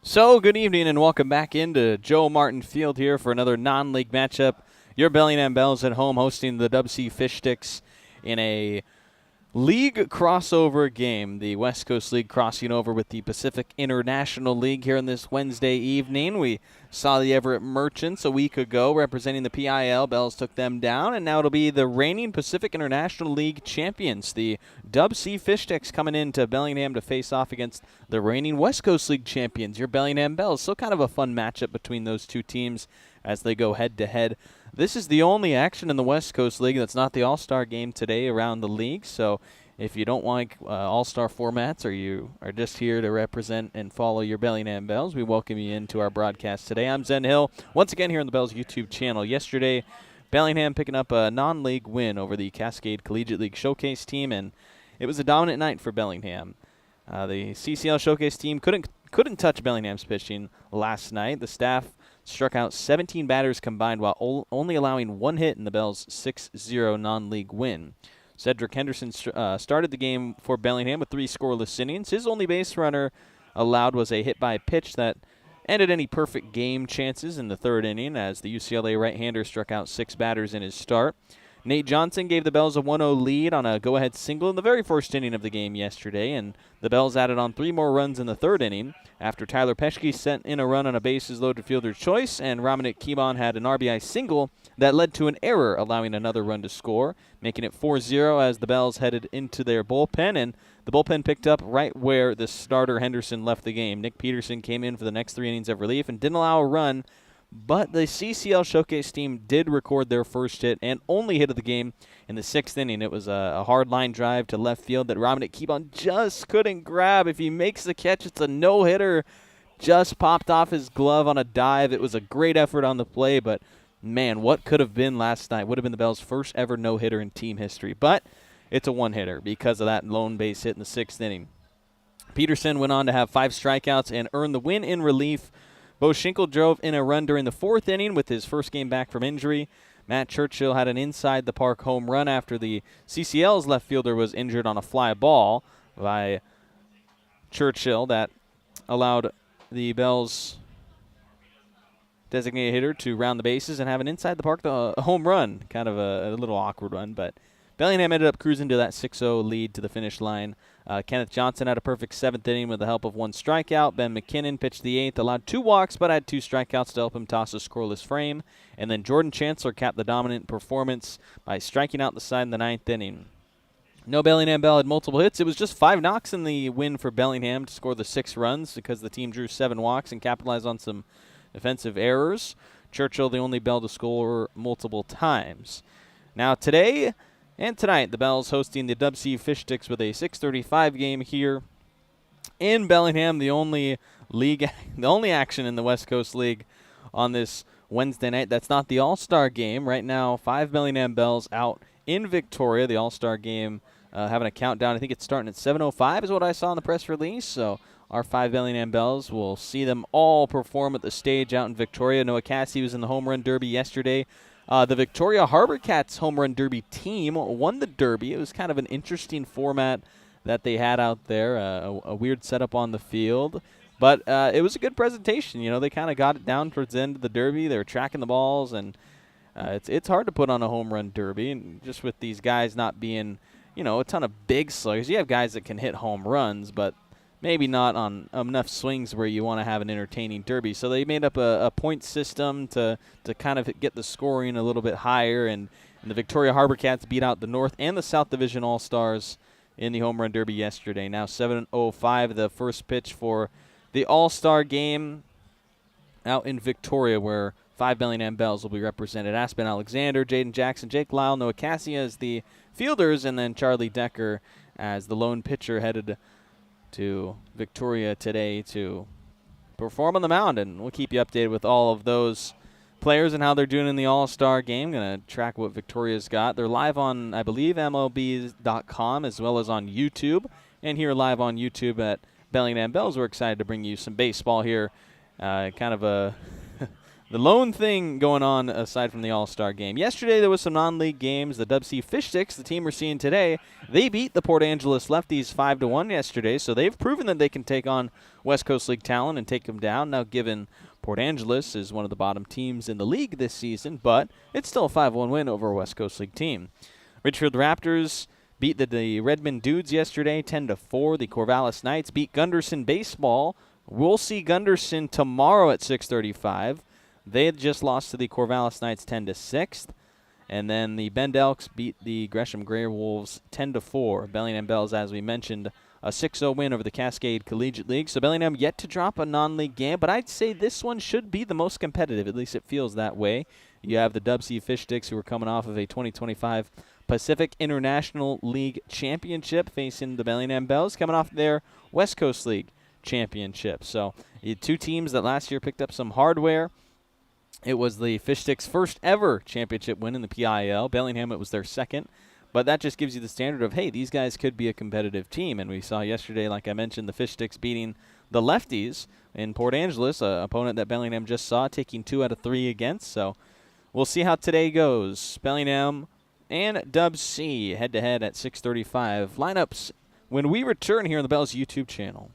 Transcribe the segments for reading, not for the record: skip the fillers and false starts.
So, good evening and welcome back into Joe Martin Field here for another non-league matchup. Your Bellingham Bells at home hosting the DubSea Fish Sticks in a league crossover game. The West Coast League crossing over with the Pacific International League here on this Wednesday evening. We saw the Everett Merchants a week ago representing the PIL. Bells took them down, and now it'll be the reigning Pacific International League champions, the DubSea Fish Sticks, coming into Bellingham to face off against the reigning West Coast League champions, your Bellingham Bells. So kind of a fun matchup between those two teams as they go head-to-head. This is the only action in the West Coast League that's not the All-Star game today around the league. So if you don't like All-Star formats or you are just here to represent and follow your Bellingham Bells, we welcome you into our broadcast today. I'm Zen Hill, once again here on the Bells YouTube channel. Yesterday, Bellingham picking up a non-league win over the Cascade Collegiate League Showcase team, and it was a dominant night for Bellingham. The CCL Showcase team couldn't touch Bellingham's pitching last night. The staff struck out 17 batters combined while only allowing one hit in the Bells' 6-0 non-league win. Cedric Henderson started the game for Bellingham with 3 scoreless innings. His only base runner allowed was a hit by pitch that ended any perfect game chances in the third inning as the UCLA right-hander struck out 6 batters in his start. Nate Johnson gave the Bells a 1-0 lead on a go-ahead single in the very first inning of the game yesterday, and the Bells added on 3 more runs in the third inning after Tyler Peschke sent in a run on a bases-loaded fielder's choice, and Ramonic Kibon had an RBI single that led to an error, allowing another run to score, making it 4-0 as the Bells headed into their bullpen, and the bullpen picked up right where the starter Henderson left the game. Nick Peterson came in for the next 3 innings of relief and didn't allow a run, but the CCL Showcase team did record their first hit and only hit of the game in the 6th inning. It was a hard line drive to left field that Ramonic Kibon just couldn't grab. If he makes the catch, it's a no-hitter. Just popped off his glove on a dive. It was a great effort on the play, but man, what could have been last night would have been the Bells' first ever no-hitter in team history. But it's a one-hitter because of that lone base hit in the 6th inning. Peterson went on to have 5 strikeouts and earn the win in relief. Bo Schinkel drove in a run during the 4th inning with his first game back from injury. Matt Churchill had an inside-the-park home run after the CCL's left fielder was injured on a fly ball by Churchill that allowed the Bells' designated hitter to round the bases and have an inside-the-park home run. Kind of a little awkward one, but Bellingham ended up cruising to that 6-0 lead to the finish line. Kenneth Johnson had a perfect 7th inning with the help of 1 strikeout. Ben McKinnon pitched the 8th, allowed 2 walks, but had 2 strikeouts to help him toss a scoreless frame. And then Jordan Chancellor capped the dominant performance by striking out the side in the 9th inning. No Bellingham Bell had multiple hits. It was just 5 knocks in the win for Bellingham to score the 6 runs because the team drew 7 walks and capitalized on some defensive errors. Churchill, the only Bell to score multiple times. Now today and tonight, the Bells hosting the DubSea Fish Sticks with a 6:35 game here in Bellingham. The only action in the West Coast League on this Wednesday night. That's not the All-Star game. Right now, 5 Bellingham Bells out in Victoria. The All-Star game having a countdown. I think it's starting at 7:05 is what I saw in the press release. So our 5 Bellingham Bells will see them all perform at the stage out in Victoria. Noah Cassie was in the Home Run Derby yesterday. The Victoria Harbor Cats Home Run Derby team won the Derby. It was kind of an interesting format that they had out there, a weird setup on the field. But it was a good presentation. You know, they kind of got it down towards the end of the Derby. They were tracking the balls, and it's hard to put on a Home Run Derby. And just with these guys not being, you know, a ton of big sluggers. You have guys that can hit home runs, but maybe not on enough swings where you want to have an entertaining derby. So they made up a point system to kind of get the scoring a little bit higher, and the Victoria Harbor Cats beat out the North and the South Division All-Stars in the Home Run Derby yesterday. Now 7:05, the first pitch for the All-Star game out in Victoria, where 5 Bellingham Bells will be represented. Aspen Alexander, Jaden Jackson, Jake Lyle, Noah Cassie as the fielders, and then Charlie Decker as the lone pitcher headed to Victoria today to perform on the mound, and we'll keep you updated with all of those players and how they're doing in the All-Star game. Going to track what Victoria's got. They're live on, I believe, MLB.com as well as on YouTube, and here live on YouTube at Bellingham Bells. We're excited to bring you some baseball here. Kind of a the lone thing going on aside from the All-Star game. Yesterday there was some non-league games. The DubSea Fish Sticks, the team we're seeing today, they beat the Port Angeles Lefties 5-1 yesterday, so they've proven that they can take on West Coast League talent and take them down. Now, given Port Angeles is one of the bottom teams in the league this season, but it's still a 5-1 win over a West Coast League team. Richfield Raptors beat the Redmond Dudes yesterday 10-4. The Corvallis Knights beat Gunderson Baseball. We'll see Gunderson tomorrow at 6:35. They had just lost to the Corvallis Knights 10-6. And then the Bend Elks beat the Gresham Grey Wolves 10-4. Bellingham Bells, as we mentioned, a 6-0 win over the Cascade Collegiate League. So Bellingham yet to drop a non-league game, but I'd say this one should be the most competitive. At least it feels that way. You have the DubSea Fish Sticks, who are coming off of a 2025 Pacific International League Championship, facing the Bellingham Bells, coming off their West Coast League Championship. So two teams that last year picked up some hardware. It was the Fish Sticks' first ever championship win in the PIL. Bellingham, it was their second. But that just gives you the standard of, hey, these guys could be a competitive team. And we saw yesterday, like I mentioned, the Fish Sticks beating the Lefties in Port Angeles, an opponent that Bellingham just saw, taking 2 out of 3 against. So we'll see how today goes. Bellingham and DubSea head-to-head at 6:35. Lineups when we return here on the Bells YouTube channel.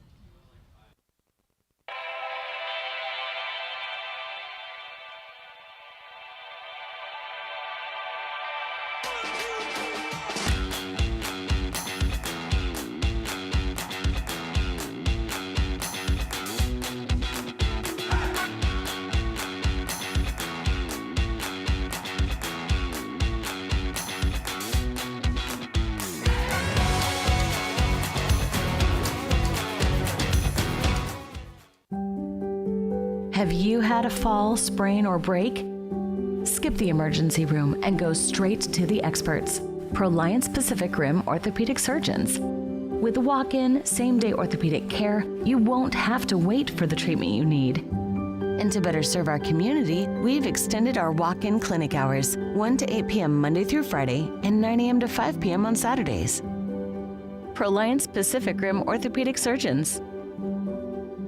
Have you had a fall, sprain, or break? Skip the emergency room and go straight to the experts, Proliance Pacific Rim orthopedic surgeons. With walk-in, same-day orthopedic care, you won't have to wait for the treatment you need. And to better serve our community, we've extended our walk-in clinic hours, 1 to 8 p.m. Monday through Friday and 9 a.m. to 5 p.m. on Saturdays. Proliance Pacific Rim orthopedic surgeons.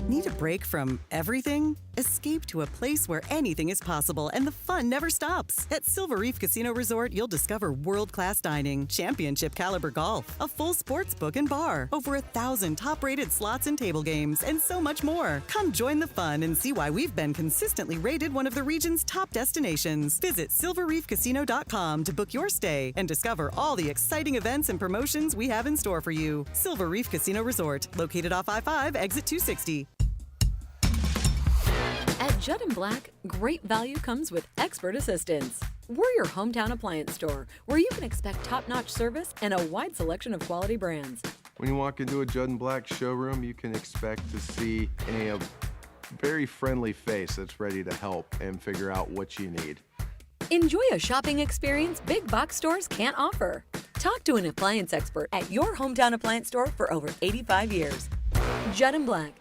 Need a break from everything? Escape to a place where anything is possible and the fun never stops. At Silver Reef Casino Resort, you'll discover world-class dining, championship caliber golf, a full sports book and bar, over 1,000 top-rated slots and table games, and so much more. Come join the fun and see why we've been consistently rated one of the region's top destinations. Visit silverreefcasino.com to book your stay and discover all the exciting events and promotions we have in store for you. Silver Reef Casino Resort, located off I-5, exit 260. At Judd & Black, great value comes with expert assistance. We're your hometown appliance store, where you can expect top-notch service and a wide selection of quality brands. When you walk into a Judd & Black showroom, you can expect to see a very friendly face that's ready to help and figure out what you need. Enjoy a shopping experience big box stores can't offer. Talk to an appliance expert at your hometown appliance store for over 85 years. Judd & Black.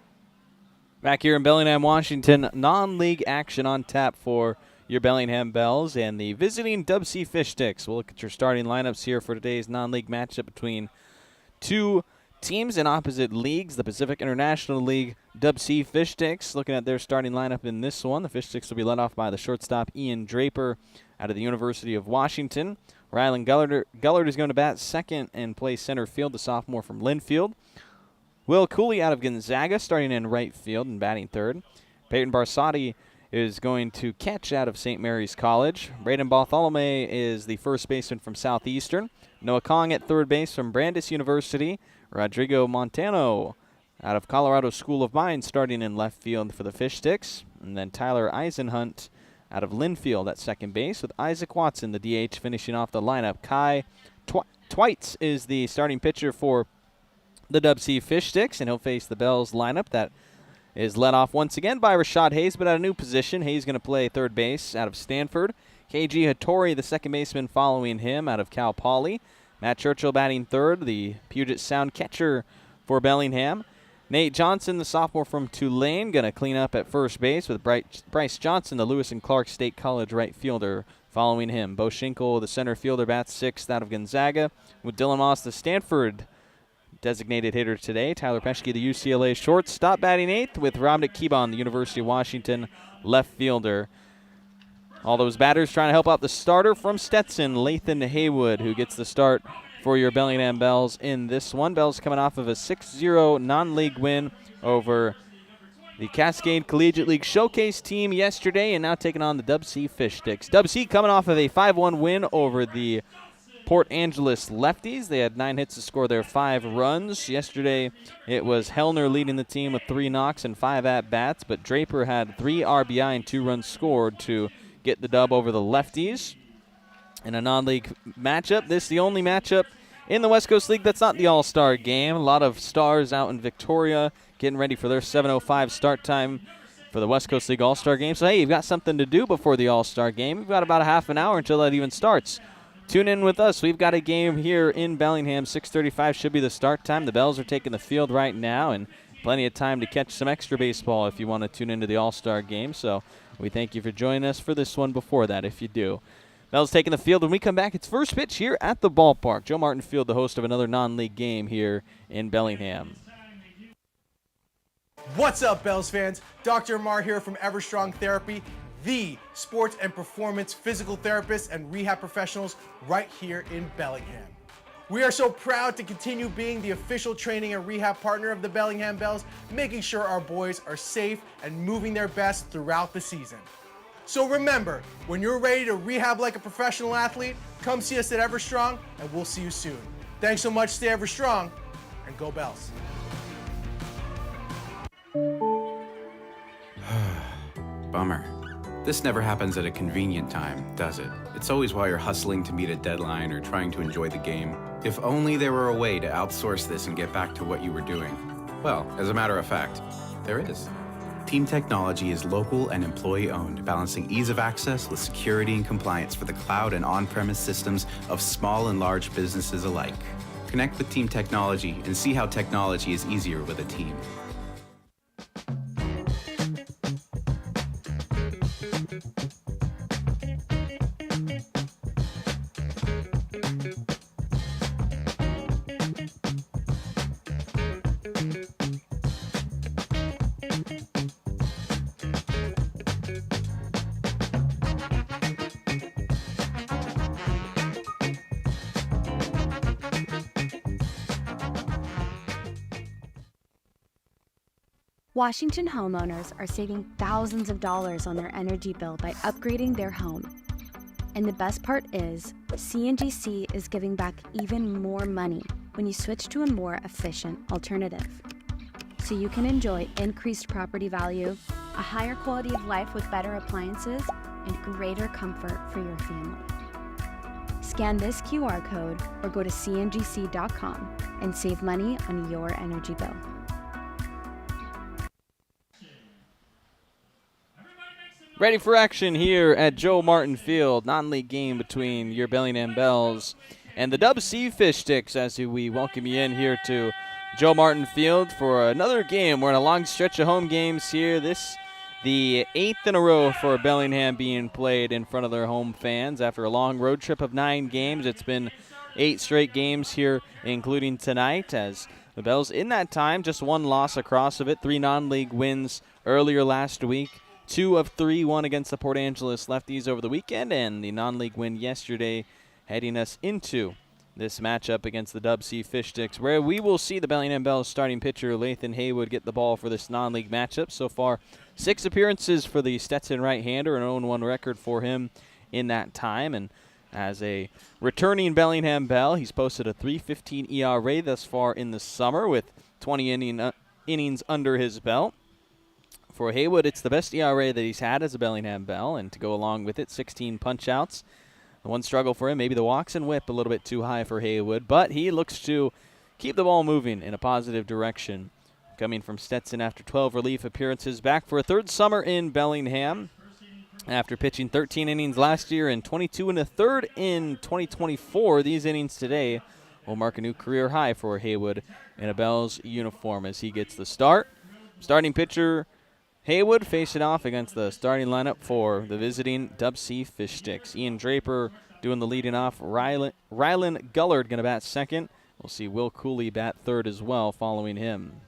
Back here in Bellingham, Washington, non-league action on tap for your Bellingham Bells and the visiting DubSea Fish Sticks. We'll look at your starting lineups here for today's non-league matchup between two teams in opposite leagues. The Pacific International League DubSea Fish Sticks. Looking at their starting lineup in this one, the Fish Sticks will be led off by the shortstop Ian Draper out of the University of Washington. Rylan Gullard is going to bat second and play center field, the sophomore from Linfield. Will Cooley out of Gonzaga starting in right field and batting third. Peyton Barsotti is going to catch out of St. Mary's College. Braden Bartholomew is the first baseman from Southeastern. Noah Kong at third base from Brandeis University. Rodrigo Montano out of Colorado School of Mines starting in left field for the Fish Sticks. And then Tyler Eisenhunt out of Linfield at second base, with Isaac Watson, the DH, finishing off the lineup. Kai Twites is the starting pitcher for the DubSea Fish Sticks, and he'll face the Bells lineup that is led off once again by Rashad Hayes, but at a new position. Hayes going to play third base out of Stanford. KG Hattori, the second baseman, following him out of Cal Poly. Matt Churchill batting third, the Puget Sound catcher for Bellingham. Nate Johnson, the sophomore from Tulane, going to clean up at first base, with Bryce Johnson, the Lewis and Clark State College right fielder, following him. Bo Schinkel, the center fielder, bats sixth out of Gonzaga, with Dylan Moss, the Stanford designated hitter today. Tyler Peschke, the UCLA shortstop, batting eighth, with Robnick Kebon, the University of Washington left fielder. All those batters trying to help out the starter from Stetson, Lathan Haywood, who gets the start for your Bellingham Bells in this one. Bells coming off of a 6-0 non-league win over the Cascade Collegiate League Showcase team yesterday, and now taking on the DubSea Fish Sticks. DubSea coming off of a 5-1 win over the Port Angeles Lefties. They had 9 hits to score their 5 runs. Yesterday, it was Hellner leading the team with 3 knocks and 5 at-bats, but Draper had 3 RBI and 2 runs scored to get the dub over the Lefties. In a non-league matchup, this is the only matchup in the West Coast League that's not the All-Star game. A lot of stars out in Victoria getting ready for their 7:05 start time for the West Coast League All-Star game. So, hey, you've got something to do before the All-Star game. You've got about a half an hour until that even starts. Tune in with us. We've got a game here in Bellingham. 6:35 should be the start time. The Bells are taking the field right now, and plenty of time to catch some extra baseball if you want to tune into the All-Star game. So we thank you for joining us for this one before that, if you do. Bells taking the field. When we come back, it's first pitch here at the ballpark. Joe Martin Field, the host of another non-league game here in Bellingham. What's up, Bells fans? Dr. Amar here from Everstrong Therapy, the sports and performance physical therapists and rehab professionals right here in Bellingham. We are so proud to continue being the official training and rehab partner of the Bellingham Bells, making sure our boys are safe and moving their best throughout the season. So remember, when you're ready to rehab like a professional athlete, come see us at Everstrong, and we'll see you soon. Thanks so much, stay Everstrong, and go Bells. Bummer. This never happens at a convenient time, does it? It's always while you're hustling to meet a deadline or trying to enjoy the game. If only there were a way to outsource this and get back to what you were doing. Well, as a matter of fact, there is. Team Technology is local and employee-owned, balancing ease of access with security and compliance for the cloud and on-premise systems of small and large businesses alike. Connect with Team Technology and see how technology is easier with a team. Washington homeowners are saving thousands of dollars on their energy bill by upgrading their home. And the best part is, CNGC is giving back even more money when you switch to a more efficient alternative. So you can enjoy increased property value, a higher quality of life with better appliances, and greater comfort for your family. Scan this QR code or go to cngc.com and save money on your energy bill. Ready for action here at Joe Martin Field. Non-league game between your Bellingham Bells and the DubSea Fish Sticks as we welcome you in here to Joe Martin Field for another game. We're in a long stretch of home games here. This the 8th in a row for Bellingham being played in front of their home fans. After a long road trip of 9 games, it's been 8 straight games here, including tonight, as the Bells in that time just 1 loss across of it. 3 non-league wins earlier last week. 2 of 3 won against the Port Angeles Lefties over the weekend, and the non-league win yesterday heading us into this matchup against the DubSea Fish Sticks, where we will see the Bellingham Bells starting pitcher Lathan Haywood get the ball for this non-league matchup. So far, 6 appearances for the Stetson right-hander, an 0-1 record for him in that time. And as a returning Bellingham Bell, he's posted a .315 ERA thus far in the summer with 20 innings under his belt. For Haywood, it's the best ERA that he's had as a Bellingham Bell, and to go along with it, 16 punch-outs. The one struggle for him, maybe the walks and whip a little bit too high for Haywood, but he looks to keep the ball moving in a positive direction. Coming from Stetson after 12 relief appearances, back for a 3rd summer in Bellingham. After pitching 13 innings last year and 22 1/3 in 2024, these innings today will mark a new career high for Haywood in a Bells uniform as he gets the start. Starting pitcher Haywood facing off against the starting lineup for the visiting DubSea Fish Sticks. Ian Draper doing the leading off. Rylan Gullard going to bat second. We'll see Will Cooley bat third as well following him.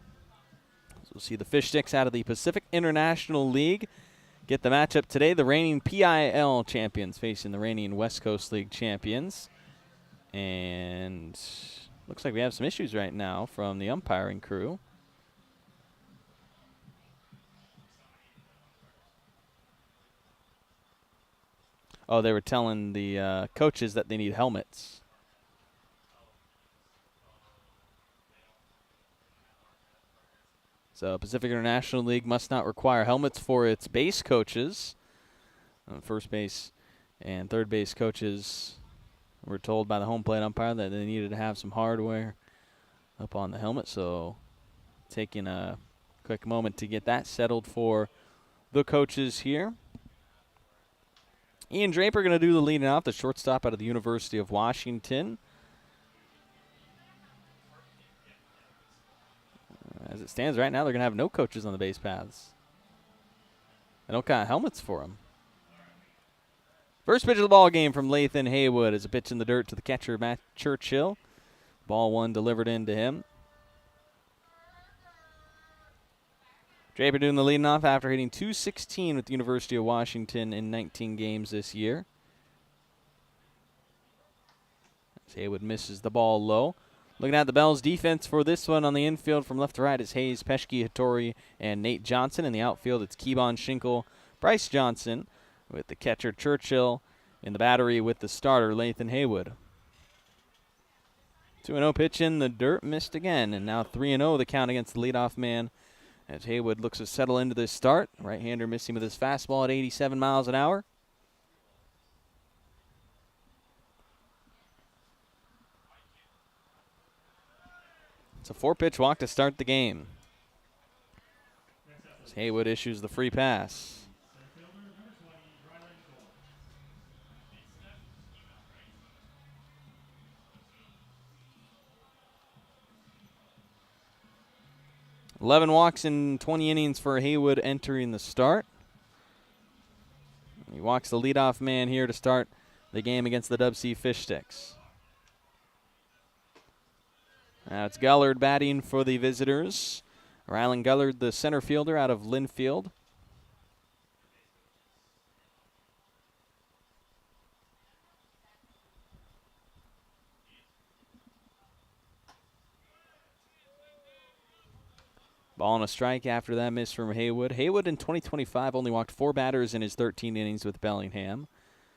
So we'll see the Fish Sticks out of the Pacific International League get the matchup today. The reigning PIL champions facing the reigning West Coast League champions. And looks like we have some issues right now from the umpiring crew. Oh, they were telling the coaches that they need helmets. So Pacific International League must not require helmets for its base coaches. First base and third base coaches were told by the home plate umpire that they needed to have some hardware up on the helmet. So taking a quick moment to get that settled for the coaches here. Ian Draper going to do the leading off, the shortstop out of the University of Washington. As it stands right now, they're going to have no coaches on the base paths. And no kind of helmets for them. First pitch of the ball game from Lathan Haywood is a pitch in the dirt to the catcher, Matt Churchill. Ball one delivered into him. Draper doing the leading off after hitting .216 with the University of Washington in 19 games this year. As Haywood misses the ball low. Looking at the Bells defense for this one on the infield from left to right is Hayes, Peschke, Hattori, and Nate Johnson. In the outfield, it's Keybon Schinkel, Bryce Johnson, with the catcher Churchill in the battery with the starter Lathan Haywood. 2-0 pitch in the dirt, missed again, and now 3-0 the count against the leadoff man as Haywood looks to settle into this start. Right-hander missing with his fastball at 87 miles an hour. It's a 4-pitch walk to start the game. As Haywood issues the free pass. $11 walks in 20 innings for Haywood entering the start. He walks the leadoff man here to start the game against the DubSea Fish Sticks. Now it's Gullard batting for the visitors. Rylan Gullard, the center fielder out of Linfield. Ball and a strike after that miss from Haywood. Haywood in 2025 only walked 4 batters in his 13 innings with Bellingham.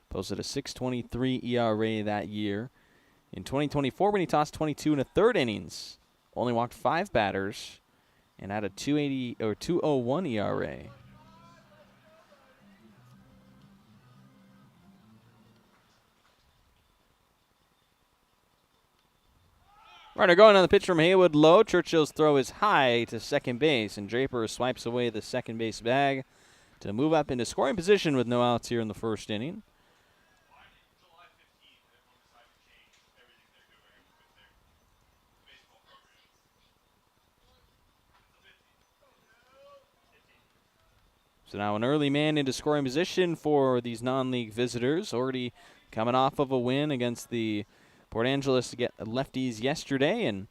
Posted a .623 ERA that year. In 2024, when he tossed 22 1/3 innings, only walked 5 batters and had a .201 ERA. Runner going on the pitch from Haywood low. Churchill's throw is high to second base, and Draper swipes away the second base bag to move up into scoring position with no outs here in the first inning. So now an early man into scoring position for these non-league visitors. Already coming off of a win against the Port Angeles lefties yesterday, and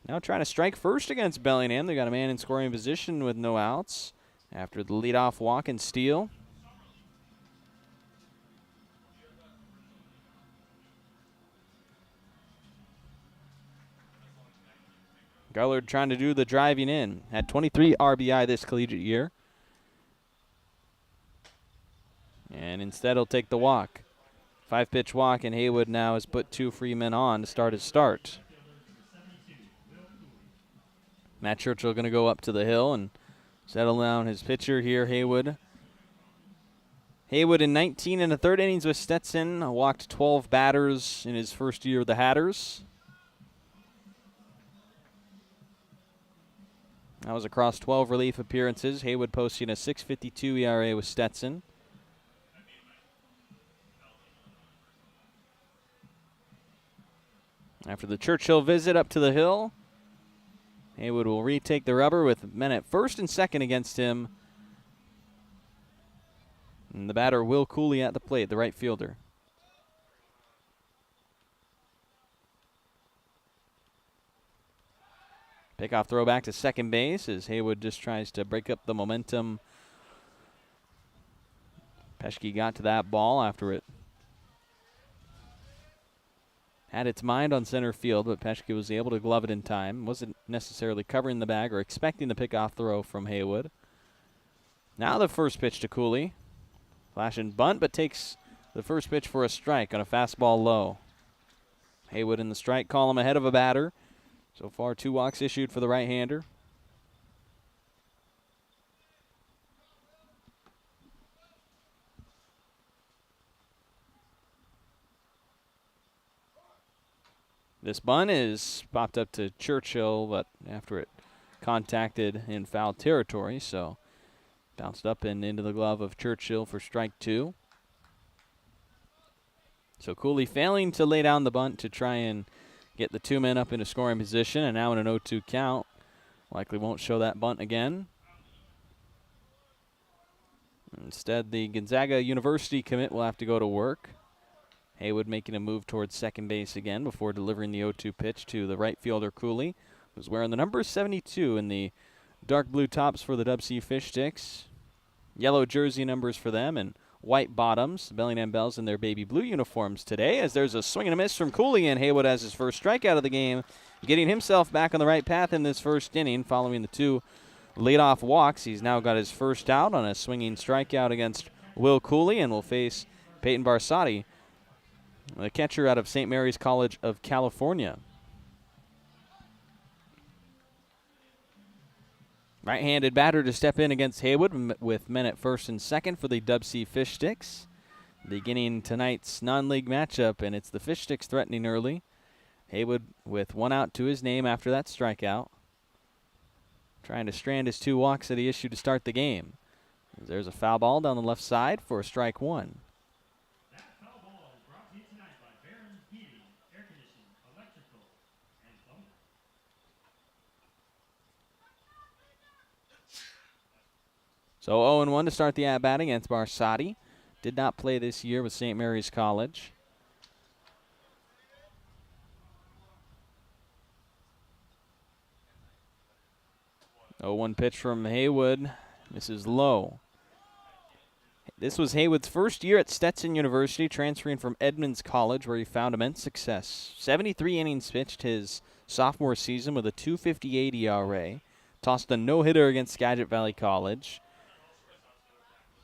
now trying to strike first against Bellingham. They got a man in scoring position with no outs after the leadoff walk and steal. Gullard trying to do the driving in. Had 23 RBI this collegiate year. And instead he'll take the walk. 5-pitch walk, and Haywood now has put 2 free men on to start his start. Matt Churchill going to go up to the hill and settle down his pitcher here, Haywood. Haywood in 19 1/3 innings with Stetson, walked 12 batters in his first year with the Hatters. That was across 12 relief appearances. Haywood posting a .652 ERA with Stetson. After the Churchill visit up to the hill, Haywood will retake the rubber with men at first and second against him. And the batter, Will Cooley, at the plate, the right fielder. Pickoff throw back to second base as Haywood just tries to break up the momentum Peschke got to that ball after it had its mind on center field, but Peschke was able to glove it in time. Wasn't necessarily covering the bag or expecting the pickoff throw from Haywood. Now the first pitch to Cooley. Flash and bunt, but takes the first pitch for a strike on a fastball low. Haywood in the strike column ahead of a batter. So far, 2 walks issued for the right-hander. This bunt is popped up to Churchill, but after it contacted in foul territory, so bounced up and into the glove of Churchill for strike 2. So Cooley failing to lay down the bunt to try and get the 2 men up into scoring position, and now in an 0-2 count. Likely won't show that bunt again. Instead, the Gonzaga University commit will have to go to work. Haywood making a move towards second base again before delivering the 0-2 pitch to the right fielder Cooley, who's wearing the number 72 in the dark blue tops for the DubSea Fish Sticks. Yellow jersey numbers for them and white bottoms. The Bellingham Bells in their baby blue uniforms today, as there's a swing and a miss from Cooley, and Haywood has his first strikeout of the game, getting himself back on the right path in this first inning following the 2 leadoff walks. He's now got his first out on a swinging strikeout against Will Cooley, and will face Peyton Barsotti, the catcher out of St. Mary's College of California. Right-handed batter to step in against Haywood with men at first and second for the DubSea Fish Sticks. Beginning tonight's non-league matchup, and it's the Fish Sticks threatening early. Haywood with 1 out to his name after that strikeout. Trying to strand his 2 walks that he issued to start the game. There's a foul ball down the left side for strike 1. So 0-1 to start the at-bat against Barsotti. Did not play this year with St. Mary's College. Oh, 1 pitch from Haywood. Misses low. This was Haywood's first year at Stetson University, transferring from Edmonds College, where he found immense success. 73 innings pitched his sophomore season with a .258 ERA. Tossed a no-hitter against Skagit Valley College.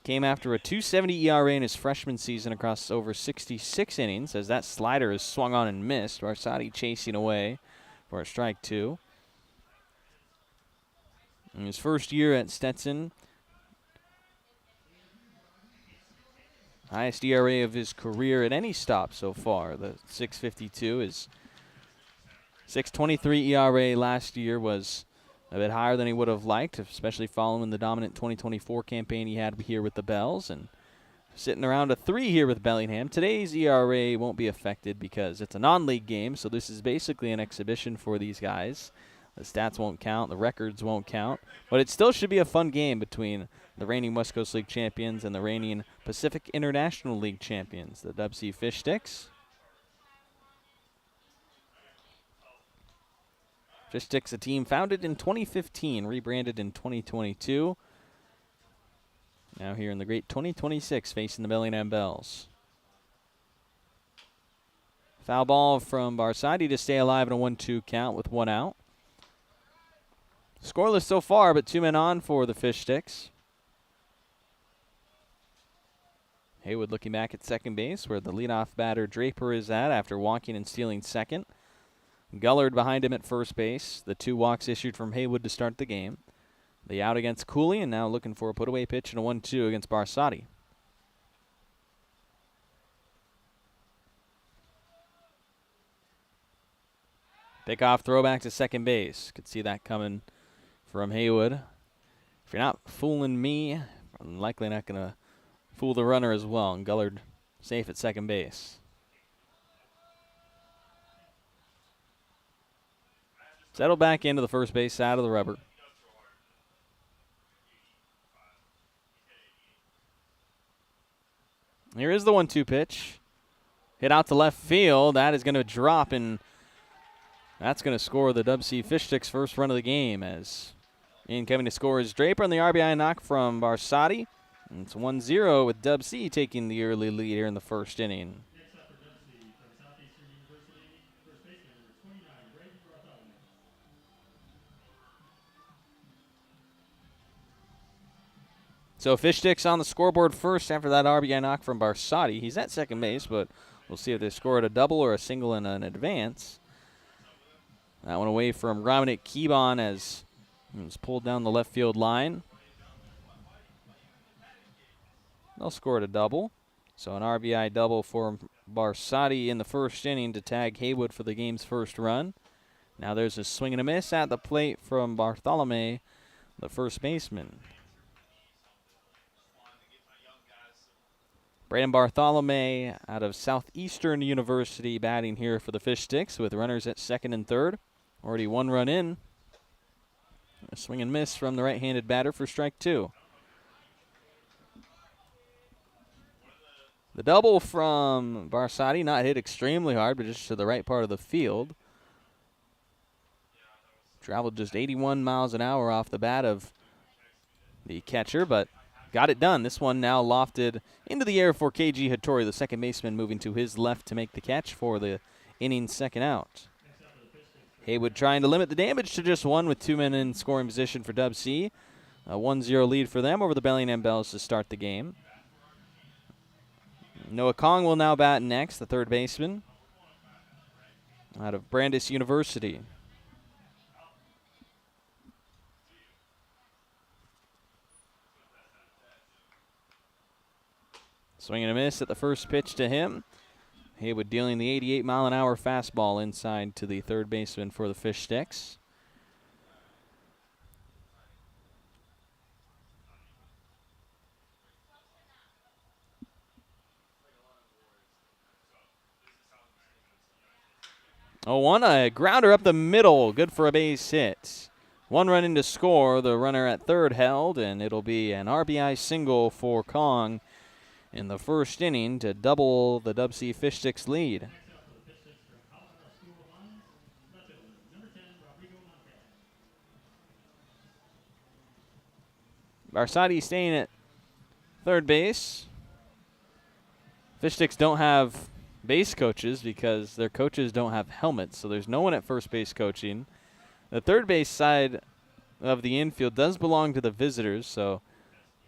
Came after a .270 ERA in his freshman season across over 66 innings, as that slider is swung on and missed. Barsotti chasing away for a strike 2. In his first year at Stetson, highest ERA of his career at any stop so far. The .652 is .623 ERA last year was a bit higher than he would have liked, especially following the dominant 2024 campaign he had here with the Bells, and sitting around a 3 here with Bellingham. Today's ERA won't be affected because it's a non-league game, so this is basically an exhibition for these guys. The stats won't count, the records won't count, but it still should be a fun game between the reigning West Coast League champions and the reigning Pacific International League champions, the DubSea Fish Sticks. Fish Sticks, a team founded in 2015, rebranded in 2022. Now here in the great 2026, facing the Bellingham Bells. Foul ball from Barsotti to stay alive in a 1-2 count with 1 out. Scoreless so far, but 2 men on for the Fish Sticks. Haywood looking back at second base, where the leadoff batter Draper is at after walking and stealing second. Gullard behind him at first base. The 2 walks issued from Haywood to start the game. The out against Cooley, and now looking for a put-away pitch and a 1-2 against Barsotti. Pickoff throwback to second base. Could see that coming from Haywood. If you're not fooling me, I'm likely not going to fool the runner as well. And Gullard safe at second base. Settle back into the first base side of the rubber. Here is the 1-2 pitch. Hit out to left field. That is going to drop, and that's going to score the DubSea Fish Sticks' first run of the game, as in coming to score is Draper, and the RBI knock from Barsotti. And it's 1-0 with DubSea taking the early lead here in the first inning. So Fish Sticks on the scoreboard first after that RBI knock from Barsotti. He's at second base, but we'll see if they scored a double or a single in an advance. That one away from Dominic Keybon as he was pulled down the left field line. They'll score a double. So an RBI double for Barsotti in the first inning to tag Haywood for the game's first run. Now there's a swing and a miss at the plate from Bartholome, the first baseman. Brandon Bartholome out of Southeastern University batting here for the Fish Sticks with runners at second and third. Already one run in. A swing and miss from the right-handed batter for strike two. The double from Barsotti, not hit extremely hard, but just to the right part of the field. Traveled just 81 miles an hour off the bat of the catcher, but got it done. This one now lofted into the air for KG Hattori, the second baseman, moving to his left to make the catch for the inning's second out. Haywood trying to limit the damage to just one with 2 men in scoring position for DubSea. A 1-0 lead for them over the Bellingham Bells to start the game. Noah Kong will now bat next, the third baseman out of Brandeis University. Swing and a miss at the first pitch to him. Haywood dealing the 88-mile-an-hour fastball inside to the third baseman for the Fish Sticks. A grounder up the middle, good for a base hit. One run in to score, the runner at third held, and it'll be an RBI single for Kong in the first inning to double the DubSea Fish Sticks lead. Barsotti staying at third base. Fish Sticks don't have base coaches because their coaches don't have helmets, so there's no one at first base coaching. The third base side of the infield does belong to the visitors, so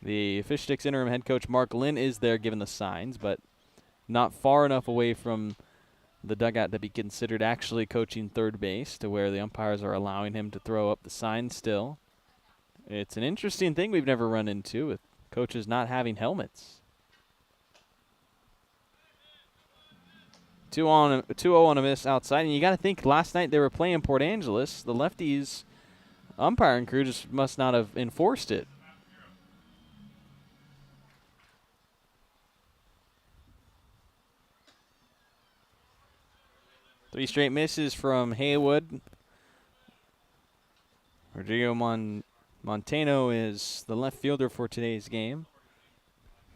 the Fish Sticks interim head coach Mark Lynn is there giving the signs, but not far enough away from the dugout to be considered actually coaching third base to where the umpires are allowing him to throw up the sign still. It's an interesting thing we've never run into with coaches not having helmets. 2-0 on a miss outside, and you got to think last night they were playing Port Angeles. The lefties umpiring crew just must not have enforced it. Three straight misses from Haywood. Rodrigo Montano is the left fielder for today's game.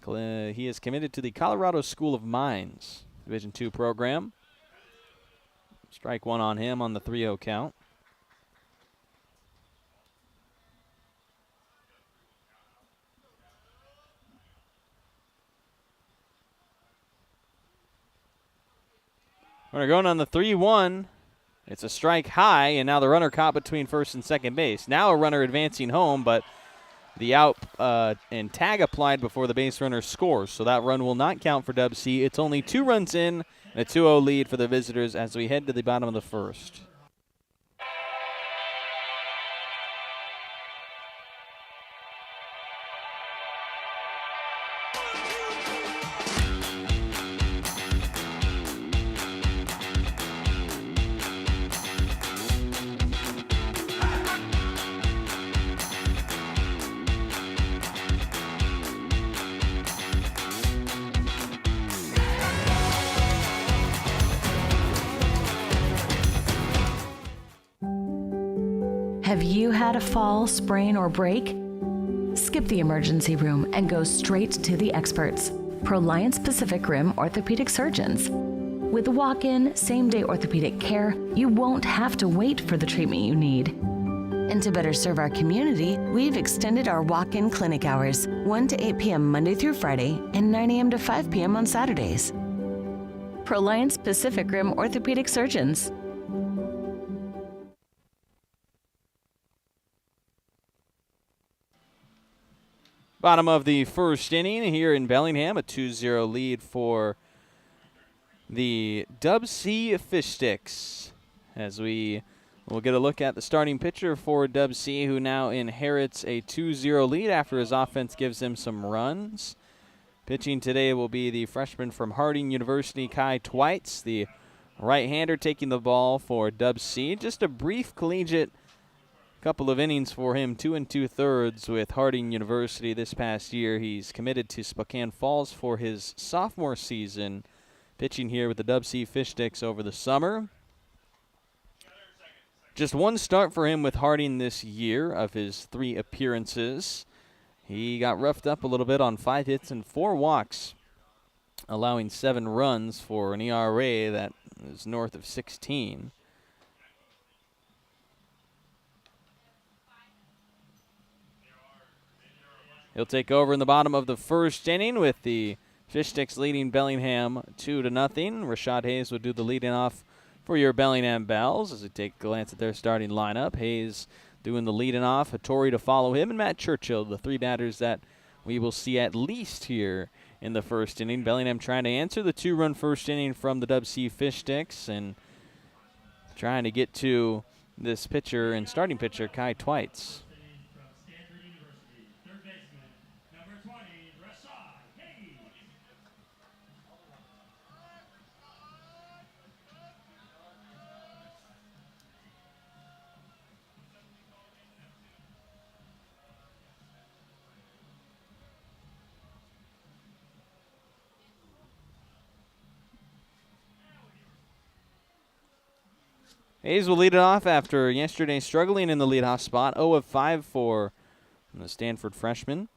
He is committed to the Colorado School of Mines Division II program. Strike one on him on the 3-0 count. We're going on the 3-1. It's a strike high, and now the runner caught between first and second base. Now a runner advancing home, but the out and tag applied before the base runner scores, so that run will not count for DubSea. It's only 2 runs in and a 2-0 lead for the visitors as we head to the bottom of the first. Have you had a fall, sprain, or break? Skip the emergency room and go straight to the experts, Proliance Pacific Rim orthopedic surgeons. With walk-in, same-day orthopedic care, you won't have to wait for the treatment you need. And to better serve our community, we've extended our walk-in clinic hours, 1 to 8 p.m. Monday through Friday and 9 a.m. to 5 p.m. on Saturdays. Proliance Pacific Rim Orthopedic Surgeons. Bottom of the first inning here in Bellingham, a 2-0 lead for the DubSea Fish Sticks. As we will get a look at the starting pitcher for DubSea, who now inherits a 2-0 lead after his offense gives him some runs. Pitching today will be the freshman from Harding University, Kai Twites, the right-hander taking the ball for DubSea. Just a brief collegiate couple of innings for him, 2 2/3 with Harding University this past year. He's committed to Spokane Falls for his sophomore season, pitching here with the DubSea Fish Sticks over the summer. Just one start for him with Harding this year of his 3 appearances. He got roughed up a little bit on 5 hits and 4 walks, allowing 7 runs for an ERA that is north of 16. He'll take over in the bottom of the first inning with the Fish Sticks leading Bellingham 2-0. Rashad Hayes will do the leading off for your Bellingham Bells as we take a glance at their starting lineup. Hayes doing the leading off, Hattori to follow him, and Matt Churchill, the 3 batters that we will see at least here in the first inning. Bellingham trying to answer the 2-run first inning from the DubSea Fish Sticks and trying to get to this pitcher and starting pitcher, Kai Twites. Hayes will lead it off after yesterday struggling in the leadoff spot. 0 of 5 for the Stanford freshman.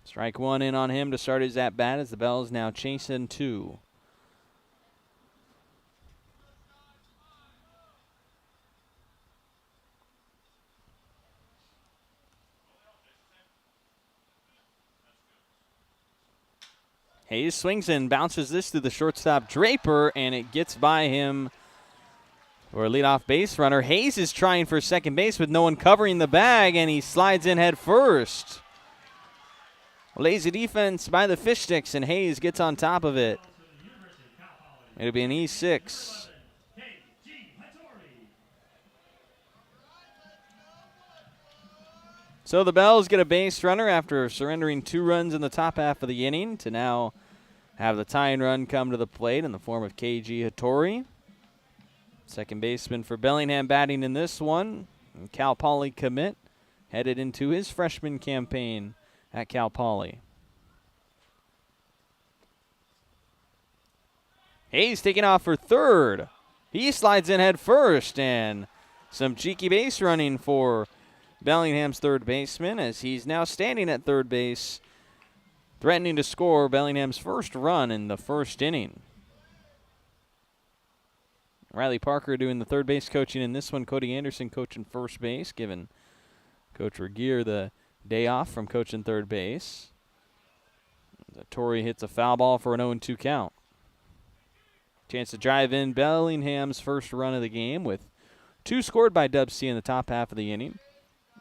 Strike 1 in on him to start his at-bat as the Bells now chasing 2. Hayes swings and bounces this to the shortstop Draper, and it gets by him for a leadoff base runner. Hayes is trying for second base with no one covering the bag, and he slides in head first. Lazy defense by the Fish Sticks, and Hayes gets on top of it. It'll be an E6. So the Bells get a base runner after surrendering 2 runs in the top half of the inning to now have the tying run come to the plate in the form of KG Hattori. Second baseman for Bellingham batting in this one. And Cal Poly commit headed into his freshman campaign at Cal Poly. Hayes taking off for third. He slides in head first, and some cheeky base running for Bellingham's third baseman as he's now standing at third base, threatening to score Bellingham's first run in the first inning. Riley Parker doing the third base coaching in this one. Cody Anderson coaching first base, giving Coach Regier the day off from coaching third base. Torrey hits a foul ball for an 0-2 count. Chance to drive in Bellingham's first run of the game with 2 scored by DubSea in the top half of the inning.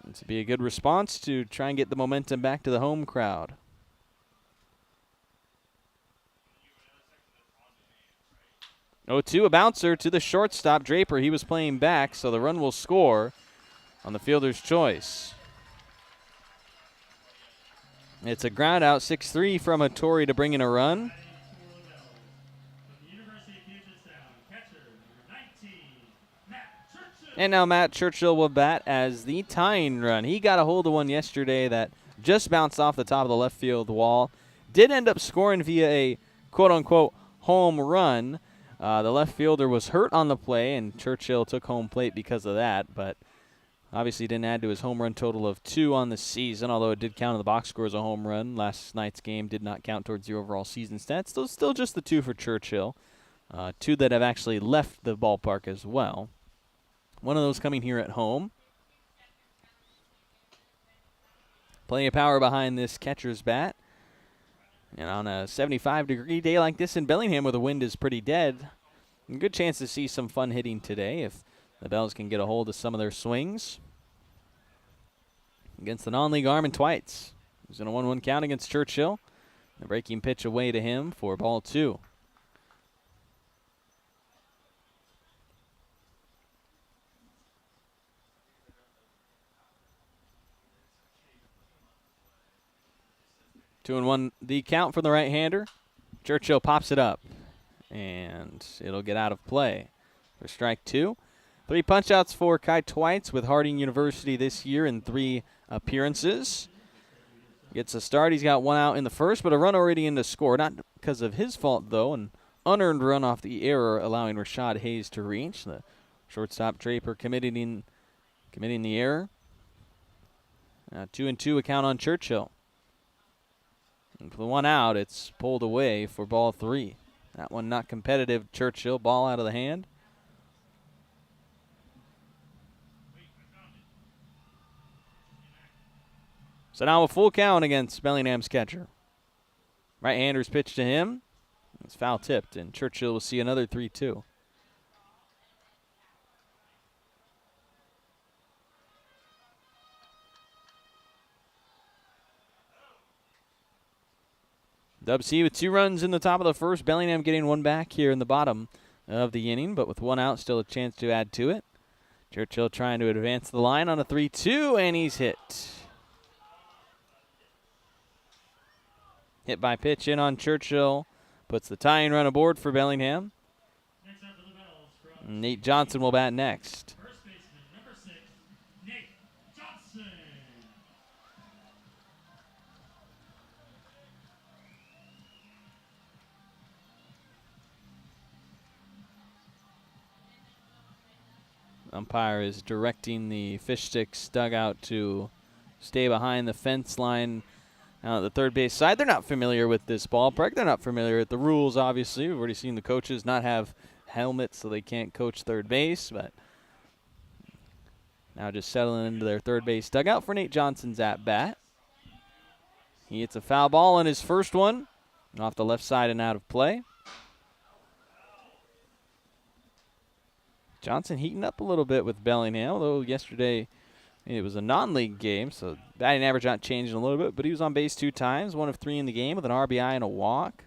This would be a good response to try and get the momentum back to the home crowd. 0-2, a bouncer to the shortstop, Draper. He was playing back, so the run will score on the fielder's choice. It's a ground out, 6-3 from Hattori to bring in a run. And now Matt Churchill will bat as the tying run. He got a hold of one yesterday that just bounced off the top of the left field wall. Did end up scoring via a quote-unquote home run. The left fielder was hurt on the play, and Churchill took home plate because of that, but obviously didn't add to his home run total of 2 on the season, although it did count in the box score as a home run. Last night's game did not count towards the overall season stats. Still just the 2 for Churchill. 2 that have actually left the ballpark as well. One of those coming here at home. Plenty of power behind this catcher's bat. And on a 75-degree day like this in Bellingham where the wind is pretty dead, a good chance to see some fun hitting today if the Bells can get a hold of some of their swings. Against the non-league arm and Twites. He's in a 1-1 count against Churchill. The breaking pitch away to him for ball 2. Two and one, the count for the right-hander. Churchill pops it up, and it'll get out of play for strike 2. 3 punch-outs for Kai Twites with Harding University this year in 3 appearances. Gets a start. He's got 1 out in the first, but a run already in to score. Not because of his fault, though. An unearned run off the error, allowing Rashad Hayes to reach. The shortstop Draper committing the error. 2-2 a count on Churchill. And for the 1 out, it's pulled away for ball 3. That one not competitive. Churchill, ball out of the hand. So now a full count against Bellingham's catcher. Right-hander's pitch to him. It's foul tipped, and Churchill will see another 3-2. DubSea with 2 runs in the top of the first. Bellingham getting 1 back here in the bottom of the inning, but with 1 out, still a chance to add to it. Churchill trying to advance the line on a 3-2, and he's hit. Hit by pitch in on Churchill. Puts the tying run aboard for Bellingham. Nate Johnson will bat next. First baseman, number 6, Nate Johnson. Umpire is directing the Fish Sticks dugout to stay behind the fence line out at the third base side. They're not familiar with this ballpark. They're not familiar with the rules, obviously. We've already seen the coaches not have helmets, so they can't coach third base. But now just settling into their third base dugout for Nate Johnson's at-bat. He hits a foul ball on his first one, off the left side and out of play. Johnson heating up a little bit with Bellingham, although yesterday it was a non-league game, so batting average not changing a little bit, but he was on base 2 times, 1 of 3 in the game with an RBI and a walk.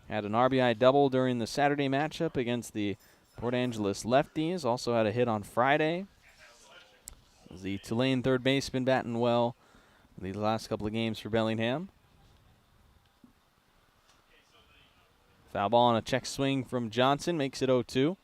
Had an RBI double during the Saturday matchup against the Port Angeles Lefties. Also had a hit on Friday. The Tulane third baseman batting well the last couple of games for Bellingham. Foul ball on a check swing from Johnson makes it 0-2.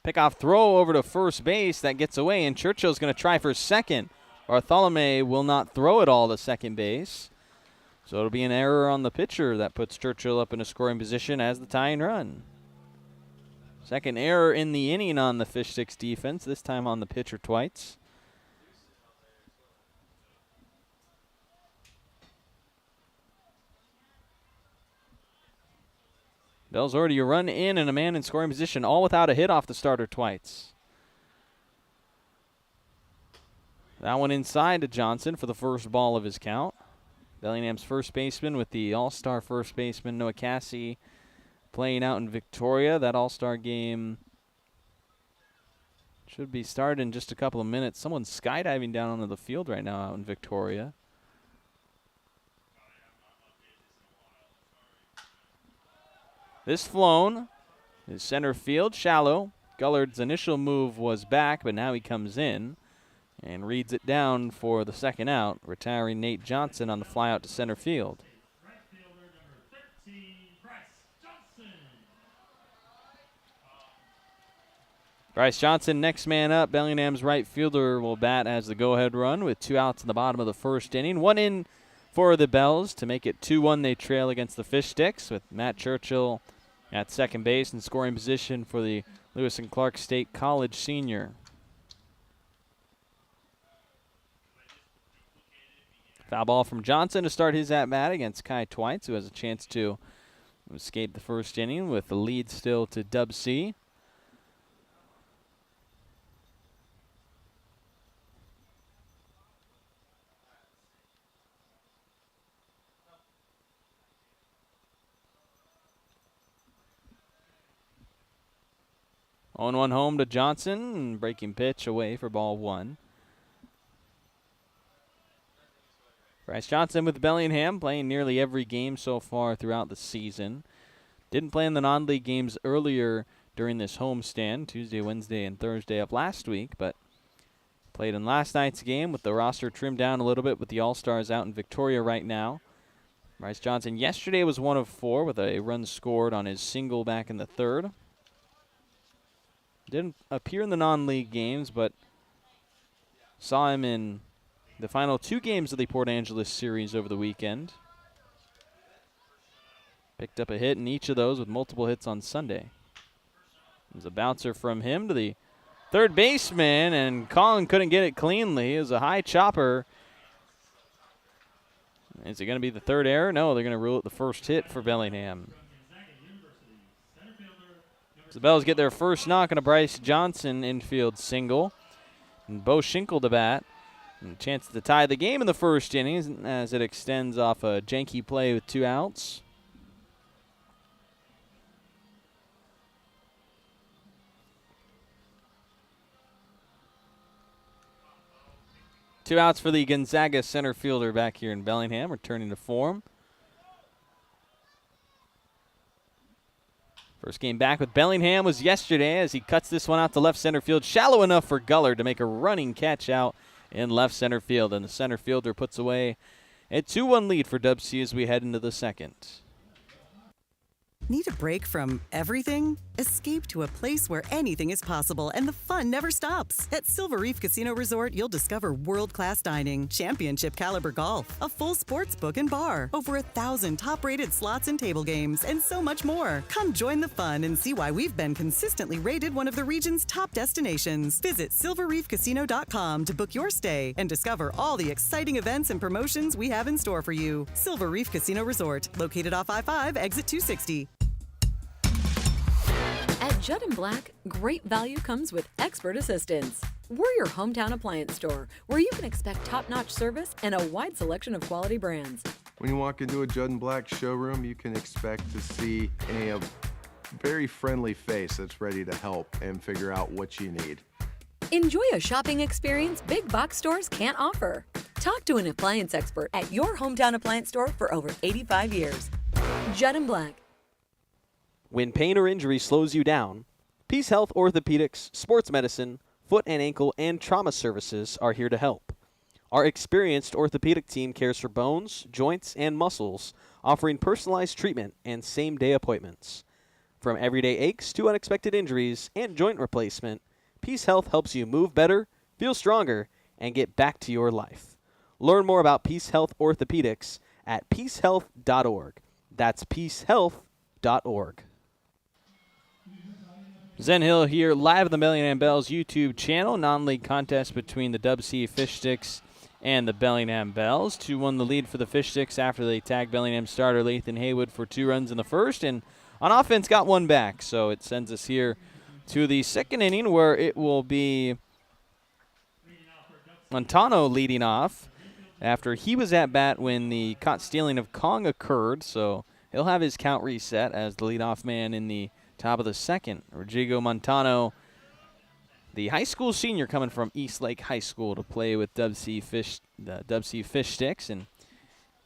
Pickoff throw over to first base. That gets away, and Churchill's going to try for second. Bartholomew will not throw it all to second base. So it'll be an error on the pitcher that puts Churchill up in a scoring position as the tying run. Second error in the inning on the Fish Sticks defense, this time on the pitcher Twites. Bell's already a run in and a man in scoring position, all without a hit off the starter Twites. That one inside to Johnson for the first ball of his count. Bellingham's first baseman with the all-star first baseman Noah Cassie playing out in Victoria. That all-star game should be started in just a couple of minutes. Someone's skydiving down onto the field right now out in Victoria. This flown is center field, shallow. Gullard's initial move was back, but now he comes in and reads it down for the second out, retiring Nate Johnson on the fly out to center field. Right fielder, number 13, Bryce Johnson. Bryce Johnson, next man up. Bellingham's right fielder will bat as the go-ahead run with 2 outs in the bottom of the first inning. 1 in for the Bells to make it 2-1. They trail against the Fish Sticks with Matt Churchill at second base and scoring position for the Lewis and Clark State College senior. Foul ball from Johnson to start his at-bat against Kai Twites, who has a chance to escape the first inning with the lead still to DubSea. On 1 home to Johnson, and breaking pitch away for ball 1. Bryce Johnson with Bellingham, playing nearly every game so far throughout the season. Didn't play in the non-league games earlier during this homestand, Tuesday, Wednesday, and Thursday of last week, but played in last night's game with the roster trimmed down a little bit with the All-Stars out in Victoria right now. Bryce Johnson yesterday was 1 of 4 with a run scored on his single back in the third. Didn't appear in the non-league games, but saw him in the final 2 games of the Port Angeles series over the weekend. Picked up a hit in each of those with multiple hits on Sunday. There's a bouncer from him to the third baseman, and Collin couldn't get it cleanly. It was a high chopper. Is it going to be the third error? No, they're going to rule it the first hit for Bellingham. So the Bells get their first knock on a Bryce Johnson infield single. And Bo Schinkel to bat. And a chance to tie the game in the first inning as it extends off a janky play with 2 outs. Two outs for the Gonzaga center fielder back here in Bellingham, returning to form. First game back with Bellingham was yesterday as he cuts this one out to left center field, shallow enough for Gullard to make a running catch out in left center field. And the center fielder puts away a 2-1 lead for DubSea as we head into the second. Need a break from everything? Escape to a place where anything is possible and the fun never stops. At Silver Reef Casino Resort, you'll discover world-class dining, championship caliber golf, a full sports book and bar, over 1,000 top-rated slots and table games, and so much more. Come join the fun and see why we've been consistently rated one of the region's top destinations. Visit silverreefcasino.com to book your stay and discover all the exciting events and promotions we have in store for you. Silver Reef Casino Resort, located off I-5, exit 260. At Judd & Black, great value comes with expert assistance. We're your hometown appliance store where you can expect top-notch service and a wide selection of quality brands. When you walk into a Judd & Black showroom, you can expect to see a very friendly face that's ready to help and figure out what you need. Enjoy a shopping experience big box stores can't offer. Talk to an appliance expert at your hometown appliance store for over 85 years. Judd & Black. When pain or injury slows you down, Peace Health Orthopedics, Sports Medicine, Foot and Ankle, and Trauma Services are here to help. Our experienced orthopedic team cares for bones, joints, and muscles, offering personalized treatment and same-day appointments. From everyday aches to unexpected injuries and joint replacement, Peace Health helps you move better, feel stronger, and get back to your life. Learn more about Peace Health Orthopedics at peacehealth.org. That's peacehealth.org. Zen Hill here, live on the Bellingham Bells YouTube channel. Non-league contest between the DubSea Fish Sticks and the Bellingham Bells. 2-1 the lead for the Fish Sticks after they tagged Bellingham starter Lathan Haywood for 2 runs in the first. And on offense, got 1 back. So it sends us here to the second inning where it will be Montano leading off after he was at bat when the caught stealing of Kong occurred. So he'll have his count reset as the leadoff man in the top of the second. Rodrigo Montano, the high school senior coming from Eastlake High School to play with DubSea Fish Sticks, and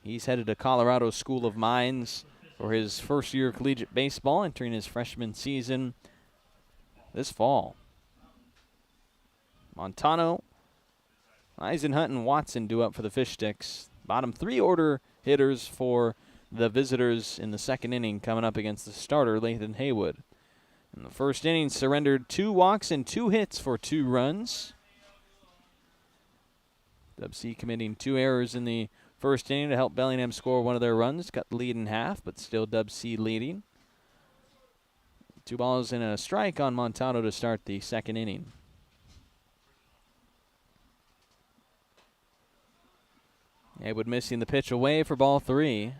he's headed to Colorado School of Mines for his first year of collegiate baseball, entering his freshman season this fall. Montano, Eisenhunt, and Watson do up for the Fish Sticks. Bottom 3 order hitters for the visitors in the second inning coming up against the starter, Lathan Haywood. In the first inning, surrendered 2 walks and 2 hits for 2 runs. DubSea committing 2 errors in the first inning to help Bellingham score one of their runs. Got the lead in half, but still DubSea leading. 2 balls and a strike on Montano to start the second inning. Haywood missing the pitch away for ball 3.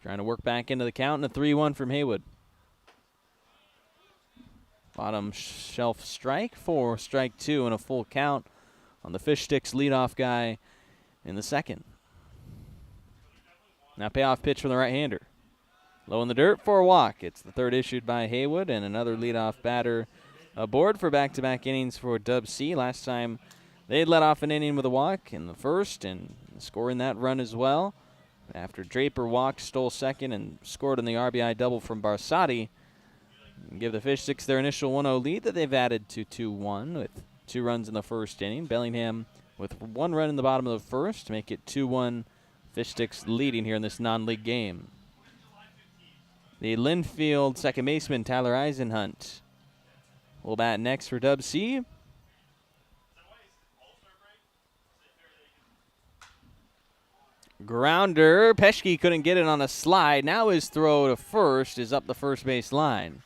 Trying to work back into the count, and a 3-1 from Haywood. Bottom shelf strike for strike 2 and a full count on the Fish Sticks leadoff guy in the second. Now payoff pitch from the right-hander. Low in the dirt for a walk. It's the third issued by Haywood, and another leadoff batter aboard for back-to-back innings for DubSea. Last time they let off an inning with a walk in the first and scoring that run as well. After Draper walked, stole second, and scored on the RBI double from Barsati. Give the Fish Sticks their initial 1-0 lead that they've added to 2-1 with 2 runs in the first inning. Bellingham with 1 run in the bottom of the first to make it 2-1. Fish Sticks leading here in this non-league game. The Linfield second baseman, Tyler Eisenhunt, will bat next for DubSea. Grounder. Peschke couldn't get it on a slide. Now his throw to first is up the first base line.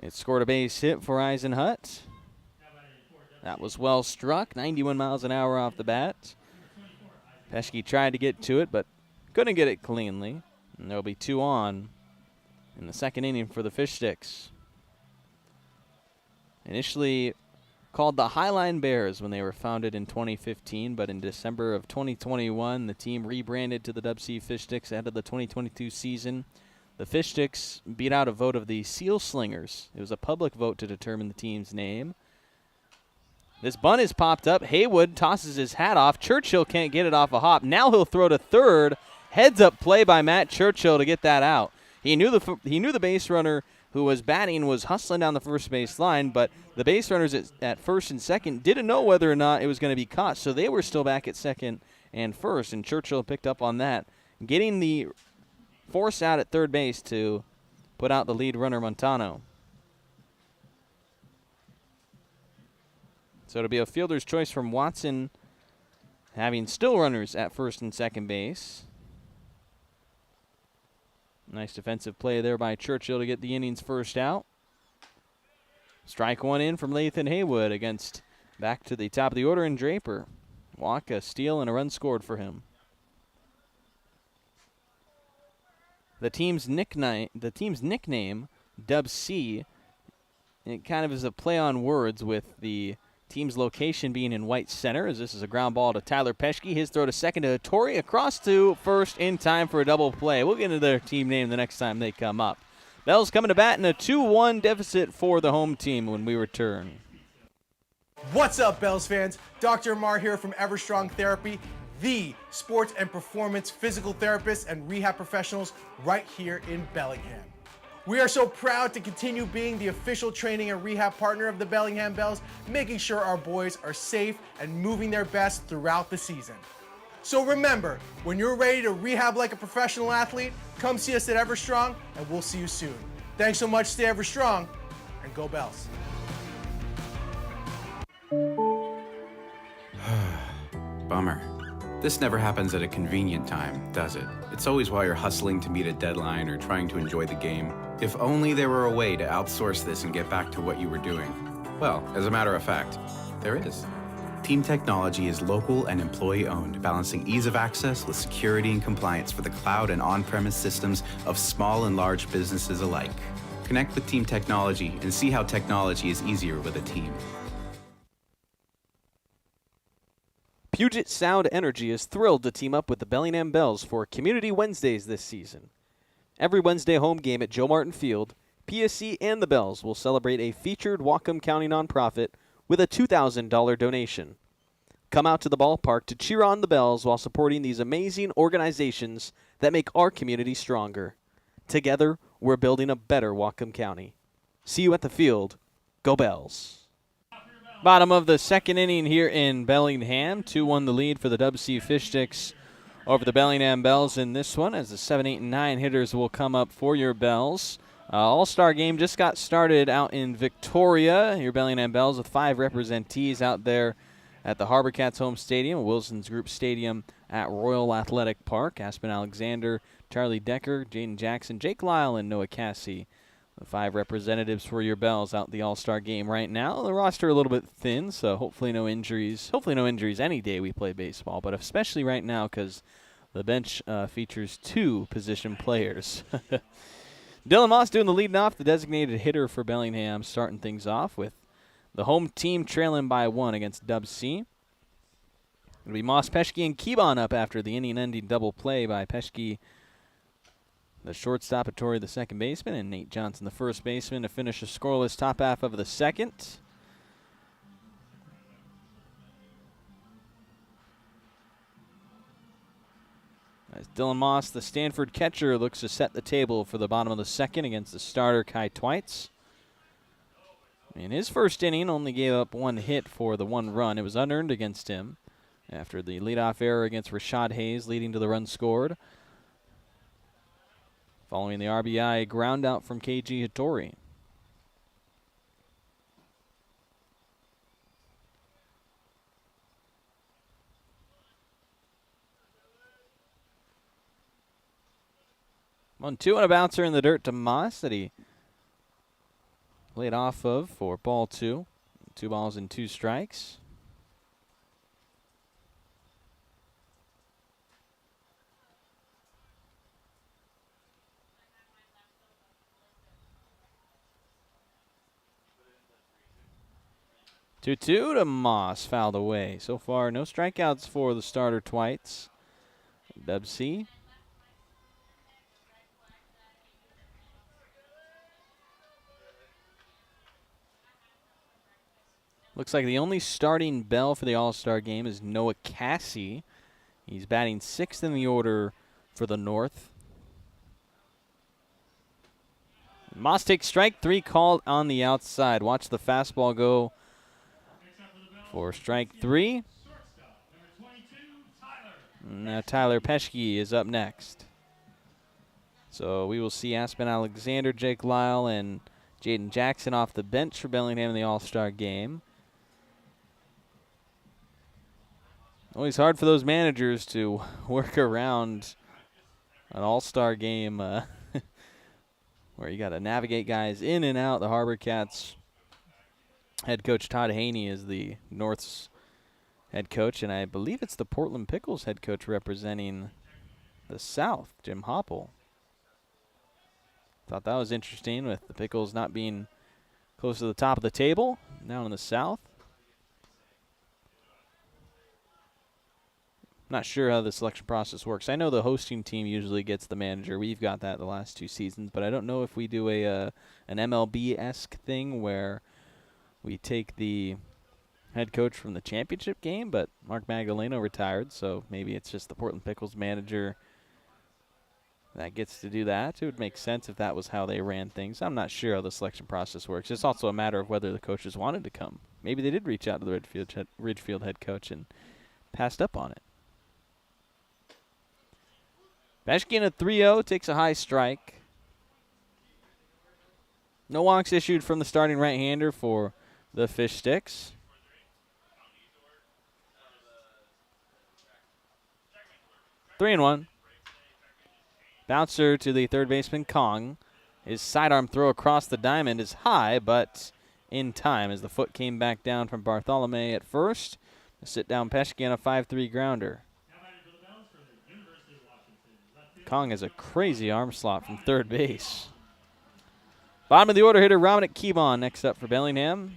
It scored a base hit for Eisenhunt. That was well struck. 91 miles an hour off the bat. Peschke tried to get to it, but couldn't get it cleanly. And there'll be 2 on in the second inning for the Fish Sticks. Initially called the Highline Bears when they were founded in 2015, but in December of 2021, the team rebranded to the DubSea Fish Sticks ahead of the 2022 season. The Fish Sticks beat out a vote of the Seal Slingers. It was a public vote to determine the team's name. This bunt is popped up. Haywood tosses his hat off. Churchill can't get it off a hop. Now he'll throw to third. Heads up play by Matt Churchill to get that out. He knew the base runner who was batting was hustling down the first base line, but the base runners at first and second didn't know whether or not it was going to be caught, so they were still back at second and first, and Churchill picked up on that, getting the force out at third base to put out the lead runner, Montano. So it'll be a fielder's choice from Watson, having still runners at first and second base. Nice defensive play there by Churchill to get the inning's first out. Strike 1 in from Lathan Haywood against back to the top of the order in Draper. Walk, a steal, and a run scored for him. The team's nickname, DubSea, it kind of is a play on words with the team's location being in White Center, as this is a ground ball to Tyler Peschke. His throw to second to Torrey, across to first in time for a double play. We'll get into their team name the next time they come up. Bells coming to bat in a 2-1 deficit for the home team when we return. What's up, Bells fans? Dr. Mar here from Everstrong Therapy, the sports and performance physical therapists and rehab professionals right here in Bellingham. We are so proud to continue being the official training and rehab partner of the Bellingham Bells, making sure our boys are safe and moving their best throughout the season. So remember, when you're ready to rehab like a professional athlete, come see us at Everstrong, and we'll see you soon. Thanks so much, stay Everstrong, and go Bells. Bummer. This never happens at a convenient time, does it? It's always while you're hustling to meet a deadline or trying to enjoy the game. If only there were a way to outsource this and get back to what you were doing. Well, as a matter of fact, there is. Team Technology is local and employee-owned, balancing ease of access with security and compliance for the cloud and on-premise systems of small and large businesses alike. Connect with Team Technology and see how technology is easier with a team. Puget Sound Energy is thrilled to team up with the Bellingham Bells for Community Wednesdays this season. Every Wednesday home game at Joe Martin Field, PSC and the Bells will celebrate a featured Whatcom County nonprofit with a $2,000 donation. Come out to the ballpark to cheer on the Bells while supporting these amazing organizations that make our community stronger. Together, we're building a better Whatcom County. See you at the field. Go Bells. Bottom of the second inning here in Bellingham. 2-1 the lead for the DubSea Fish Sticks over the Bellingham Bells in this one, as the 7, 8, and 9 hitters will come up for your Bells. All-Star game just got started out in Victoria. Your Bellingham Bells with 5 representees out there at the Harbor Cats home stadium, Wilson's Group Stadium at Royal Athletic Park. Aspen Alexander, Charlie Decker, Jaden Jackson, Jake Lyle, and Noah Cassie. The 5 representatives for your Bells out the All-Star game right now. The roster a little bit thin, so hopefully no injuries. Hopefully no injuries any day we play baseball, but especially right now because the bench features 2 position players. Dylan Moss doing the leading off, the designated hitter for Bellingham, starting things off with the home team trailing by 1 against DubSea. It'll be Moss, Peschke, and Keebon up after the inning-ending double play by Peschke, the shortstop, at Torrey, the second baseman, and Nate Johnson, the first baseman, to finish a scoreless top half of the second. As Dylan Moss, the Stanford catcher, looks to set the table for the bottom of the second against the starter, Kai Twites. In his first inning, only gave up 1 hit for the 1 run. It was unearned against him after the leadoff error against Rashad Hayes, leading to the run scored. Following the RBI ground out from KG Hattori. On 2 and a bouncer in the dirt to Moss that he laid off of for ball 2. 2 balls and 2 strikes. Two to Moss, fouled away. So far, no strikeouts for the starter Twites. DubSea. Looks like the only starting Bell for the All-Star game is Noah Cassie. He's batting 6th in the order for the North. Moss takes strike 3, called on the outside. Watch the fastball go for strike 3. Now Tyler Peschke is up next. So we will see Aspen Alexander, Jake Lyle, and Jaden Jackson off the bench for Bellingham in the All-Star game. Always hard for those managers to work around an All-Star game where you got to navigate guys in and out. The Harbor Cats head coach Todd Haney is the North's head coach, and I believe it's the Portland Pickles head coach representing the South, Jim Hopple. Thought that was interesting with the Pickles not being close to the top of the table, down in the South. Not sure how the selection process works. I know the hosting team usually gets the manager. We've got that the last 2 seasons, but I don't know if we do an MLB-esque thing where we take the head coach from the championship game, but Mark Magdaleno retired, so maybe it's just the Portland Pickles manager that gets to do that. It would make sense if that was how they ran things. I'm not sure how the selection process works. It's also a matter of whether the coaches wanted to come. Maybe they did reach out to the Ridgefield head coach and passed up on it. Peschke in a 3-0, takes a high strike. No walks issued from the starting right-hander for the Fish Sticks. Three and 1. Bouncer to the third baseman, Kong. His sidearm throw across the diamond is high, but in time as the foot came back down from Bartholomew at first. To sit down Peschke on a 5-3 grounder. Kong has a crazy arm slot from third base. Bottom of the order hitter, Dominic Keebon, next up for Bellingham.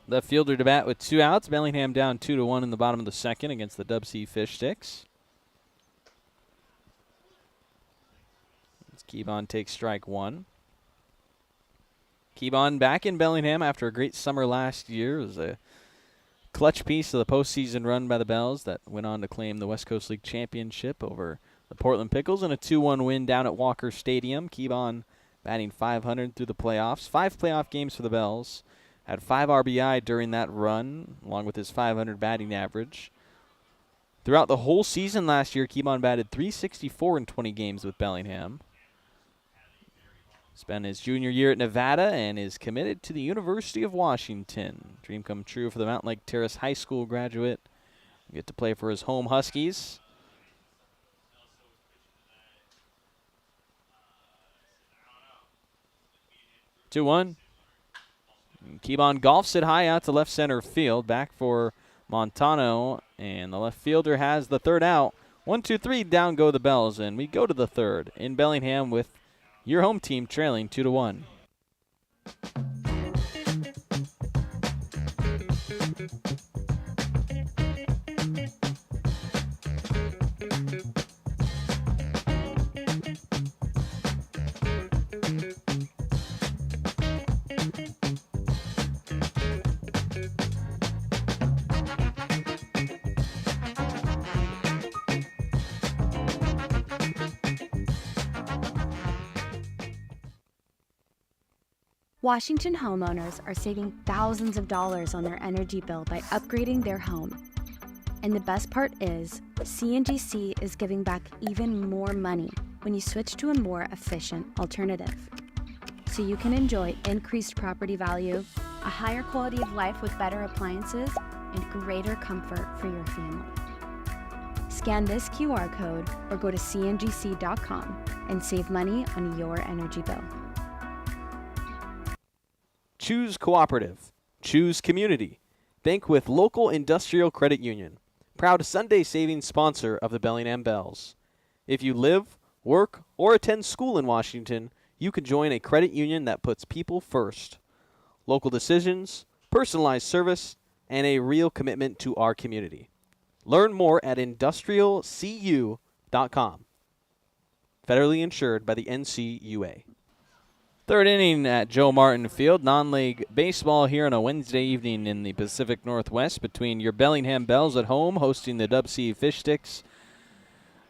Left fielder to bat with 2 outs. Bellingham down 2-1 in the bottom of the second against the DubSea Fish Sticks. As Keebon takes strike 1. Keebon back in Bellingham after a great summer last year. It was a clutch piece of the postseason run by the Bells that went on to claim the West Coast League Championship over the Portland Pickles in a 2-1 win down at Walker Stadium. Keebon batting .500 through the playoffs. 5 playoff games for the Bells. Had 5 RBI during that run, along with his .500 batting average. Throughout the whole season last year, Keebon batted .364 in 20 games with Bellingham. Spent his junior year at Nevada and is committed to the University of Washington. Dream come true for the Mountain Lake Terrace High School graduate. Get to play for his home Huskies. 2-1. Keybon golfs it high out to left center field. Back for Montano, and the left fielder has the third out. 1-2-3, down go the Bells, and we go to the third in Bellingham with your home team trailing 2-1. Washington homeowners are saving thousands of dollars on their energy bill by upgrading their home. And the best part is, CNGC is giving back even more money when you switch to a more efficient alternative. So you can enjoy increased property value, a higher quality of life with better appliances, and greater comfort for your family. Scan this QR code or go to cngc.com and save money on your energy bill. Choose cooperative. Choose community. Bank with local industrial credit union. Proud Sunday savings sponsor of the Bellingham Bells. If you live, work, or attend school in Washington, you can join a credit union that puts people first. Local decisions, personalized service, and a real commitment to our community. Learn more at industrialcu.com. Federally insured by the NCUA. Third inning at Joe Martin Field. Non-league baseball here on a Wednesday evening in the Pacific Northwest between your Bellingham Bells at home hosting the DubSea Fish Sticks,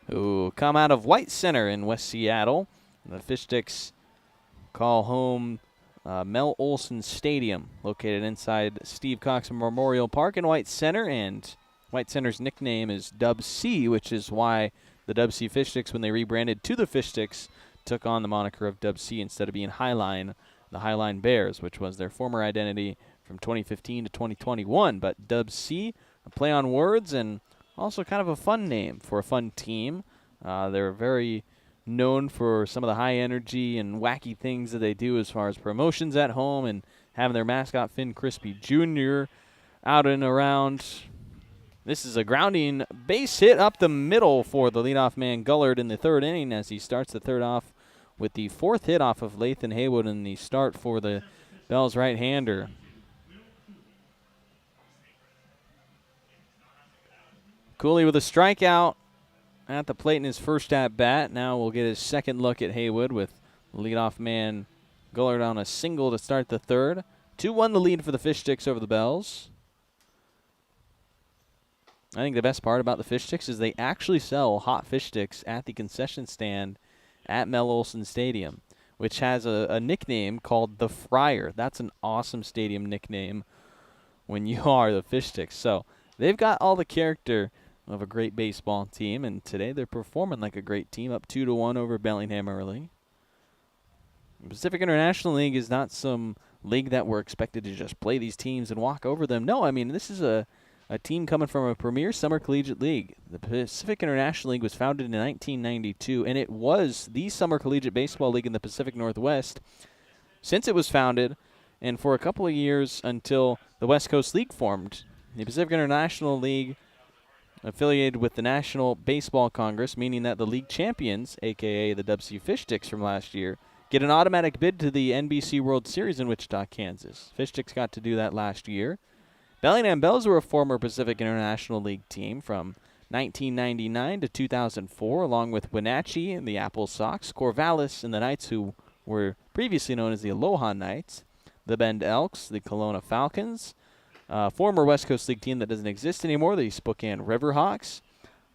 who come out of White Center in West Seattle. The Fish Sticks call home Mel Olson Stadium, located inside Steve Cox Memorial Park in White Center, and White Center's nickname is DubSea, which is why the DubSea Fish Sticks, when they rebranded to the Fish Sticks, took on the moniker of DubSea instead of being Highline, the Highline Bears, which was their former identity from 2015 to 2021. But DubSea, a play on words and also kind of a fun name for a fun team. They're very known for some of the high energy and wacky things that they do as far as promotions at home and having their mascot Finn Crispy Jr. out and around. This is a grounding base hit up the middle for the leadoff man Gullard in the third inning as he starts the third off with the fourth hit off of Lathan Haywood in the start for the Bells right-hander. Cooley with a strikeout at the plate in his first at-bat. Now we'll get his second look at Haywood with leadoff man Gullard on a single to start the third. 2-1 the lead for the Fish Sticks over the Bells. I think the best part about the Fish Sticks is they actually sell hot fish sticks at the concession stand at Mel Olson Stadium, which has a nickname called the Friar. That's an awesome stadium nickname when you are the Fish Sticks. So they've got all the character of a great baseball team, and today they're performing like a great team, up 2-1 over Bellingham early. The Pacific International League is not some league that we're expected to just play these teams and walk over them. No, I mean, this is a team coming from a premier summer collegiate league. The Pacific International League was founded in 1992, and it was the summer collegiate baseball league in the Pacific Northwest since it was founded, and for a couple of years until the West Coast League formed. The Pacific International League affiliated with the National Baseball Congress, meaning that the league champions, a.k.a. the DubSea Fish Sticks from last year, get an automatic bid to the NBC World Series in Wichita, Kansas. Fish Sticks got to do that last year. Bellingham Bells were a former Pacific International League team from 1999 to 2004, along with Wenatchee and the Apple Sox, Corvallis and the Knights, who were previously known as the Aloha Knights, the Bend Elks, the Kelowna Falcons, former West Coast League team that doesn't exist anymore, the Spokane Riverhawks.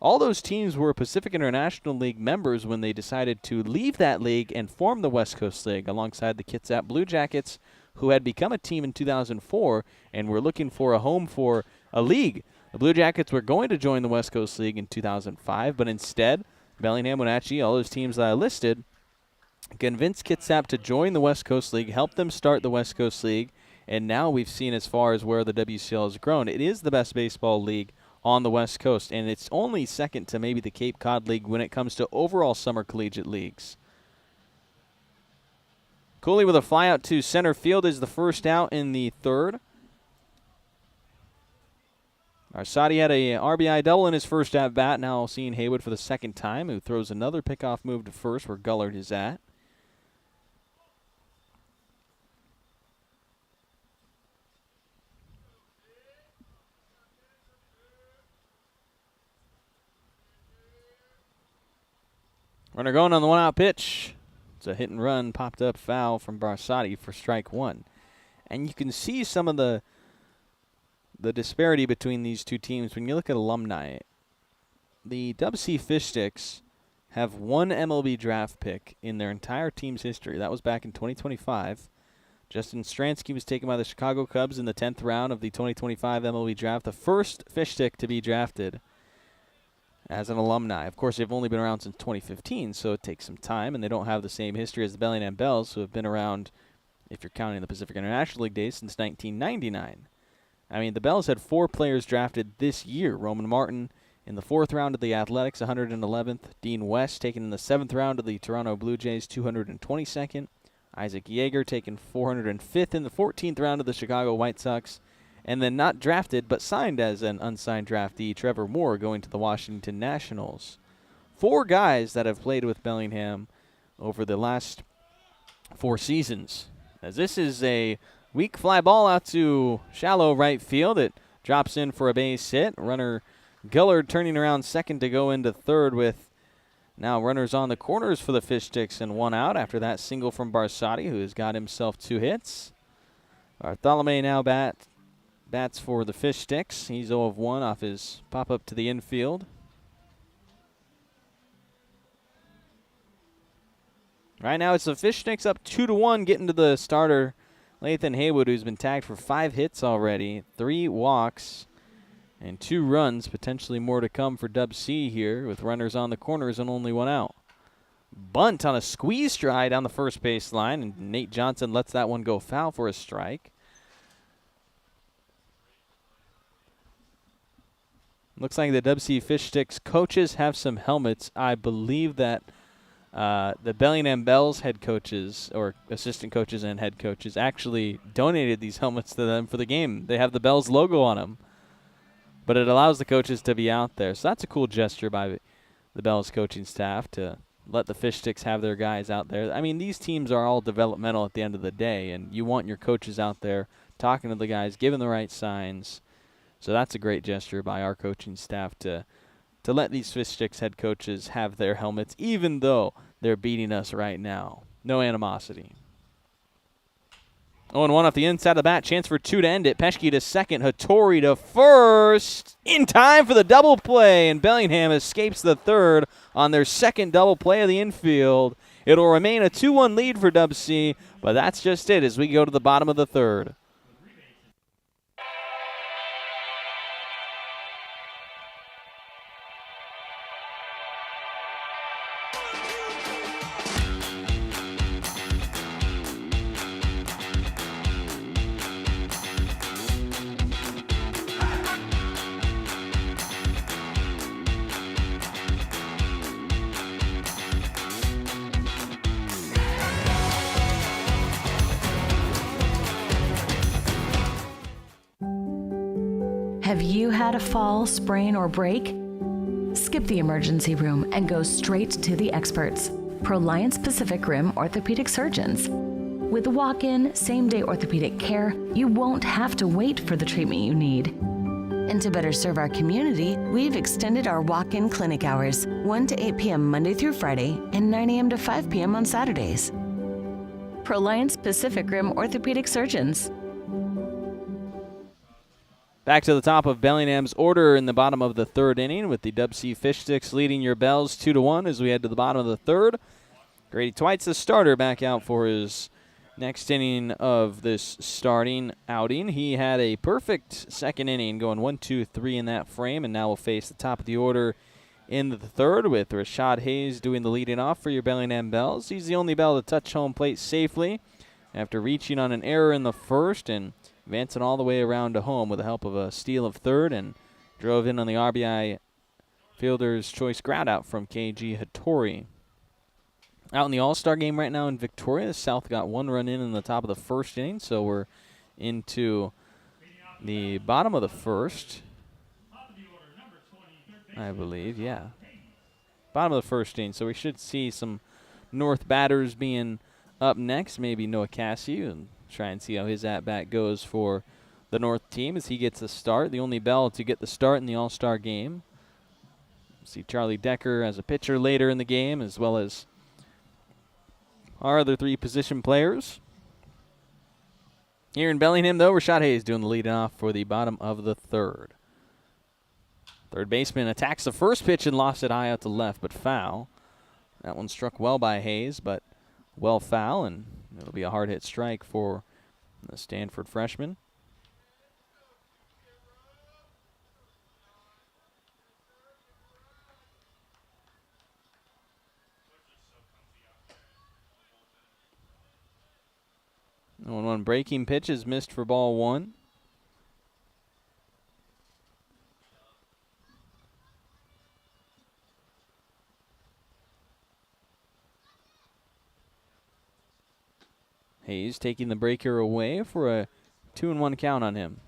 All those teams were Pacific International League members when they decided to leave that league and form the West Coast League alongside the Kitsap Blue Jackets, who had become a team in 2004 and were looking for a home for a league. The Blue Jackets were going to join the West Coast League in 2005, but instead, Bellingham, Wenatchee, all those teams that I listed, convinced Kitsap to join the West Coast League, helped them start the West Coast League, and now we've seen as far as where the WCL has grown. It is the best baseball league on the West Coast, and it's only second to maybe the Cape Cod League when it comes to overall summer collegiate leagues. Cooley with a fly out to center field is the first out in the third. Arsati had a RBI double in his first at-bat, now seeing Haywood for the second time, who throws another pickoff move to first where Gullard is at. Runner going on the one-out pitch. It's a hit and run, popped up foul from Barsati for strike one. And you can see some of the disparity between these two teams when you look at alumni. The DubSea Fish Sticks have one MLB draft pick in their entire team's history. That was back in 2025. Justin Stransky was taken by the Chicago Cubs in the 10th round of the 2025 MLB draft, the first fish stick to be drafted as an alumni. Of course, they've only been around since 2015, so it takes some time, and they don't have the same history as the Bellingham Bells, who have been around, if you're counting the Pacific International League days, since 1999. I mean, the Bells had 4 players drafted this year. Roman Martin in the 4th round of the Athletics, 111th. Dean West taken in the 7th round of the Toronto Blue Jays, 222nd. Isaac Yeager taken 405th in the 14th round of the Chicago White Sox. And then not drafted, but signed as an unsigned draftee, Trevor Moore, going to the Washington Nationals. 4 guys that have played with Bellingham over the last 4 seasons. As this is a weak fly ball out to shallow right field. It drops in for a base hit. Runner Gullard turning around second to go into third with now runners on the corners for the Fish Sticks and 1 out after that single from Barsati, who has got himself 2 hits. Bartholomew now bats for the Fish Sticks. He's 0 of 1 off his pop-up to the infield. Right now it's the Fish Sticks up 2-1, getting to the starter, Lathan Haywood, who's been tagged for 5 hits already, 3 walks, and 2 runs, potentially more to come for DubSea here with runners on the corners and only 1 out. Bunt on a squeeze stride down the first base line, and Nate Johnson lets that one go foul for a strike. Looks like the DubSea Fish Sticks coaches have some helmets. I believe that the Bellingham Bells head coaches, or assistant coaches and head coaches, actually donated these helmets to them for the game. They have the Bells logo on them, but it allows the coaches to be out there. So that's a cool gesture by the Bells coaching staff to let the Fish Sticks have their guys out there. I mean, these teams are all developmental at the end of the day, and you want your coaches out there talking to the guys, giving the right signs. So that's a great gesture by our coaching staff to let these Fish Sticks head coaches have their helmets, even though they're beating us right now. No animosity. 0-1 off the inside of the bat. Chance for 2 to end it. Peschke to second. Hattori to first. In time for the double play, and Bellingham escapes the third on their second double play of the infield. It'll remain a 2-1 lead for DubSea, but that's just it as we go to the bottom of the third. Have you had a fall, sprain, or break? Skip the emergency room and go straight to the experts, Proliance Pacific Rim orthopedic surgeons. With walk-in, same-day orthopedic care, you won't have to wait for the treatment you need. And to better serve our community, we've extended our walk-in clinic hours, 1 to 8 p.m. Monday through Friday and 9 a.m. to 5 p.m. on Saturdays. Proliance Pacific Rim orthopedic surgeons. Back to the top of Bellingham's order in the bottom of the third inning with the DubSea Fish Sticks leading your Bells 2-1 as we head to the bottom of the third. Grady Twites, the starter, back out for his next inning of this starting outing. He had a perfect second inning going 1-2-3 in that frame, and now will face the top of the order in the third, with Rashad Hayes doing the leading off for your Bellingham Bells. He's the only Bell to touch home plate safely after reaching on an error in the first and advancing all the way around to home with the help of a steal of third, and drove in on the RBI fielder's choice ground out from KG Hattori. Out in the All-Star game right now in Victoria, the South got 1 run in the top of the first inning, so we're into the bottom of the first, I believe, yeah. Bottom of the first inning, so we should see some North batters being up next, maybe Noah Cassie, and try and see how his at-bat goes for the North team as he gets the start, the only Bell to get the start in the All-Star game. See Charlie Decker as a pitcher later in the game, as well as our other 3 position players. Here in Bellingham, though, Rashad Hayes doing the lead off for the bottom of the third. Third baseman attacks the first pitch and lofts it high out to left, but foul. That one struck well by Hayes, but well foul, and it'll be a hard hit strike for the Stanford freshman. One breaking pitch is missed for ball 1. Hayes taking the breaker away for a 2-1 count on him.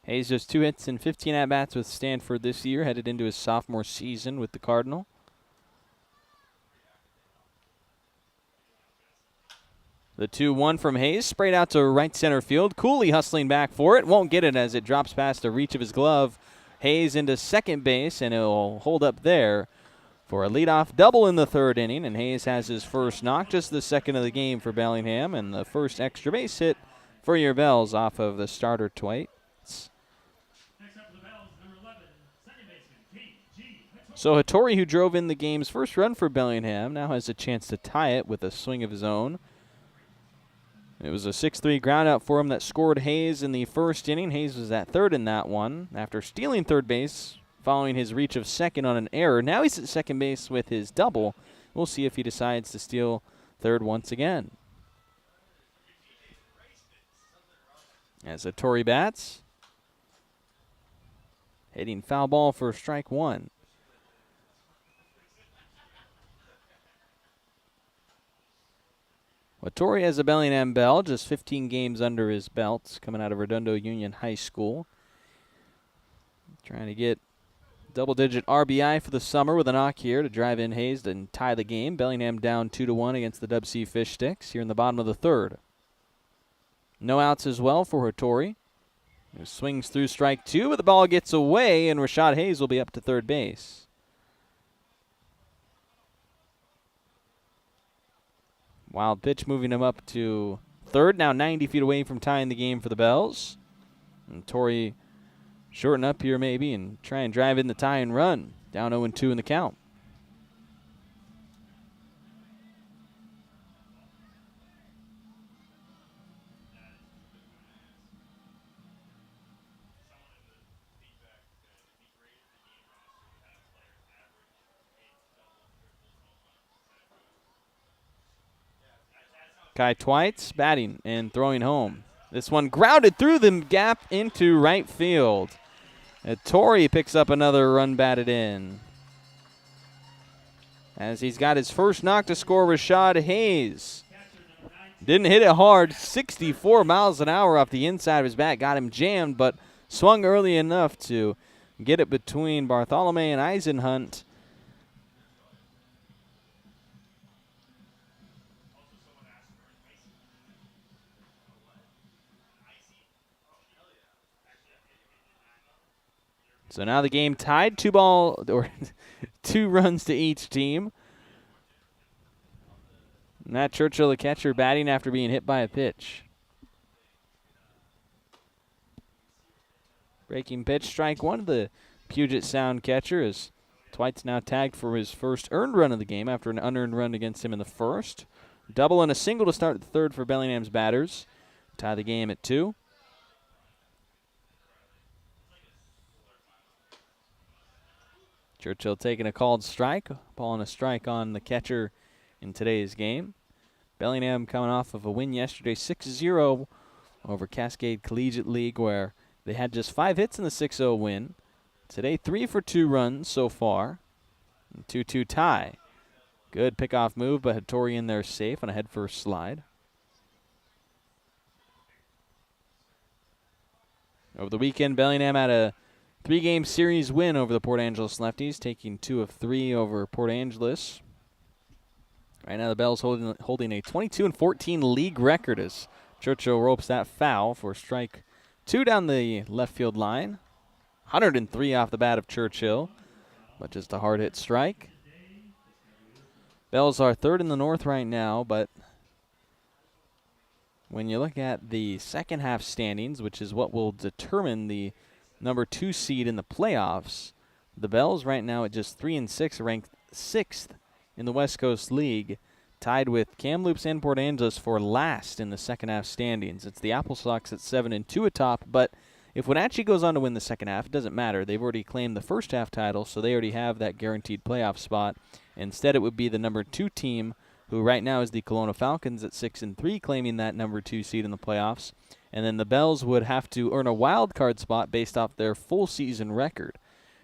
Hayes just 2 hits and 15 at-bats with Stanford this year, headed into his sophomore season with the Cardinal. The 2-1 from Hayes, sprayed out to right center field. Cooley hustling back for it. Won't get it as it drops past the reach of his glove. Hayes into second base, and it'll hold up there for a leadoff double in the third inning. And Hayes has his first knock, just the second of the game for Bellingham, and the first extra base hit for your Bells off of the starter Twice. Next up for the Bells, number 11, second baseman, KG Hattori. So Hattori, who drove in the game's first run for Bellingham, now has a chance to tie it with a swing of his own. It was a 6-3 ground out for him that scored Hayes in the first inning. Hayes was at third in that one after stealing third base following his reach of second on an error. Now he's at second base with his double. We'll see if he decides to steal third once again. As Hattori bats, hitting foul ball for strike 1. Hattori has a Bellingham Bell, just 15 games under his belt, coming out of Redondo Union High School. Trying to get double-digit RBI for the summer with a knock here to drive in Hayes and tie the game. Bellingham down 2-1 against the DubSea Fish Sticks here in the bottom of the third. No outs as well for Hattori, who swings through strike 2, but the ball gets away, and Rashad Hayes will be up to third base. Wild pitch moving him up to third, now 90 feet away from tying the game for the Bells. And Hattori shorten up here maybe and try and drive in the tie and run. Down 0-2 in the count. Kai Twice batting and throwing home. This one grounded through the gap into right field. Hattori picks up another run batted in, as he's got his first knock to score Rashad Hayes. Didn't hit it hard, 64 miles an hour off the inside of his bat. Got him jammed, but swung early enough to get it between Bartholomew and Eisenhunt. So now the game tied, 2 runs to each team. Matt Churchill, the catcher, batting after being hit by a pitch. Breaking pitch, strike 1 the Puget Sound catcher, as Twice now tagged for his first earned run of the game after an unearned run against him in the first. Double and a single to start the third for Bellingham's batters. Tie the game at 2. Churchill taking a called strike, balling a strike on the catcher in today's game. Bellingham coming off of a win yesterday, 6-0 over Cascade Collegiate League, where they had just 5 hits in the 6-0 win. Today, 3 for 2 runs so far. 2-2 tie. Good pickoff move, but Hattori in there safe on a head-first slide. Over the weekend, Bellingham had a 3-game series win over the Port Angeles Lefties, taking 2 of 3 over Port Angeles. Right now, the Bells holding a 22-14 league record as Churchill ropes that foul for strike 2 down the left field line. 103 off the bat of Churchill, but just a hard hit strike. Bells are third in the North right now, but when you look at the second half standings, which is what will determine the number 2 seed in the playoffs, the Bells right now at just 3-6 ranked 6th in the West Coast League, tied with Kamloops and Port Angeles for last in the second half standings. It's the Apple Sox at 7-2 atop, but if Wenatchee goes on to win the second half, it doesn't matter. They've already claimed the first half title, so they already have that guaranteed playoff spot. Instead, it would be the number 2 team, who right now is the Kelowna Falcons at 6-3, claiming that number 2 seed in the playoffs. And then the Bells would have to earn a wild card spot based off their full season record.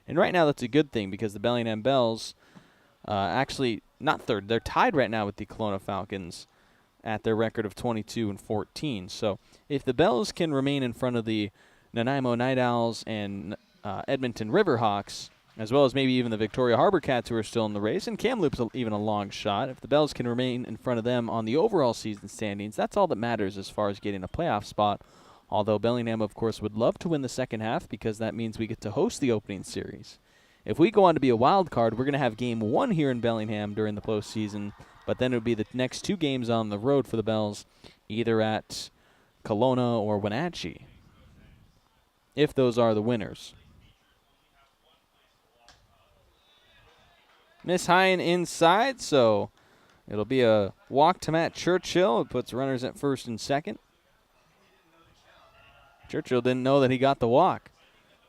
And right now that's a good thing because the Bellingham Bells actually not third. They're tied right now with the Kelowna Falcons at their record of 22-14. So if the Bells can remain in front of the Nanaimo Night Owls and Edmonton Riverhawks, as well as maybe even the Victoria Harbor Cats who are still in the race, and Kamloops even a long shot. If the Bells can remain in front of them on the overall season standings, that's all that matters as far as getting a playoff spot. Although Bellingham, of course, would love to win the second half because that means we get to host the opening series. If we go on to be a wild card, we're going to have game 1 here in Bellingham during the postseason, but then it would be the next 2 games on the road for the Bells, either at Kelowna or Wenatchee, if those are the winners. Miss Hine inside, so it'll be a walk to Matt Churchill. It puts runners at first and second. Churchill didn't know that he got the walk.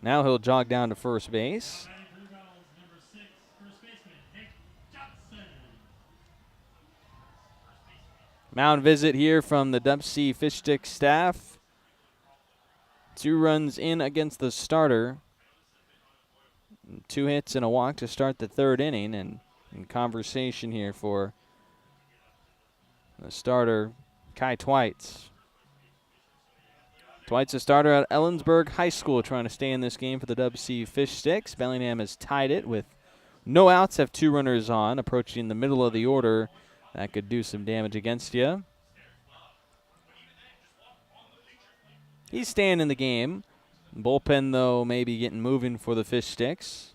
Now he'll jog down to first base. Mound visit here from the DubSea Fish Stick staff. 2 runs in against the starter. 2 hits and a walk to start the 3rd inning, and in conversation here for the starter, Kai Twites. Twites, a starter at Ellensburg High School, trying to stay in this game for the DubSea Fish Sticks. Bellingham has tied it with no outs, have 2 runners on, approaching the middle of the order. That could do some damage against you. He's staying in the game. Bullpen, though, maybe getting moving for the Fish Sticks.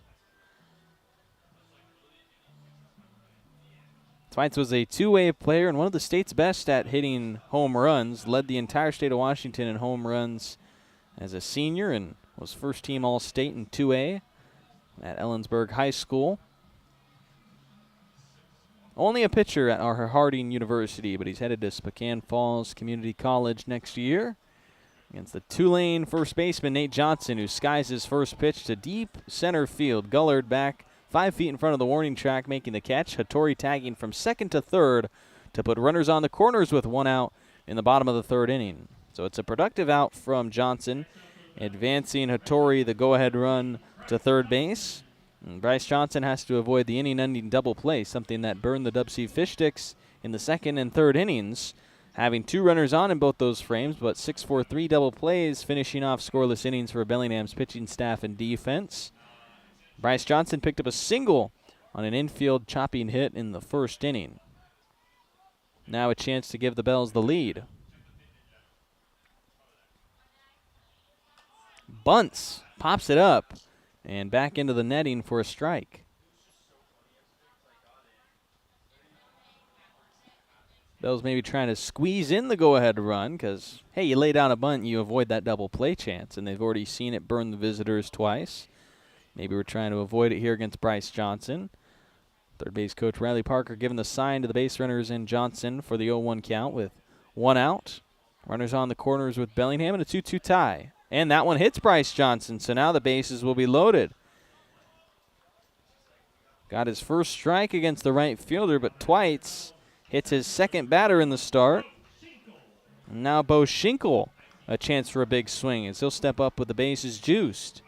Twites was a 2-way player and one of the state's best at hitting home runs. Led the entire state of Washington in home runs as a senior and was first-team All-State in 2A at Ellensburg High School. Only a pitcher at our Harding University, but he's headed to Spokane Falls Community College next year. Against the Tulane first baseman, Nate Johnson, who skies his first pitch to deep center field. Gullard back 5 feet in front of the warning track, making the catch. Hattori tagging from second to third to put runners on the corners with 1 out in the bottom of the 3rd inning. So it's a productive out from Johnson, advancing Hattori the go-ahead run to third base. And Bryce Johnson has to avoid the inning-ending double play, something that burned the DubSea Fish Sticks in the 2nd and 3rd innings, having 2 runners on in both those frames, but 6-4-3 double plays, finishing off scoreless innings for Bellingham's pitching staff and defense. Bryce Johnson picked up a single on an infield chopping hit in the 1st inning. Now a chance to give the Bells the lead. Bunts, pops it up, and back into the netting for a strike. Bells maybe trying to squeeze in the go-ahead run because, hey, you lay down a bunt, you avoid that double play chance, and they've already seen it burn the visitors twice. Maybe we're trying to avoid it here against Bryce Johnson. Third base coach Riley Parker giving the sign to the base runners and Johnson for the 0-1 count with 1 out. Runners on the corners with Bellingham and a 2-2 tie. And that one hits Bryce Johnson, so now the bases will be loaded. got his first strike against the right fielder, but Twice hits his second batter in the start. And now Bo Schinkel a chance for a big swing as he'll step up with the bases juiced.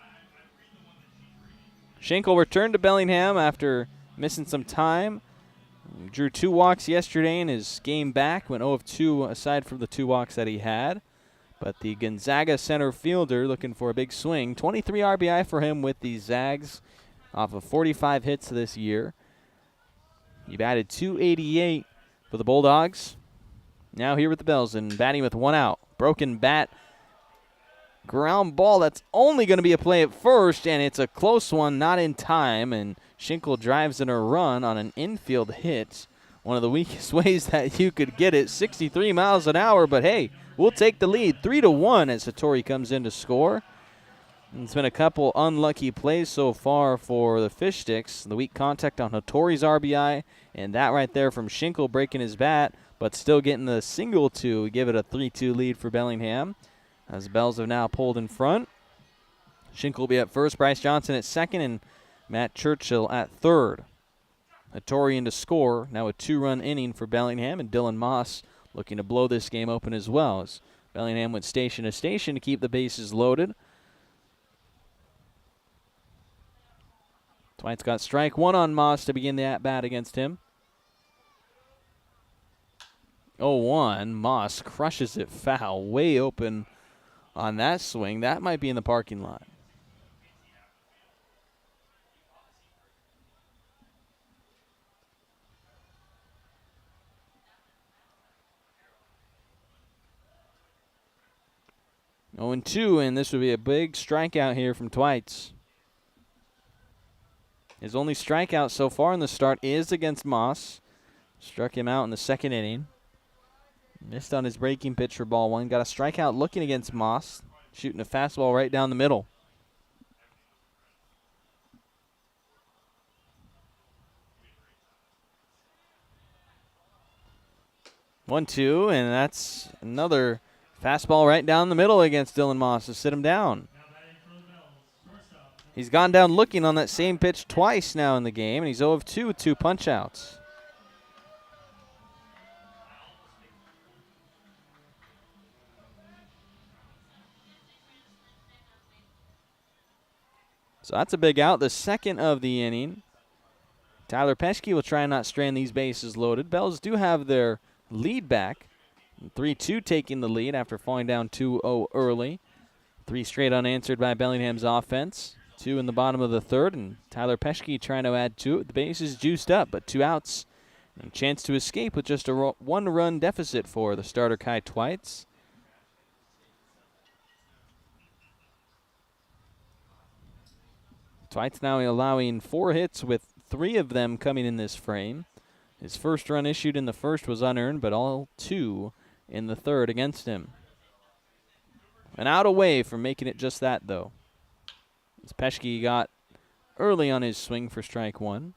Schinkel returned to Bellingham after missing some time. Drew 2 walks yesterday in his game back, went 0 of 2 aside from the 2 walks that he had. But the Gonzaga center fielder looking for a big swing. 23 RBI for him with the Zags off of 45 hits this year. He batted .288 for the Bulldogs. Now here with the Bells and batting with 1 out. Broken bat. Ground ball that's only going to be a play at first, and it's a close one, not in time. And Schinkel drives in a run on an infield hit. One of the weakest ways that you could get it, 63 miles an hour, but hey, we'll take the lead 3-1 as Hattori comes in to score. And it's been a couple unlucky plays so far for the Fish Sticks. The weak contact on Hattori's RBI, and that right there from Schinkel breaking his bat, but still getting the single to give it a 3-2 lead for Bellingham. As the Bells have now pulled in front. Schinkel will be at first, Bryce Johnson at second, and Matt Churchill at third. Hattori in to score. Now a 2-run inning for Bellingham, and Dylan Moss looking to blow this game open as well. As Bellingham went station to station to keep the bases loaded. Dwight's got strike 1 on Moss to begin the at-bat against him. 0-1. Moss crushes it foul, way open on that swing. That might be in the parking lot. Oh, 0-2, and this would be a big strikeout here from Twites. His only strikeout so far in the start is against Moss. Struck him out in the second inning. Missed on his breaking pitch for ball 1. Got a strikeout looking against Moss. Shooting a fastball right down the middle. 1-2, and that's another fastball right down the middle against Dylan Moss to sit him down. He's gone down looking on that same pitch twice now in the game, and he's 0 of 2 with 2 punch-outs. So that's a big out, the second of the inning. Tyler Peschke will try and not strand these bases loaded. Bells do have their lead back. 3-2 taking the lead after falling down 2-0 early. 3 straight unanswered by Bellingham's offense. 2 in the bottom of the third, and Tyler Peschke trying to add 2. The base is juiced up, but 2 outs. And a chance to escape with just a 1-run deficit for the starter Kai Twites. Twites now allowing 4 hits with 3 of them coming in this frame. His first run issued in the first was unearned, but all 2 in the third against him. An out away from making it just that, though. As Peschke got early on his swing for strike 1.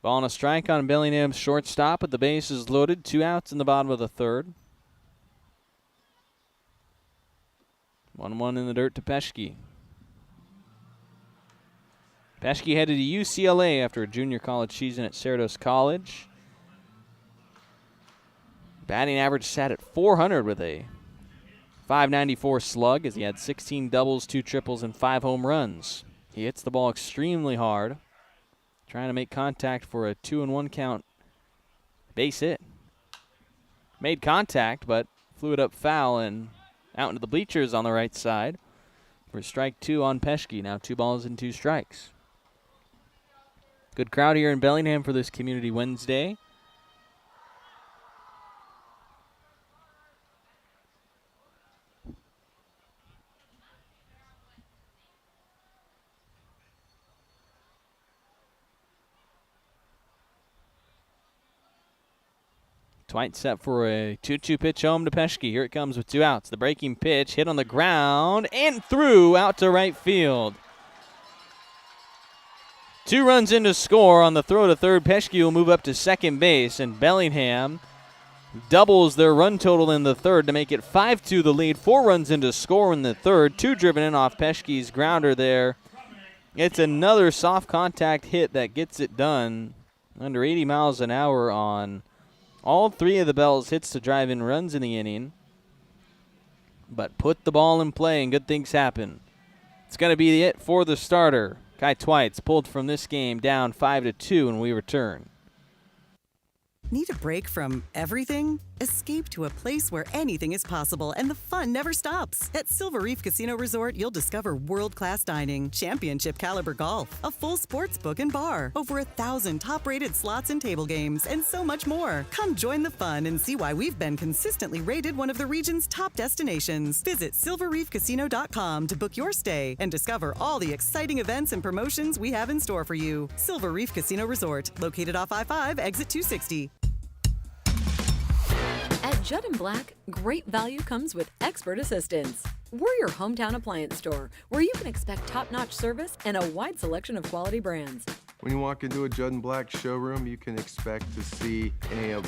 Ball and a strike on Bellingham's shortstop, but the base is loaded. 2 outs in the bottom of the third. 1-1 in the dirt to Peschke. Peschke headed to UCLA after a junior college season at Cerritos College. Batting average sat at .400 with a .594 slug as he had 16 doubles, 2 triples, and 5 home runs. He hits the ball extremely hard. Trying to make contact for a 2-1 count base hit. Made contact, but flew it up foul and out into the bleachers on the right side for strike 2 on Peschke. Now 2 balls and 2 strikes. Good crowd here in Bellingham for this Community Wednesday. Twite set for a 2-2 pitch home to Peschke. Here it comes with 2 outs. The breaking pitch hit on the ground and through out to right field. 2 runs in to score on the throw to third. Peschke will move up to second base, and Bellingham doubles their run total in the third to make it 5-2 the lead. 4 runs in to score in the third. 2 driven in off Peschke's grounder there. It's another soft contact hit that gets it done. Under 80 miles an hour on all 3 of the Bells hits to drive in runs in the inning. But put the ball in play and good things happen. It's going to be it for the starter. Kai Twites pulled from this game down 5-2 when we return. Need a break from everything? Escape to a place where anything is possible and the fun never stops. At Silver Reef Casino Resort, you'll discover world-class dining, championship caliber golf, a full sports book and bar, over 1,000 top-rated slots and table games, and so much more. Come join the fun and see why we've been consistently rated one of the region's top destinations. Visit silverreefcasino.com to book your stay and discover all the exciting events and promotions we have in store for you. Silver Reef Casino Resort, located off I-5, exit 260. At Judd & Black, great value comes with expert assistance. We're your hometown appliance store where you can expect top-notch service and a wide selection of quality brands. When you walk into a Judd & Black showroom, you can expect to see a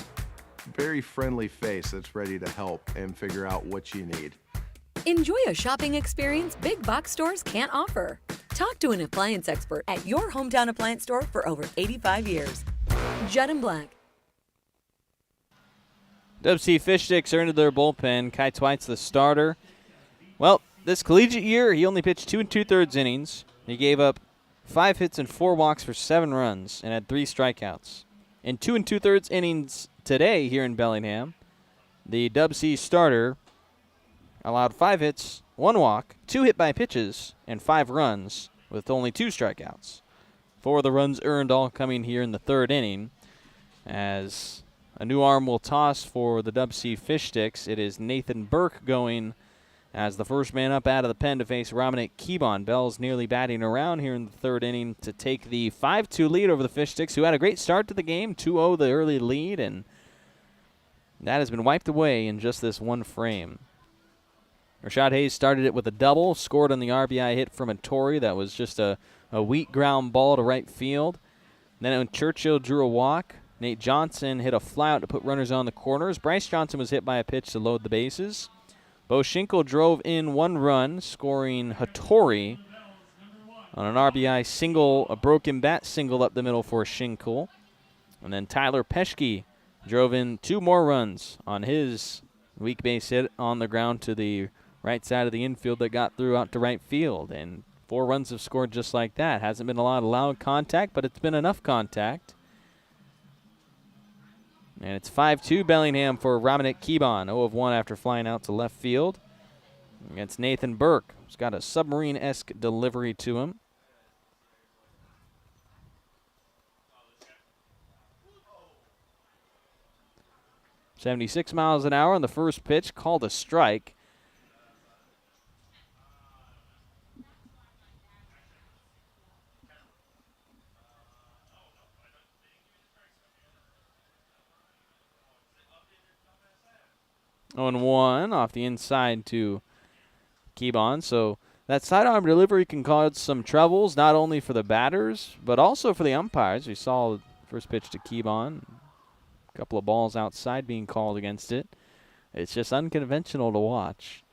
very friendly face that's ready to help and figure out what you need. Enjoy a shopping experience big box stores can't offer. Talk to an appliance expert at your hometown appliance store for over 85 years. Judd & Black. DubSea Fish Sticks are into their bullpen. Kai Twites the starter. Well, this collegiate year, he only pitched 2 2/3 innings. He gave up 5 hits and 4 walks for 7 runs and had 3 strikeouts. In 2 2/3 innings today here in Bellingham, the DubSea starter allowed 5 hits, 1 walk, 2 hit by pitches, and 5 runs with only 2 strikeouts. 4 of the runs earned all coming here in the 3rd inning as a new arm will toss for the DubSea Fish Sticks. It is Nathan Burke going as the first man up out of the pen to face Ramnik Kebon. Bell's nearly batting around here in the 3rd inning to take the 5-2 lead over the Fish Sticks, who had a great start to the game, 2-0 the early lead, and that has been wiped away in just this one frame. Rashad Hayes started it with a double, scored on the RBI hit from a Torrey. That was just a weak ground ball to right field. Then when Churchill drew a walk, Nate Johnson hit a fly out to put runners on the corners. Bryce Johnson was hit by a pitch to load the bases. Bo Schinkel drove in 1 run, scoring Hattori on an RBI single, a broken bat single up the middle for Schinkel. And then Tyler Peschke drove in 2 more runs on his weak base hit on the ground to the right side of the infield that got through out to right field. And 4 runs have scored just like that. Hasn't been a lot of loud contact, but it's been enough contact. And it's 5-2 Bellingham for Ramnik Kebon, 0 of 1 after flying out to left field against Nathan Burke, who's got a submarine-esque delivery to him. .76 miles an hour on the first pitch, called a strike. On 1 off the inside to Kebon. So that sidearm delivery can cause some troubles, not only for the batters, but also for the umpires. We saw the first pitch to Kebon. A couple of balls outside being called against it. It's just unconventional to watch.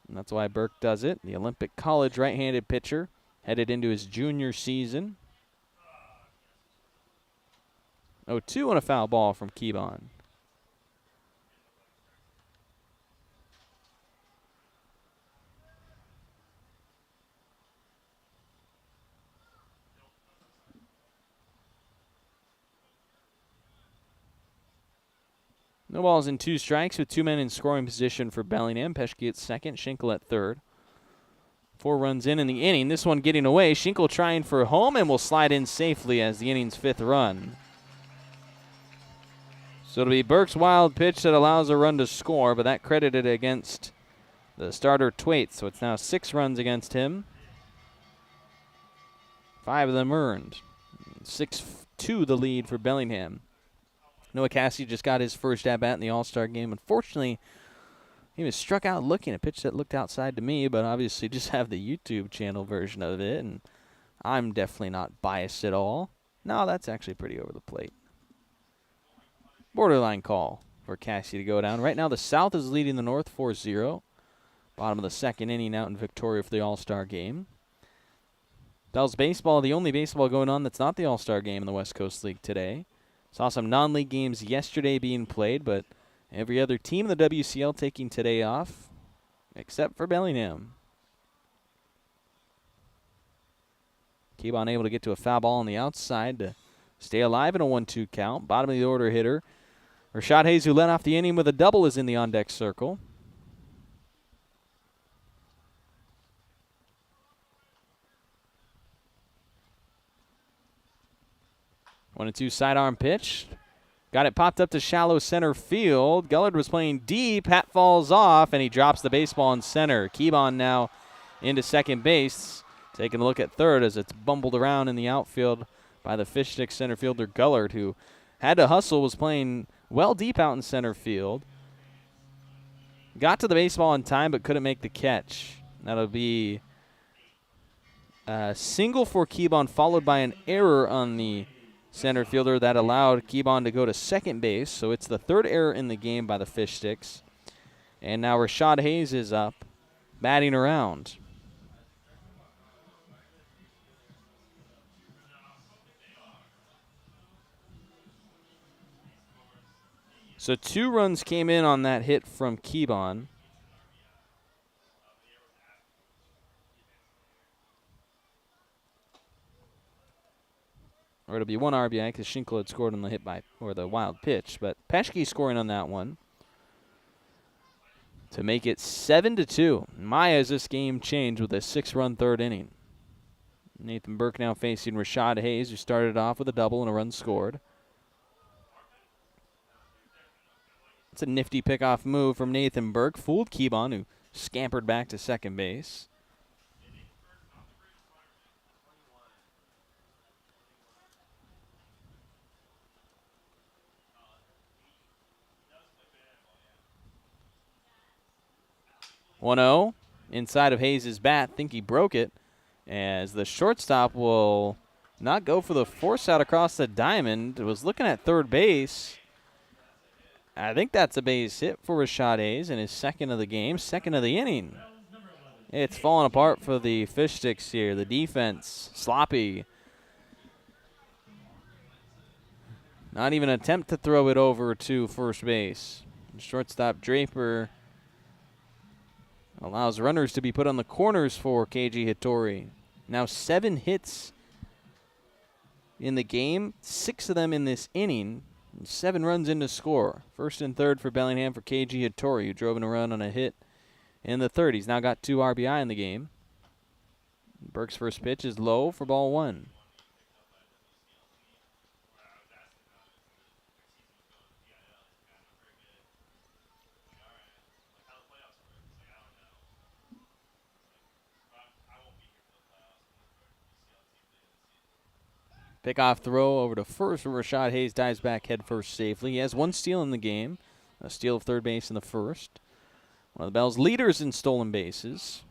And that's why Burke does it. The Olympic College right-handed pitcher headed into his junior season. 0-2 on a foul ball from Kebon. No balls and 2 strikes with 2 men in scoring position for Bellingham. Peschke at second, Schinkel at third. 4 runs in the inning. This one getting away. Schinkel trying for home and will slide in safely as the inning's 5th run. So it'll be Burke's wild pitch that allows a run to score, but that credited against the starter Twait. So it's now 6 runs against him. 5 of them earned. 6-2 the lead for Bellingham. Noah Cassidy just got his first at-bat in the All-Star game. Unfortunately, he was struck out looking. A pitch that looked outside to me, but obviously just have the YouTube channel version of it. And I'm definitely not biased at all. No, that's actually pretty over the plate. Borderline call for Cassie to go down. Right now, the South is leading the North 4-0. Bottom of the second inning out in Victoria for the All-Star game. Bell's baseball, the only baseball going on that's not the All-Star game in the West Coast League today. Saw some non-league games yesterday being played, but every other team in the WCL taking today off, except for Bellingham. Keybon able to get to a foul ball on the outside to stay alive in a 1-2 count. Bottom of the order hitter, Rashad Hayes, who led off the inning with a double, is in the on-deck circle. 1-2 sidearm pitch. Got it popped up to shallow center field. Gullard was playing deep. Hat falls off, and he drops the baseball in center. Keybon now into second base. Taking a look at third as it's bumbled around in the outfield by the Fish Stick center fielder Gullard, who had to hustle, was playing well deep out in center field. Got to the baseball in time, but couldn't make the catch. That'll be a single for Keybon, followed by an error on the center fielder that allowed Keybon to go to second base. So it's the third error in the game by the Fish Sticks. And now Rashad Hayes is up, batting around. So 2 runs came in on that hit from Keybon. Or it'll be 1 RBI because Schinkel had scored on the hit by, or the wild pitch. But Peschke scoring on that one to make it 7-2. Maya's this game changed with a 6-run third inning. Nathan Burke now facing Rashad Hayes, who started off with a double and a run scored. It's a nifty pickoff move from Nathan Burke. Fooled Keybon, who scampered back to second base. (1-0) inside of Hayes' bat. Think he broke it, as the shortstop will not go for the force out across the diamond. Was looking at third base. I think that's a base hit for Rashad Hayes in his second of the game, second of the inning. It's falling apart for the Fish Sticks here. The defense, sloppy. Not even an attempt to throw it over to first base. Shortstop Draper allows runners to be put on the corners for KG Hattori. Now 7 hits in the game, 6 of them in this inning. 7 runs in to score. First and third for Bellingham for KG Hattori, who drove in a run on a hit in the third. He's now got 2 RBI in the game. Burke's first pitch is low for ball 1. Pickoff throw over to first. Rashad Hayes dives back head first safely. He has 1 steal in the game. A steal of third base in the first. One of the Bell's leaders in stolen bases.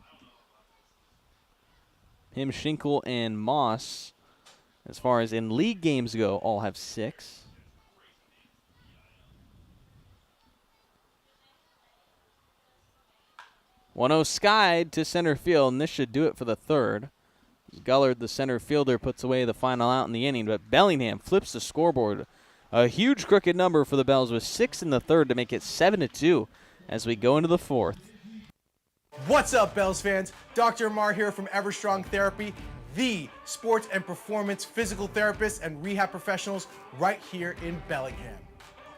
Him, Schinkel, and Moss, as far as in league games go, all have 6. (1-0) skied to center field, and this should do it for the third. Gullard, the center fielder, puts away the final out in the inning, but Bellingham flips the scoreboard. A huge crooked number for the Bells with 6 in the third to make it 7-2 as we go into the fourth. What's up, Bells fans? Dr. Amar here from Everstrong Therapy, the sports and performance physical therapists and rehab professionals right here in Bellingham.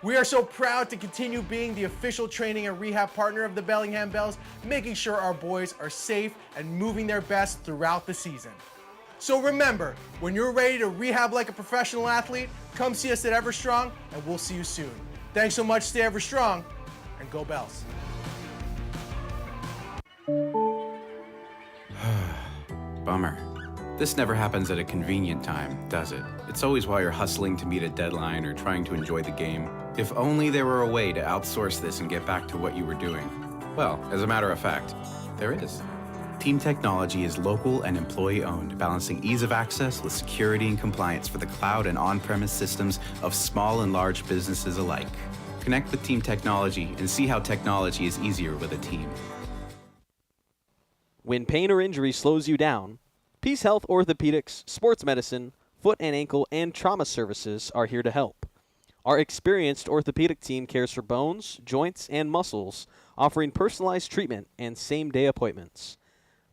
We are so proud to continue being the official training and rehab partner of the Bellingham Bells, making sure our boys are safe and moving their best throughout the season. So remember, when you're ready to rehab like a professional athlete, come see us at Everstrong, and we'll see you soon. Thanks so much, stay Everstrong, and go Bells. Bummer. This never happens at a convenient time, does it? It's always while you're hustling to meet a deadline or trying to enjoy the game. If only there were a way to outsource this and get back to what you were doing. Well, as a matter of fact, there is. Team Technology is local and employee-owned, balancing ease of access with security and compliance for the cloud and on-premise systems of small and large businesses alike. Connect with Team Technology and see how technology is easier with a team. When pain or injury slows you down, Peace Health Orthopedics, Sports Medicine, Foot and Ankle, and Trauma Services are here to help. Our experienced orthopedic team cares for bones, joints, and muscles, offering personalized treatment and same-day appointments.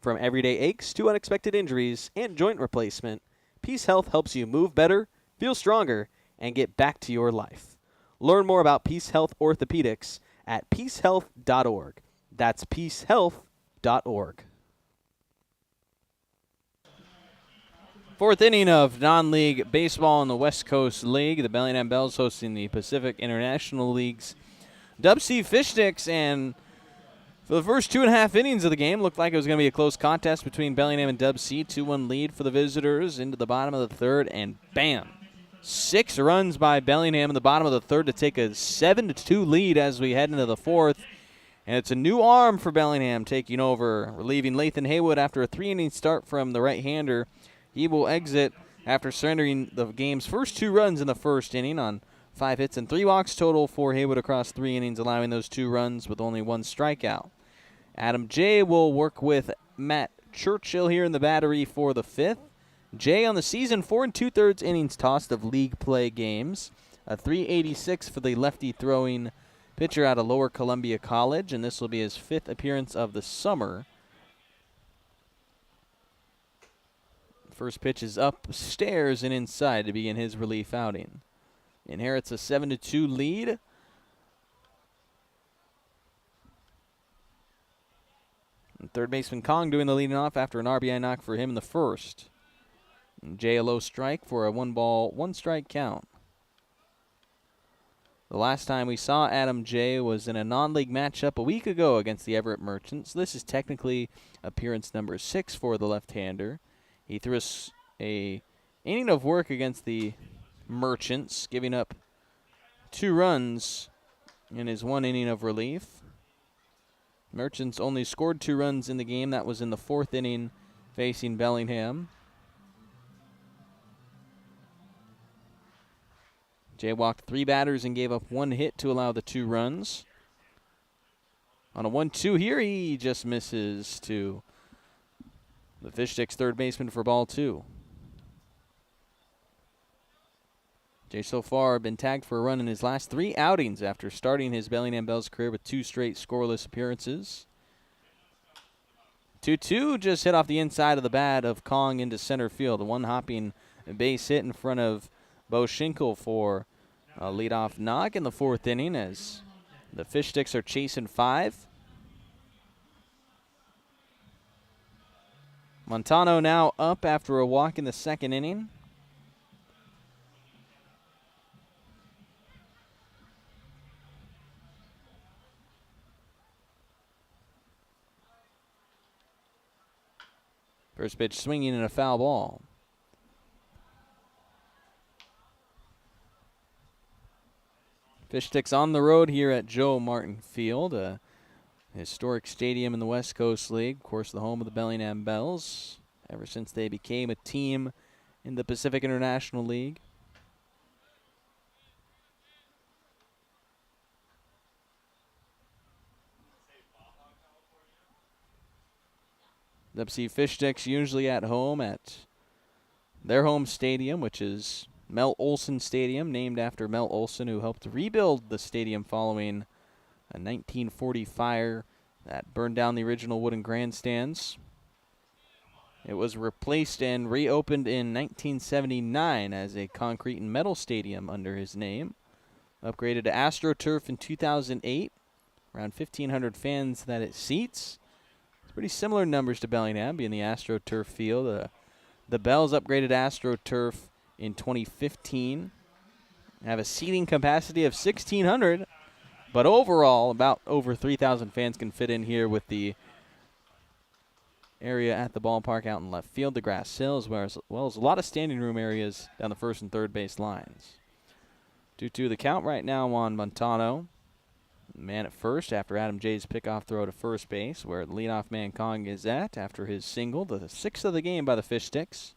From everyday aches to unexpected injuries and joint replacement, Peace Health helps you move better, feel stronger, and get back to your life. Learn more about Peace Health Orthopedics at peacehealth.org. That's peacehealth.org. Fourth inning of non-league baseball in the West Coast League. The Bellingham Bells hosting the Pacific International League's DubSea Fish Sticks, and for the first 2.5 innings of the game, looked like it was going to be a close contest between Bellingham and DubSea. 2-1 lead for the visitors into the bottom of the third, and bam! 6 runs by Bellingham in the bottom of the third to take a 7-2 lead as we head into the fourth. And it's a new arm for Bellingham taking over, relieving Lathan Haywood after a 3-inning start from the right-hander. He will exit after surrendering the game's first 2 runs in the first inning on 5 hits and 3 walks total for Haywood across 3 innings, allowing those 2 runs with only 1 strikeout. Adam J. will work with Matt Churchill here in the battery for the 5th. Jay on the season, 4 2/3 innings tossed of league play games. A 386 for the lefty throwing pitcher out of Lower Columbia College, and this will be his 5th appearance of the summer. First pitch is upstairs and inside to begin his relief outing. Inherits a 7-2 lead. And third baseman Kong doing the leading off after an RBI knock for him in the first. And Jay a low strike for a 1-ball, 1-strike count. The last time we saw Adam J. was in a non-league matchup a week ago against the Everett Merchants. This is technically appearance number 6 for the left-hander. He threw a inning of work against the Merchants, giving up 2 runs in his 1 inning of relief. Merchants only scored 2 runs in the game. That was in the 4th inning facing Bellingham. Jay walked 3 batters and gave up 1 hit to allow the 2 runs. On a 1-2 here, he just misses to the Fish Sticks third baseman for ball 2. Jay so far been tagged for a run in his last 3 outings after starting his Bellingham Bells career with 2 straight scoreless appearances. 2-2 just hit off the inside of the bat of Kong into center field. A 1-hopping base hit in front of Bo Schinkel for a leadoff knock in the 4th inning as the Fish Sticks are chasing 5. Montano now up after a walk in the 2nd inning. First pitch swinging and a foul ball. Fish Sticks on the road here at Joe Martin Field, a historic stadium in the West Coast League. Of course, the home of the Bellingham Bells ever since they became a team in the Pacific International League. DubSea Fish Sticks usually at home at their home stadium, which is Mel Olson Stadium, named after Mel Olson, who helped rebuild the stadium following a 1940 fire that burned down the original wooden grandstands. It was replaced and reopened in 1979 as a concrete and metal stadium under his name. Upgraded to AstroTurf in 2008. Around 1,500 fans that it seats. It's pretty similar numbers to Bellingham, being the AstroTurf field. The Bells upgraded AstroTurf in 2015. Have a seating capacity of 1,600, but overall, about over 3,000 fans can fit in here with the area at the ballpark out in left field, the grass hill, as well as a lot of standing room areas down the 1st and 3rd base lines. 2-2 the count right now on Montano. Man at first after Adam J's pickoff throw to first base, where the leadoff man Kong is at after his single, the 6th of the game by the Fish Sticks.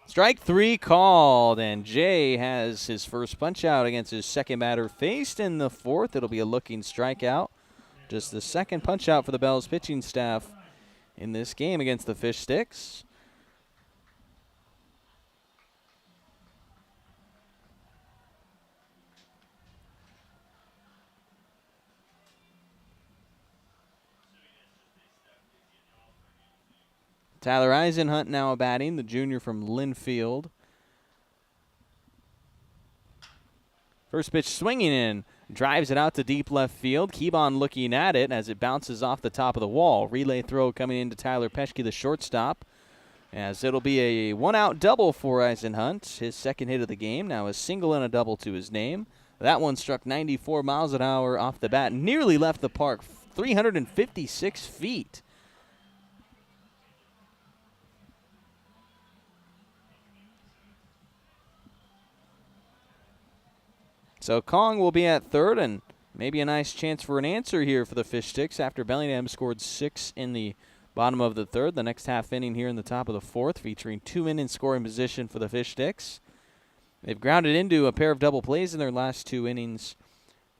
Strike 3 called, and Jay has his first punch out against his second batter faced in the 4th. It'll be a looking strikeout. Just the second punch out for the Bells pitching staff in this game against the Fish Sticks. Tyler Eisenhunt now batting, the junior from Linfield. First pitch swinging in, drives it out to deep left field. Keebon looking at it as it bounces off the top of the wall. Relay throw coming into Tyler Peschke, the shortstop, as it'll be a one-out double for Eisenhunt, his second hit of the game. Now a single and a double to his name. That one struck 94 miles an hour off the bat, nearly left the park, 356 feet. So Kong will be at third, and maybe a nice chance for an answer here for the Fish Sticks after Bellingham scored 6 in the bottom of the third. The next half inning here in the top of the 4th, featuring 2 men in scoring position for the Fish Sticks. They've grounded into a pair of double plays in their last 2 innings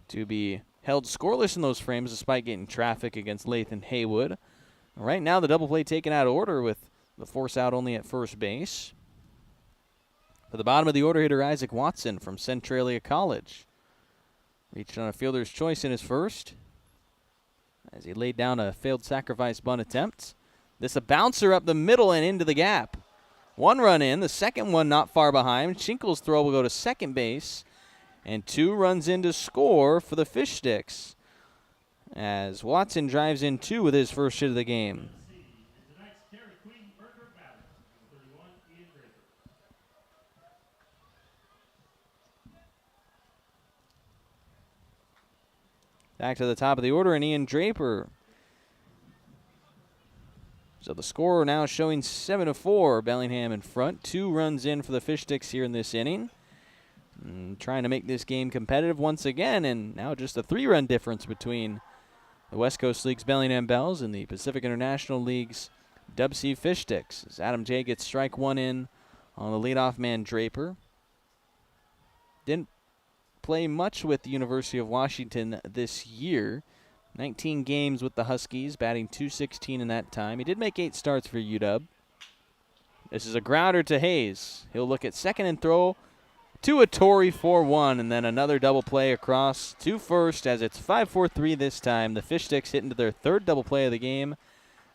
to be held scoreless in those frames despite getting traffic against Lathan Haywood. Right now the double play taken out of order with the force out only at first base. For the bottom of the order hitter, Isaac Watson from Centralia College. Reached on a fielder's choice in his first as he laid down a failed sacrifice bunt attempt. This a bouncer up the middle and into the gap. 1 run in, the second one not far behind. Schinkel's throw will go to second base, and 2 runs in to score for the Fish Sticks as Watson drives in 2 with his first hit of the game. Back to the top of the order, and Ian Draper. So the score now showing 7-4, Bellingham in front. 2 runs in for the Fish Sticks here in this inning. Trying to make this game competitive once again, and now just a 3-run difference between the West Coast League's Bellingham Bells and the Pacific International League's DubSea Fish Sticks. As Adam J gets strike 1 in on the leadoff man Draper. Didn't play much with the University of Washington this year. 19 games with the Huskies, batting .216 in that time. He did make 8 starts for UW. This is a grounder to Hayes. He'll look at second and throw to a Torrey 4-1, and then another double play across to first as it's 5-4-3 this time. The Fish Sticks hit into their 3rd double play of the game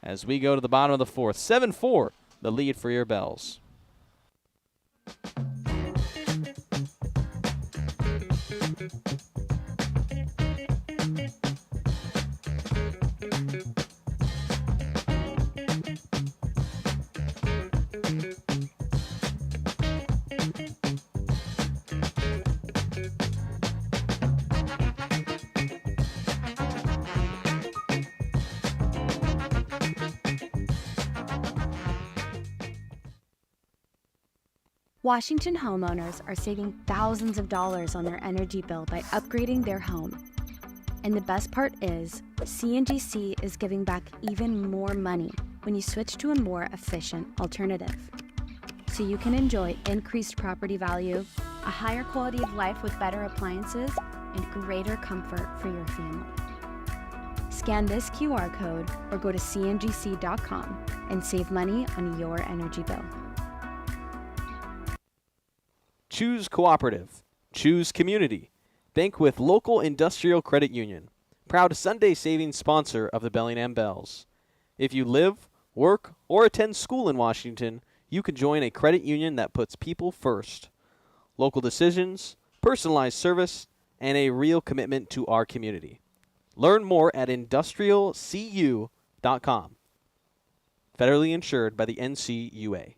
as we go to the bottom of the 4th. 7-4, the lead for your Bells. Washington homeowners are saving thousands of dollars on their energy bill by upgrading their home. And the best part is, CNGC is giving back even more money when you switch to a more efficient alternative. So you can enjoy increased property value, a higher quality of life with better appliances, and greater comfort for your family. Scan this QR code or go to cngc.com and save money on your energy bill. Choose cooperative. Choose community. Bank with Local Industrial Credit Union. Proud Sunday savings sponsor of the Bellingham Bells. If you live, work, or attend school in Washington, you can join a credit union that puts people first. Local decisions, personalized service, and a real commitment to our community. Learn more at industrialcu.com. Federally insured by the NCUA.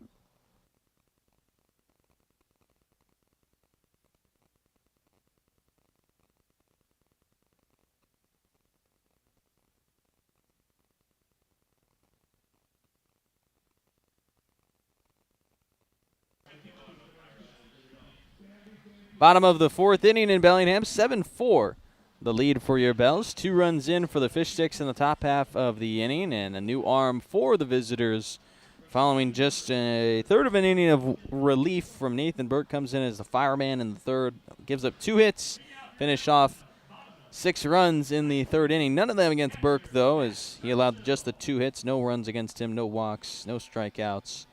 Bottom of the fourth inning in Bellingham, 7-4. The lead for your Bells. 2 runs in for the Fish Sticks in the top half of the inning, and a new arm for the visitors following just a third of an inning of relief from Nathan Burke. Comes in as the fireman in the third, gives up 2 hits, finish off 6 runs in the third inning. None of them against Burke, though, as he allowed just the 2 hits. No runs against him, no walks, no strikeouts.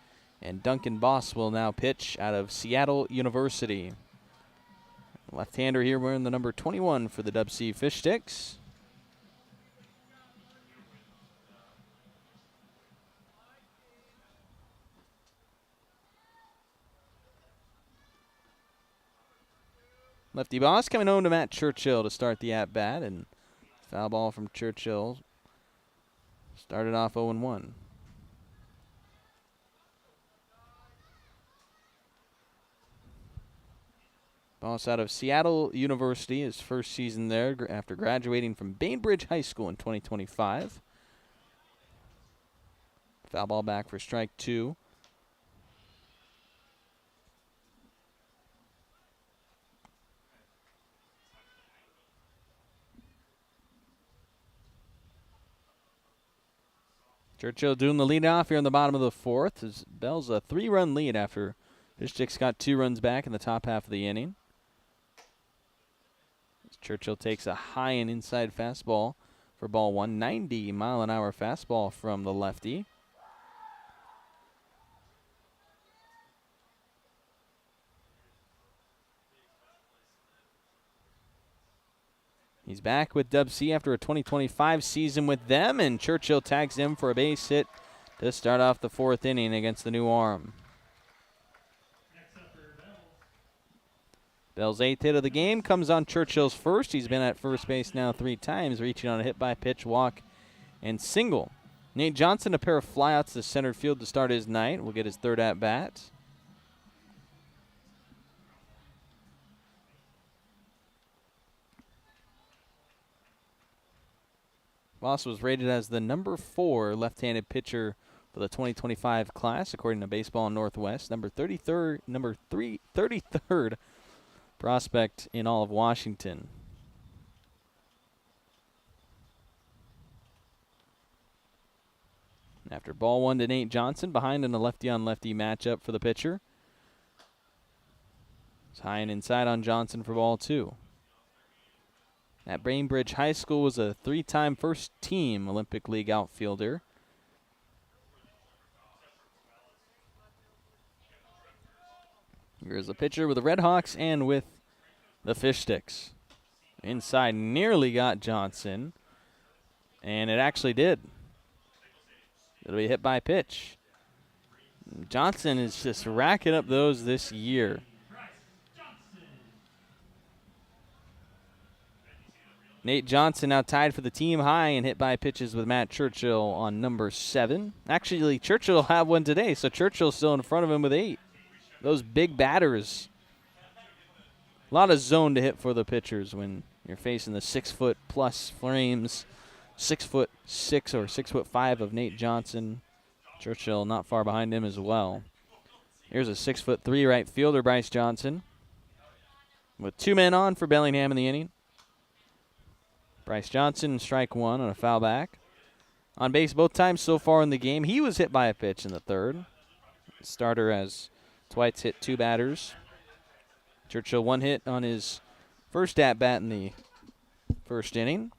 And Duncan Boss will now pitch out of Seattle University. Left-hander here wearing the number 21 for the DubSea Fish Sticks. Lefty Boss coming home to Matt Churchill to start the at-bat, and foul ball from Churchill started off 0-1. Boss out of Seattle University, his first season there after graduating from Bainbridge High School in 2025. Foul ball back for strike 2. Churchill doing the leadoff here in the bottom of the fourth. His Bell's a 3-run lead after Fish Sticks got 2 runs back in the top half of the inning. Churchill takes a high and inside fastball for ball 1. 90-mile-an-hour fastball from the lefty. He's back with DubSea after a 2025 season with them, and Churchill tags him for a base hit to start off the 4th inning against the new arm. Bell's 8th hit of the game comes on Churchill's first. He's been at first base now 3 times, reaching on a hit by pitch, walk, and single. Nate Johnson, a pair of flyouts to center field to start his night. Will get his 3rd at bat. Boss was rated as the number 4 left-handed pitcher for the 2025 class, according to Baseball Northwest. Number 33rd prospect in all of Washington. After ball 1 to Nate Johnson, behind in a lefty-on-lefty matchup for the pitcher. It's high and inside on Johnson for ball 2. At Bainbridge High School was a 3-time first-team Olympic League outfielder. Here's a pitcher with the Red Hawks and with the Fish Sticks. Inside nearly got Johnson, and it actually did. It'll be hit by pitch. Johnson is just racking up those this year. Nate Johnson now tied for the team high and hit by pitches with Matt Churchill on number 7. Actually, Churchill will have one today, so Churchill's still in front of him with 8. Those big batters. A lot of zone to hit for the pitchers when you're facing the 6-foot-plus frames. 6'6" or 6'5" of Nate Johnson. Churchill not far behind him as well. Here's a 6'3" right fielder, Bryce Johnson. With 2 men on for Bellingham in the inning. Bryce Johnson, strike 1 on a foul back. On base both times so far in the game. He was hit by a pitch in the 3rd. Starter as Twites hit 2 batters. Churchill 1 hit on his first at-bat in the 1st inning.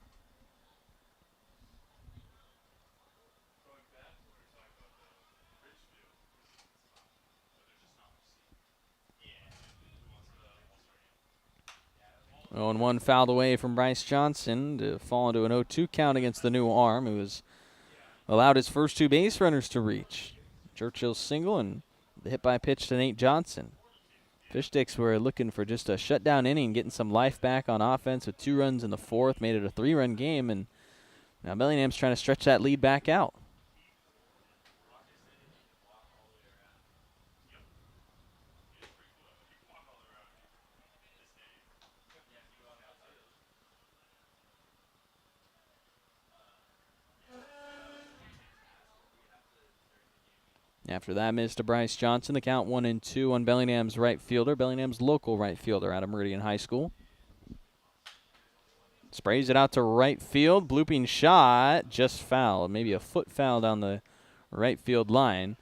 Oh, and 1 fouled away from Bryce Johnson to fall into an 0-2 count against the new arm, who has allowed his first 2 base runners to reach. Churchill's single and the hit by pitch to Nate Johnson. Fish Sticks were looking for just a shutdown inning, getting some life back on offense with 2 runs in the 4th, made it a 3-run game, and now Bellingham's trying to stretch that lead back out. After that miss to Bryce Johnson, the count 1-2 on Bellingham's right fielder, Bellingham's local right fielder out of Meridian High School. Sprays it out to right field. Blooping shot, just fouled. Maybe a foot foul down the right field line.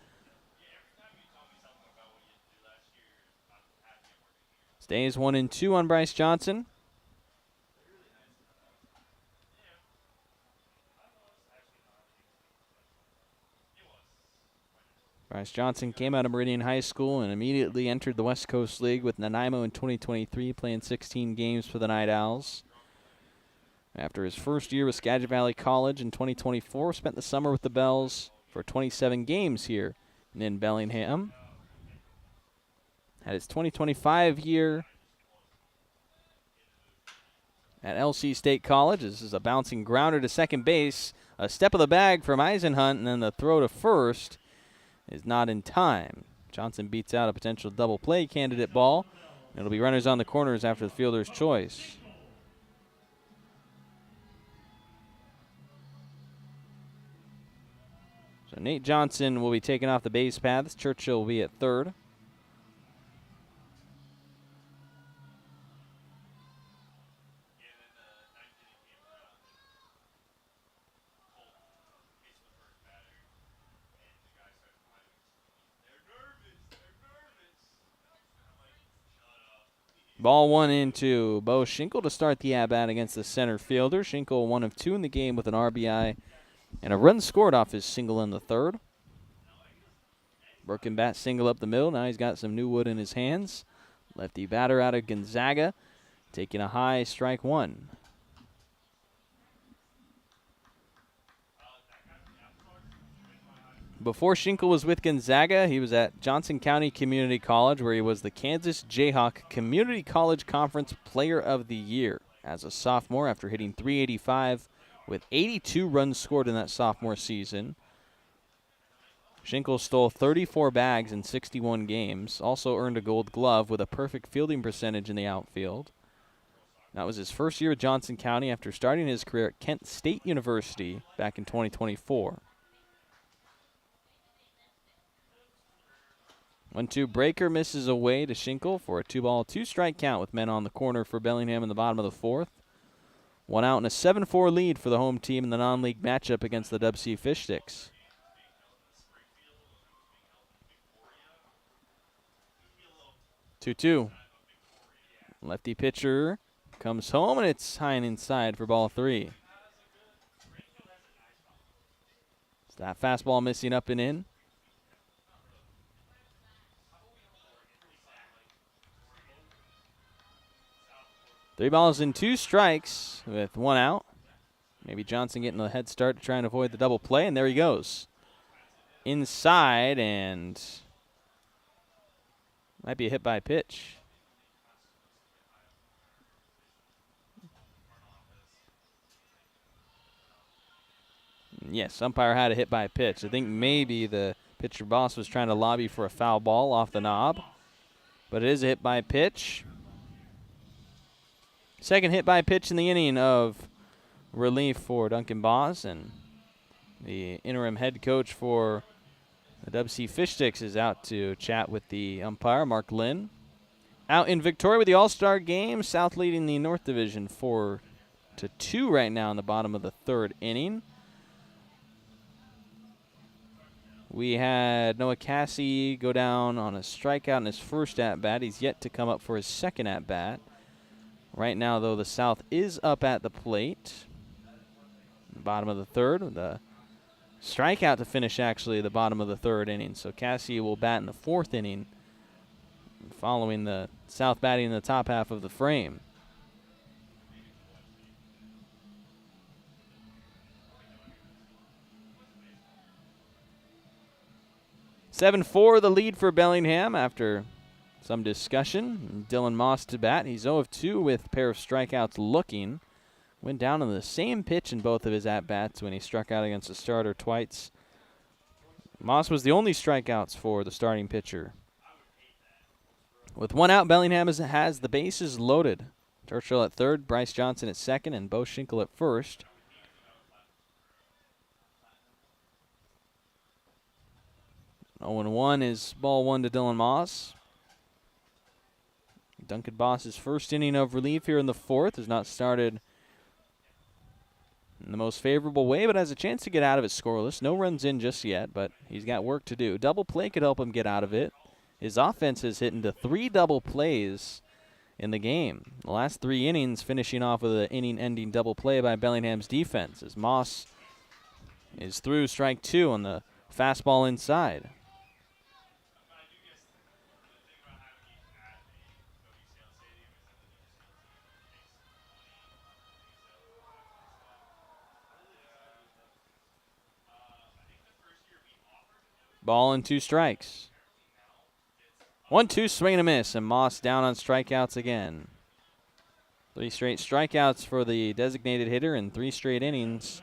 Stays 1-2 on Bryce Johnson. Bryce Johnson came out of Meridian High School and immediately entered the West Coast League with Nanaimo in 2023, playing 16 games for the Night Owls. After his first year with Skagit Valley College in 2024, spent the summer with the Bells for 27 games here in Bellingham. Had his 2025 year at LC State College. This is a bouncing grounder to second base. A step of the bag from Eisenhunt, and then the throw to first is not in time. Johnson beats out a potential double play candidate ball. It'll be runners on the corners after the fielder's choice. So Nate Johnson will be taken off the base paths. Churchill will be at third. Ball 1-2. Bo Schinkel to start the at-bat against the center fielder. Schinkel 1 of 2 in the game with an RBI and a run scored off his single in the third. Broken bat single up the middle. Now he's got some new wood in his hands. Lefty batter out of Gonzaga, taking a high, strike one. Before Schinkel was with Gonzaga, he was at Johnson County Community College, where he was the Kansas Jayhawk Community College Conference Player of the Year as a sophomore after hitting .385 with 82 runs scored in that sophomore season. Schinkel stole 34 bags in 61 games, also earned a gold glove with a perfect fielding percentage in the outfield. That was his first year with Johnson County after starting his career at Kent State University back in 2024. 1-2 breaker misses away to Schinkel for a 2-ball, 2-strike count with men on the corner for Bellingham in the bottom of the fourth. 1 out and a 7-4 lead for the home team in the non-league matchup against the DubSea Fish Sticks. Two. Lefty pitcher comes home, and it's high and inside for ball 3. It's that fastball missing up and in. 3 balls and 2 strikes with 1 out. Maybe Johnson getting a head start to try and avoid the double play, and there he goes. Inside, and might be a hit by pitch. Yes, umpire had a hit by pitch. I think maybe the pitcher boss was trying to lobby for a foul ball off the knob, but it is a hit by pitch. Second hit by pitch in the inning of relief for Duncan Boss, and the interim head coach for the DubSea Fish Sticks is out to chat with the umpire, Mark Lynn. Out in Victoria with the All-Star game, South leading the North Division 4-2 right now in the bottom of the third inning. We had Noah Cassie go down on a strikeout in his first at-bat. He's yet to come up for his second at-bat. Right now, though, the South is up at the plate. Bottom of the third. The strikeout to finish, actually, the bottom of the third inning. So Cassie will bat in the fourth inning, following the South batting in the top half of the frame. (7-4) the lead for Bellingham after some discussion. Dylan Moss to bat. He's 0 of 2 with a pair of strikeouts looking. Went down on the same pitch in both of his at-bats when he struck out against the starter twice. Moss was the only strikeouts for the starting pitcher. With 1 out, Bellingham has the bases loaded. Churchill at third, Bryce Johnson at second, and Bo Schinkel at first. 0-1 is ball one to Dylan Moss. Duncan Boss's first inning of relief here in the fourth has not started in the most favorable way, but has a chance to get out of it scoreless. No runs in just yet, but he's got work to do. Double play could help him get out of it. His offense has hit into 3 double plays in the game. The last 3 innings finishing off with an inning-ending double play by Bellingham's defense as Moss is through strike 2 on the fastball inside. Ball and 2 strikes. 1-2 swing and a miss, and Moss down on strikeouts again. 3 straight strikeouts for the designated hitter in 3 straight innings.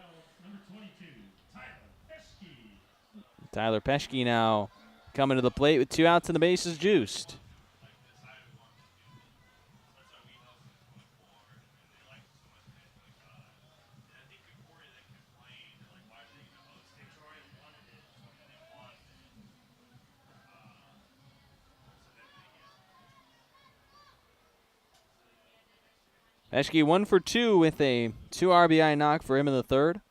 Tyler Peschke now coming to the plate with 2 outs and the bases juiced. Peschke 1 for 2 with a 2 RBI knock for him in the third.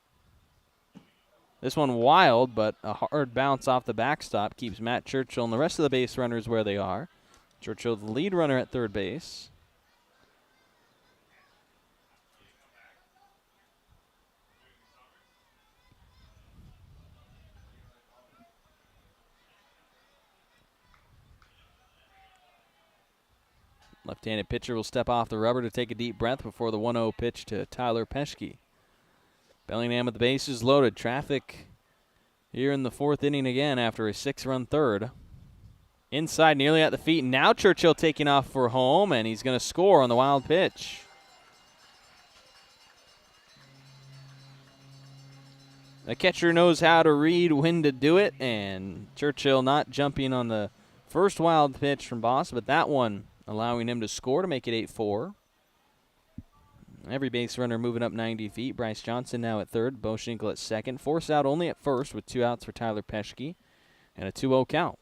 This one wild, but a hard bounce off the backstop keeps Matt Churchill and the rest of the base runners where they are. Churchill the lead runner at third base. Left-handed pitcher will step off the rubber to take a deep breath before the 1-0 pitch to Tyler Peschke. Bellingham with the bases loaded. Traffic here in the fourth inning again after a 6-run third. Inside, nearly at the feet. Now Churchill taking off for home, and he's going to score on the wild pitch. The catcher knows how to read when to do it, and Churchill not jumping on the first wild pitch from Boss, but that one allowing him to score to make it 8-4. Every base runner moving up 90 feet. Bryce Johnson now at third. Bo Schinkel at second. Force out only at first with 2 outs for Tyler Peschke and a 2-0 count.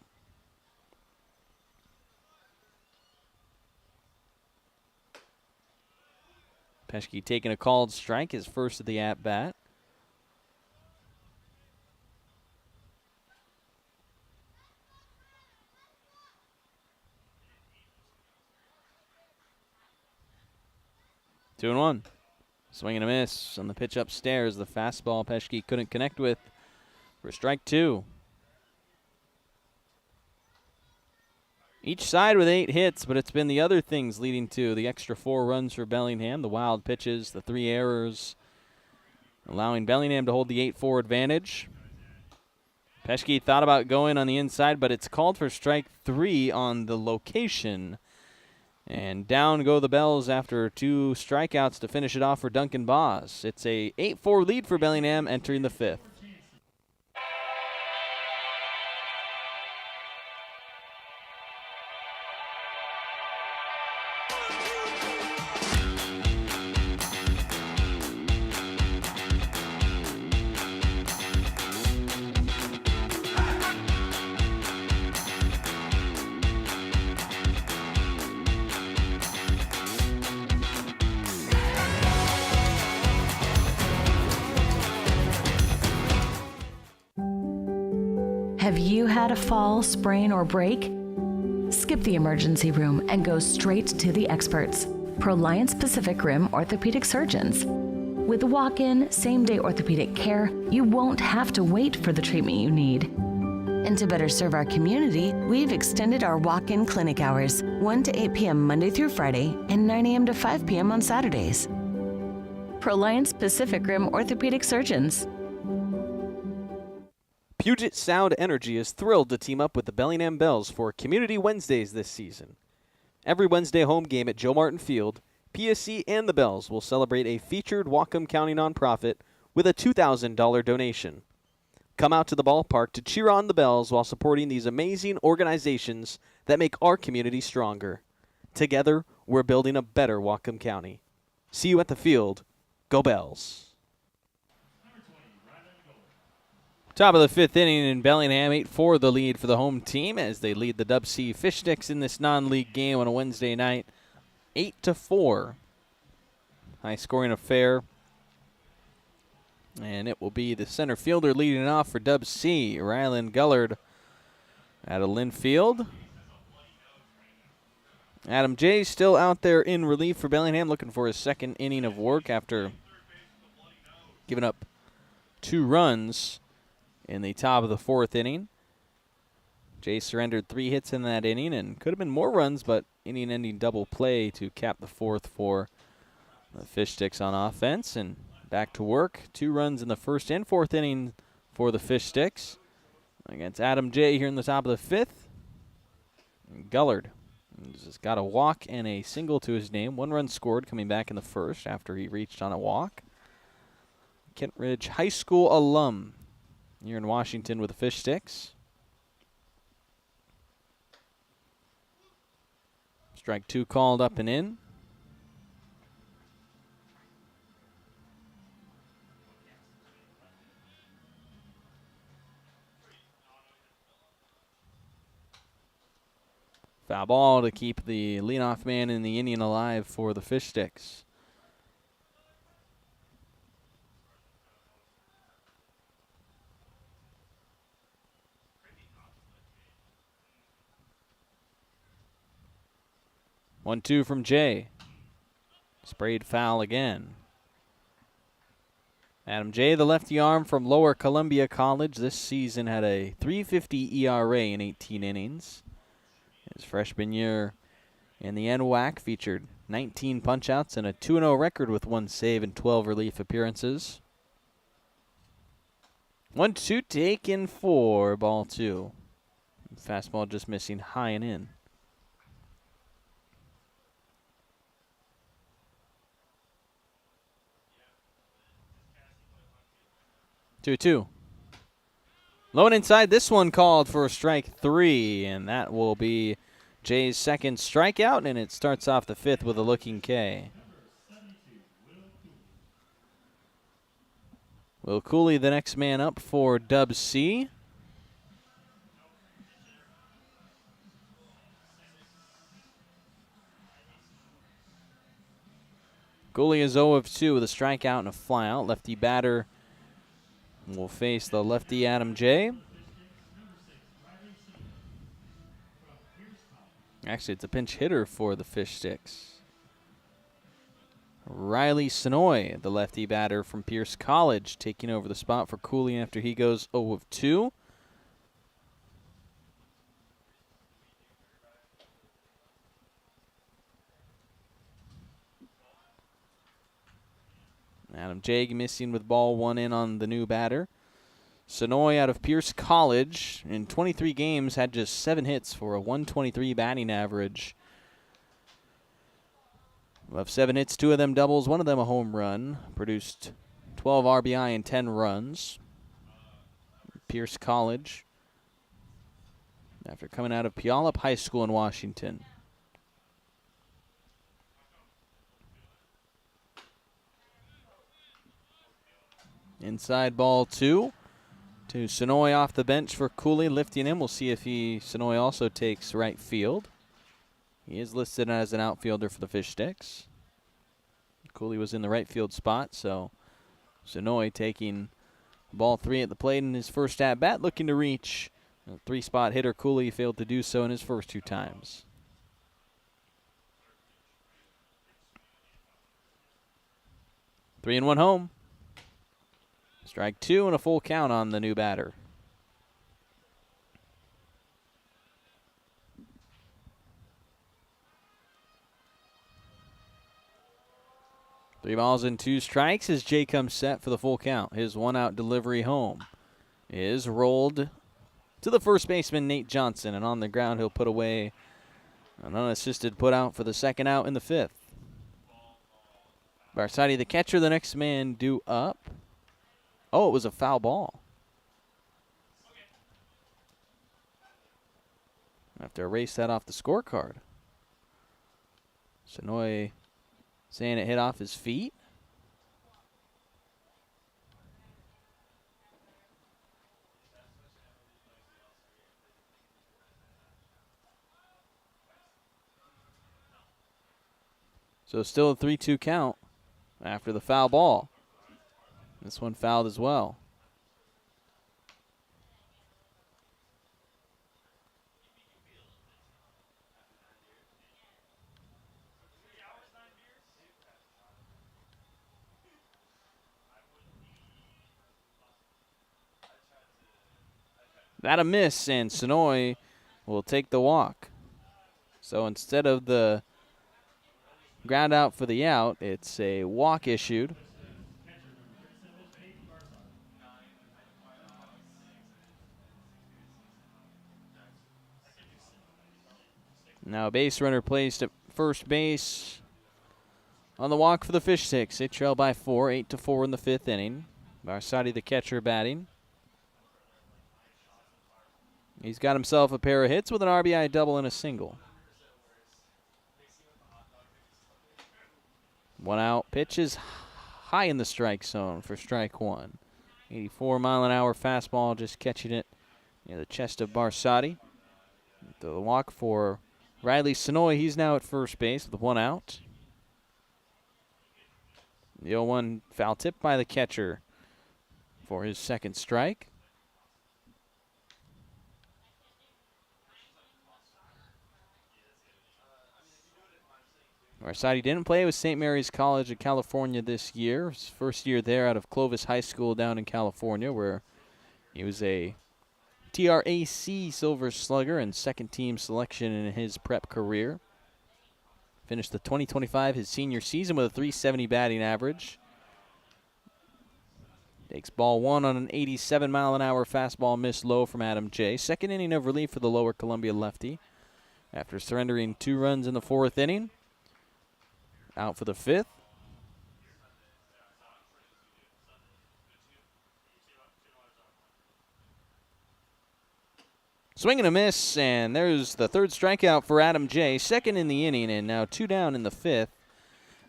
Peschke taking a called strike, his first of the at-bat. Two and one. Swing and a miss on the pitch upstairs. The fastball Peschke couldn't connect with for strike 2. Each side with 8 hits, but it's been the other things leading to the extra 4 runs for Bellingham. The wild pitches, the 3 errors, allowing Bellingham to hold the 8-4 advantage. Peschke thought about going on the inside, but it's called for strike 3 on the location. And down go the Bells after 2 strikeouts to finish it off for Duncan Boss. It's a 8-4 lead for Bellingham entering the 5th. Have you had a fall, sprain, or break? Skip the emergency room and go straight to the experts, Proliance Pacific Rim orthopedic surgeons. With walk-in, same-day orthopedic care, you won't have to wait for the treatment you need. And to better serve our community, we've extended our walk-in clinic hours, 1 to 8 p.m. Monday through Friday and 9 a.m. to 5 p.m. on Saturdays. Proliance Pacific Rim orthopedic surgeons. Puget Sound Energy is thrilled to team up with the Bellingham Bells for Community Wednesdays this season. Every Wednesday home game at Joe Martin Field, PSC and the Bells will celebrate a featured Whatcom County nonprofit with a $2,000 donation. Come out to the ballpark to cheer on the Bells while supporting these amazing organizations that make our community stronger. Together, we're building a better Whatcom County. See you at the field. Go Bells. Top of the 5th inning in Bellingham, 8-4 the lead for the home team as they lead the DubSea Fish Sticks in this non-league game on a Wednesday night. 8-4. High scoring affair. And it will be the center fielder leading off for DubSea, Rylan Gullard out of Linfield. Adam J. still out there in relief for Bellingham, looking for his second inning of work after giving up 2 runs in the top of the 4th inning. Jay surrendered 3 hits in that inning and could have been more runs, but inning-ending double play to cap the 4th for the Fish Sticks on offense. And back to work. 2 runs in the 1st and 4th inning for the Fish Sticks against Adam J. here in the top of the 5th. And Gullard has got a walk and a single to his name. 1 run scored coming back in the 1st after he reached on a walk. Kent Ridge High School alum here in Washington with the Fish Sticks. Strike 2 called up and in. Foul ball to keep the leadoff man in the inning alive for the Fish Sticks. One, 2 from Jay. Sprayed foul again. Adam Jay, the lefty arm from Lower Columbia College, this season had a .350 ERA in 18 innings. His freshman year in the NWAC featured 19 punchouts and a 2-0 record with 1 save and 12 relief appearances. 1-2 taken for ball 2. Fastball just missing high and in. 2-2. Low and inside, this one called for strike 3, and that will be Jay's second strikeout, and it starts off the 5th with a looking K. Will Cooley, the next man up for DubSea. Cooley is 0 of 2 with a strikeout and a flyout. Lefty batter will face the lefty Adam J. Actually, it's a pinch hitter for the Fish Sticks. Riley Sonoy, the lefty batter from Pierce College, taking over the spot for Cooley after he goes 0 of 2. Adam J. missing with ball 1 in on the new batter. Sonoy out of Pierce College in 23 games had just 7 hits for a .123 batting average. Of 7 hits, 2 of them doubles, 1 of them a home run. Produced 12 RBI and 10 runs. Pierce College after coming out of Puyallup High School in Washington. Inside ball 2 to Sonoy off the bench for Cooley, lifting him. We'll see if Sonoy also takes right field. He is listed as an outfielder for the Fish Sticks. Cooley was in the right field spot, so Sonoy taking ball 3 at the plate in his first at-bat, looking to reach a 3-spot hitter. Cooley failed to do so in his first 2 times. Three and 1 home. Strike 2 and a full count on the new batter. Three balls and 2 strikes as Jay comes set for the full count. His 1-out delivery home is rolled to the first baseman, Nate Johnson, and on the ground he'll put away an unassisted put out for the 2nd out in the 5th. Barsati, the catcher, the next man due up. Oh, it was a foul ball. I have to erase that off the scorecard. Sonoy saying it hit off his feet. So still a 3-2 count after the foul ball. This one fouled as well. That a miss, and Sonoy will take the walk. So instead of the ground out for the out, it's a walk issued. Now a base runner placed at first base on the walk for the Fish Sticks. They trail by 4, 8-4 in the 5th inning. Barsati, the catcher, batting. He's got himself a pair of hits with an RBI double and a single. 1 out. Pitch is high in the strike zone for strike 1. 84-mile-an-hour fastball, just catching it near the chest of Barsati. The walk for Riley Sonoy. He's now at first base with 1 out. The 0-1 foul tip by the catcher for his second strike. Barsati didn't play with St. Mary's College of California this year. His first year there out of Clovis High School down in California, where he was a TRAC Silver Slugger and second-team selection in his prep career. Finished the 2025, his senior season, with a .370 batting average. Takes ball 1 on an 87-mile-an-hour fastball missed low from Adam J. Second inning of relief for the Lower Columbia lefty after surrendering 2 runs in the 4th inning. Out for the 5th. Swing and a miss, and there's the 3rd strikeout for Adam J. Second in the inning, and now 2 down in the 5th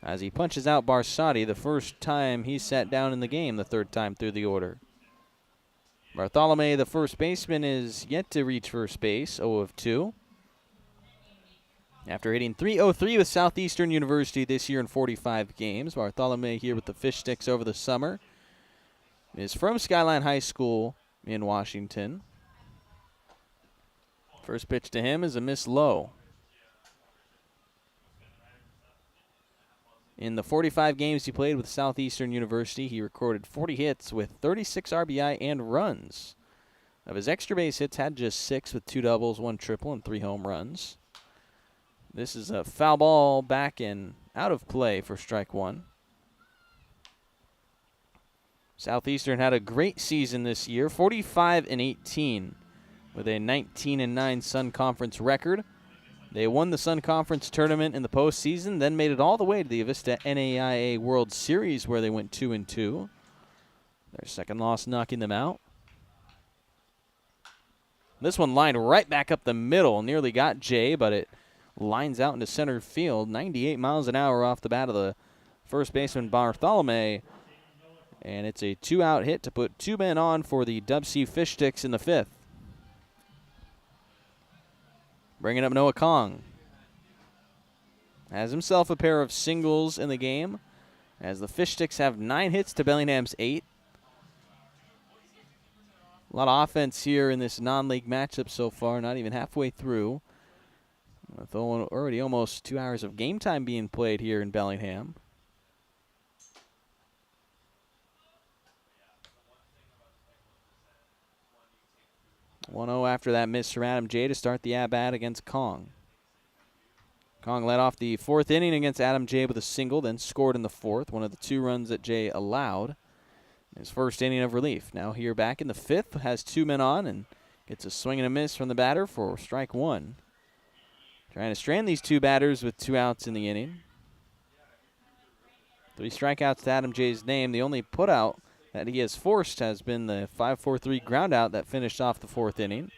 as he punches out Barsati, the first time he sat down in the game, the 3rd time through the order. Bartholomew, the first baseman, is yet to reach first base, 0 of 2. After hitting .303 with Southeastern University this year in 45 games, Bartholomew here with the Fish Sticks over the summer is from Skyline High School in Washington. First pitch to him is a miss low. In the 45 games he played with Southeastern University, he recorded 40 hits with 36 RBI and runs. Of his extra base hits, had just 6 with 2 doubles, 1 triple, and 3 home runs. This is a foul ball back and out of play for strike 1. Southeastern had a great season this year, 45-18 with a 19-9 Sun Conference record. They won the Sun Conference tournament in the postseason, then made it all the way to the Avista NAIA World Series where they went 2-2. Their second loss knocking them out. This one lined right back up the middle, nearly got Jay, but it lines out into center field. 98 miles an hour off the bat of the first baseman Bartholomew. And it's a 2-out hit to put 2 men on for the DubSea Fish Sticks in the 5th. Bringing up Noah Kong. Has himself a pair of singles in the game, as the Fish Sticks have 9 hits to Bellingham's 8. A lot of offense here in this non-league matchup so far, not even halfway through. With already almost 2 hours of game time being played here in Bellingham. 1-0 after that miss from Adam J to start the at-bat against Kong. Kong led off the 4th inning against Adam J with a single, then scored in the 4th, one of the 2 runs that J allowed. His first inning of relief. Now here back in the 5th, has 2 men on and gets a swing and a miss from the batter for strike 1. Trying to strand these 2 batters with 2 outs in the inning. 3 strikeouts to Adam J's name. The only putout that he has forced has been the 5-4-3 ground out that finished off the 4th inning.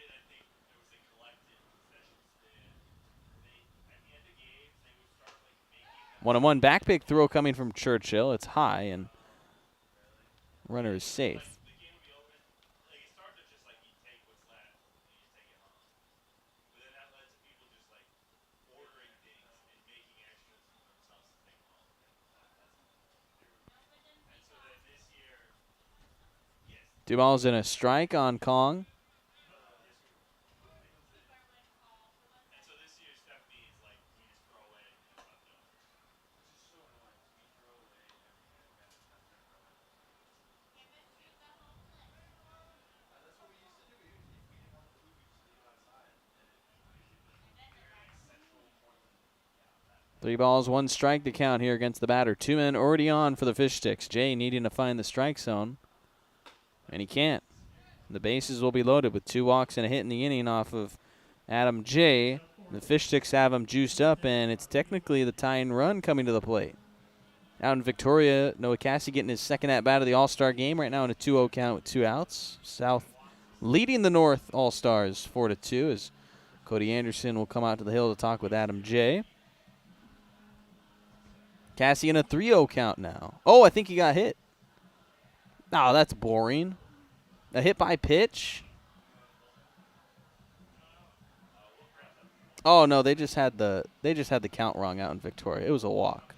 One back pick throw coming from Churchill. It's high and runner is safe. 2 balls and a strike on Kong. Three balls, 1 strike to count here against the batter. 2 men already on for the Fish Sticks. Jay needing to find the strike zone, and he can't. The bases will be loaded with 2 walks and a hit in the inning off of Adam J. The Fish Sticks have him juiced up, and it's technically the tying run coming to the plate. Out in Victoria, Noah Cassie getting his second at-bat of the All-Star game right now in a 2-0 count with 2 outs. South leading the North All-Stars 4-2 as Cody Anderson will come out to the hill to talk with Adam J. Cassie in a 3-0 count now. Oh, I think he got hit. Oh, that's boring. A hit by pitch? Oh no, they just had the count wrong out in Victoria. It was a walk.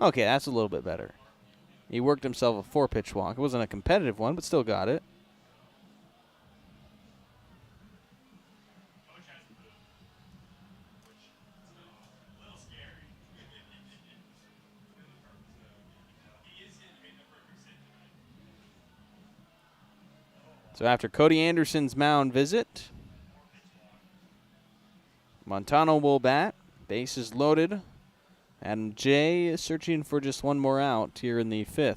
Okay, that's a little bit better. He worked himself a 4-pitch walk. It wasn't a competitive one, but still got it. So after Cody Anderson's mound visit, Montano will bat. Bases loaded. Adam J is searching for just 1 more out here in the 5th.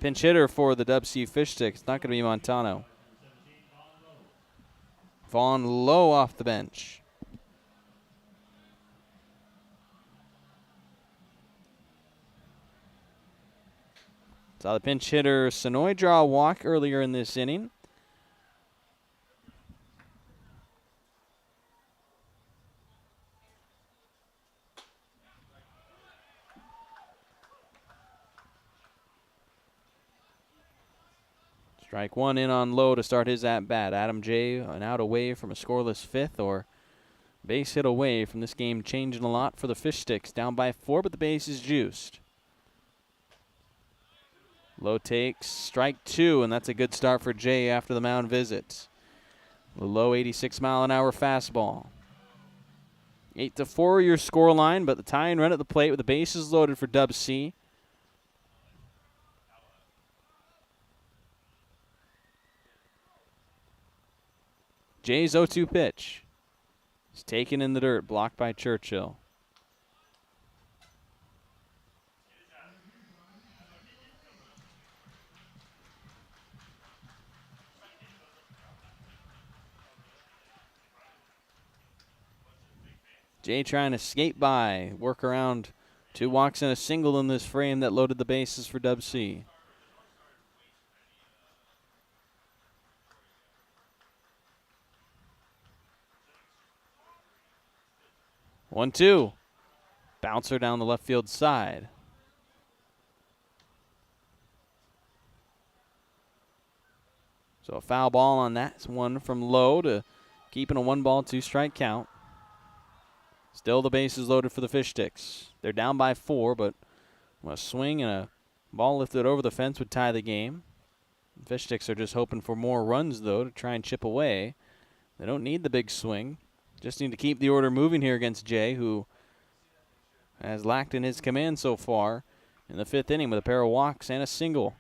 Pinch hitter for the DubSea Fish Sticks. It's not going to be Montano. Vaughn Lowe off the bench. Saw the pinch hitter Sonoy draw a walk earlier in this inning. Strike 1 in on Lowe to start his at-bat. Adam J an out away from a scoreless 5th, or base hit away from this game changing a lot for the Fish Sticks. Down by 4, but the base is juiced. Lowe takes strike 2, and that's a good start for Jay after the mound visit. The low 86-mile-an-hour fastball. 8-4 your score line, but the tying run at the plate with the bases loaded for DubSea. Jay's 0-2 pitch. It's taken in the dirt, blocked by Churchill. Jay trying to skate by, work around 2 walks and a single in this frame that loaded the bases for DubSea. One, 2. Bouncer down the left field side. So a foul ball on that one from Lowe to keeping a 1-ball, 2-strike count. Still the bases loaded for the Fish Sticks. They're down by 4, but a swing and a ball lifted over the fence would tie the game. The Fish Sticks are just hoping for more runs, though, to try and chip away. They don't need the big swing. Just need to keep the order moving here against Jay, who has lacked in his command so far in the 5th inning with a pair of walks and a single.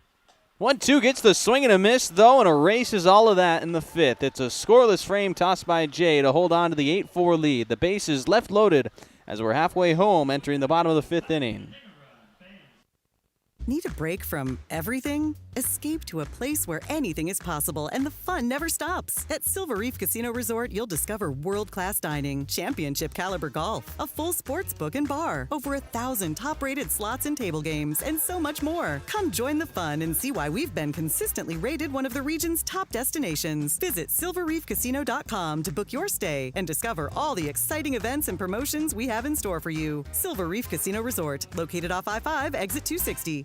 1-2 gets the swing and a miss, though, and erases all of that in the 5th. It's a scoreless frame tossed by Jay to hold on to the 8-4 lead. The base is left loaded as we're halfway home entering the bottom of the 5th inning. Need a break from everything? Escape to a place where anything is possible and the fun never stops. At Silver Reef Casino Resort, you'll discover world-class dining, championship caliber golf, a full sports book and bar, over 1,000 top-rated slots and table games, and so much more. Come join the fun and see why we've been consistently rated one of the region's top destinations. Visit silverreefcasino.com to book your stay and discover all the exciting events and promotions we have in store for you. Silver Reef Casino Resort, located off I-5, exit 260.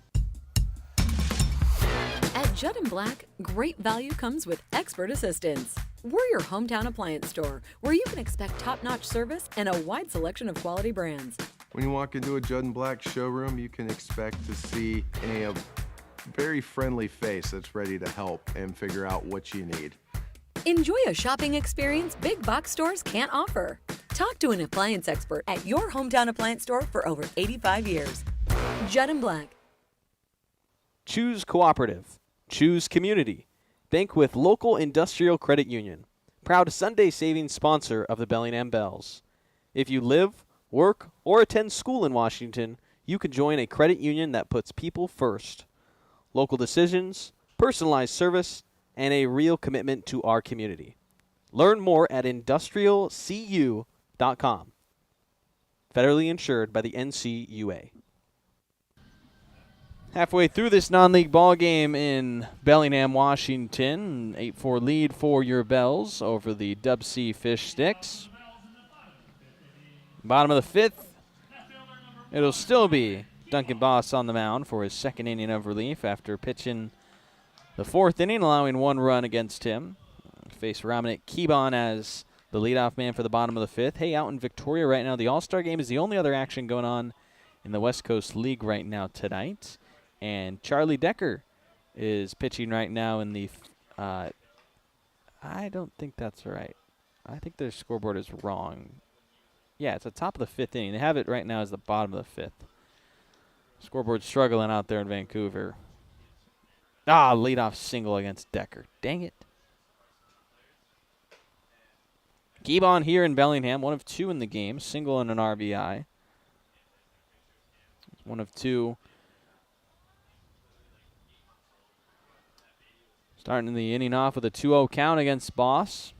Judd & Black, great value comes with expert assistance. We're your hometown appliance store where you can expect top-notch service and a wide selection of quality brands. When you walk into a Judd & Black showroom, you can expect to see a very friendly face that's ready to help and figure out what you need. Enjoy a shopping experience big box stores can't offer. Talk to an appliance expert at your hometown appliance store for over 85 years. Judd & Black. Choose cooperative. Choose community. Bank with local industrial credit union. Proud Sunday savings sponsor of the Bellingham Bells. If you live, work, or attend school in Washington, you can join a credit union that puts people first. Local decisions, personalized service, and a real commitment to our community. Learn more at industrialcu.com. Federally insured by the NCUA. Halfway through this non-league ball game in Bellingham, Washington, 8-4 lead for your Bells over the DubSea Fish Sticks. Bottom of the fifth, it'll still be Duncan Boss on the mound for his second inning of relief after pitching the fourth inning, allowing one run against him. Face Ramnik Kebon as the leadoff man for the bottom of the fifth. Hey, out in Victoria right now, the All-Star game is the only other action going on in the West Coast League right now tonight. And Charlie Decker is pitching right now in the I don't think that's right. I think their scoreboard is wrong. Yeah, it's the top of the fifth inning. They have it right now as the bottom of the fifth. Scoreboard's struggling out there in Vancouver. Leadoff single against Decker. Dang it. Kebon here in Bellingham, 1 of 2 in the game, single and an RBI. 1 of 2. Starting the inning off with a 2-0 count against Boss.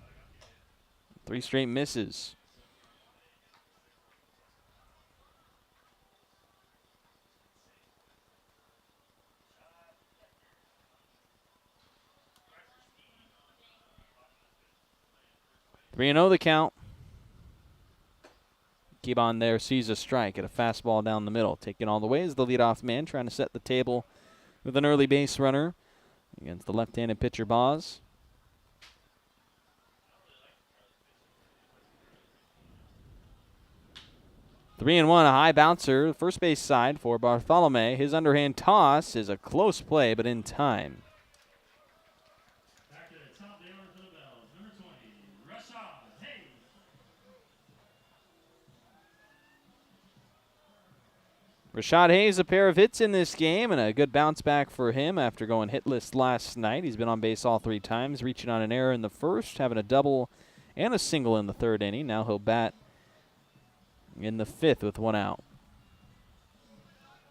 3 straight misses. Three and 0 the count. Kebon there sees a strike at a fastball down the middle. Taking all the way is the leadoff man, trying to set the table with an early base runner against the left-handed pitcher Boz. Three and 1, a high bouncer, first base side for Bartholome. His underhand toss is a close play, but in time. Back to the top of the order for the Bells. Number 20, Rashad Hayes. Rashad Hayes, a pair of hits in this game, and a good bounce back for him after going hitless last night. He's been on base all 3 times, reaching on an error in the first, having a double and a single in the third inning. Now he'll bat in the 5th with 1 out.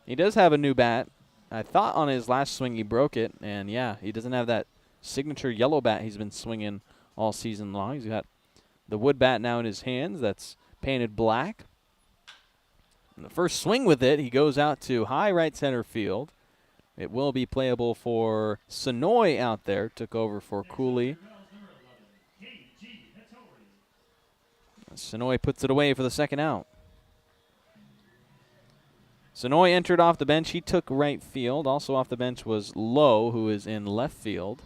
He does have a new bat. I thought on his last swing he broke it, and yeah, he doesn't have that signature yellow bat he's been swinging all season long. He's got the wood bat now in his hands that's painted black. And the first swing with it, he goes out to high right center field. It will be playable for Sonoy out there. Took over for Cooley. Sonoy puts it away for the second out. Sonoy entered off the bench. He took right field. Also off the bench was Lowe, who is in left field.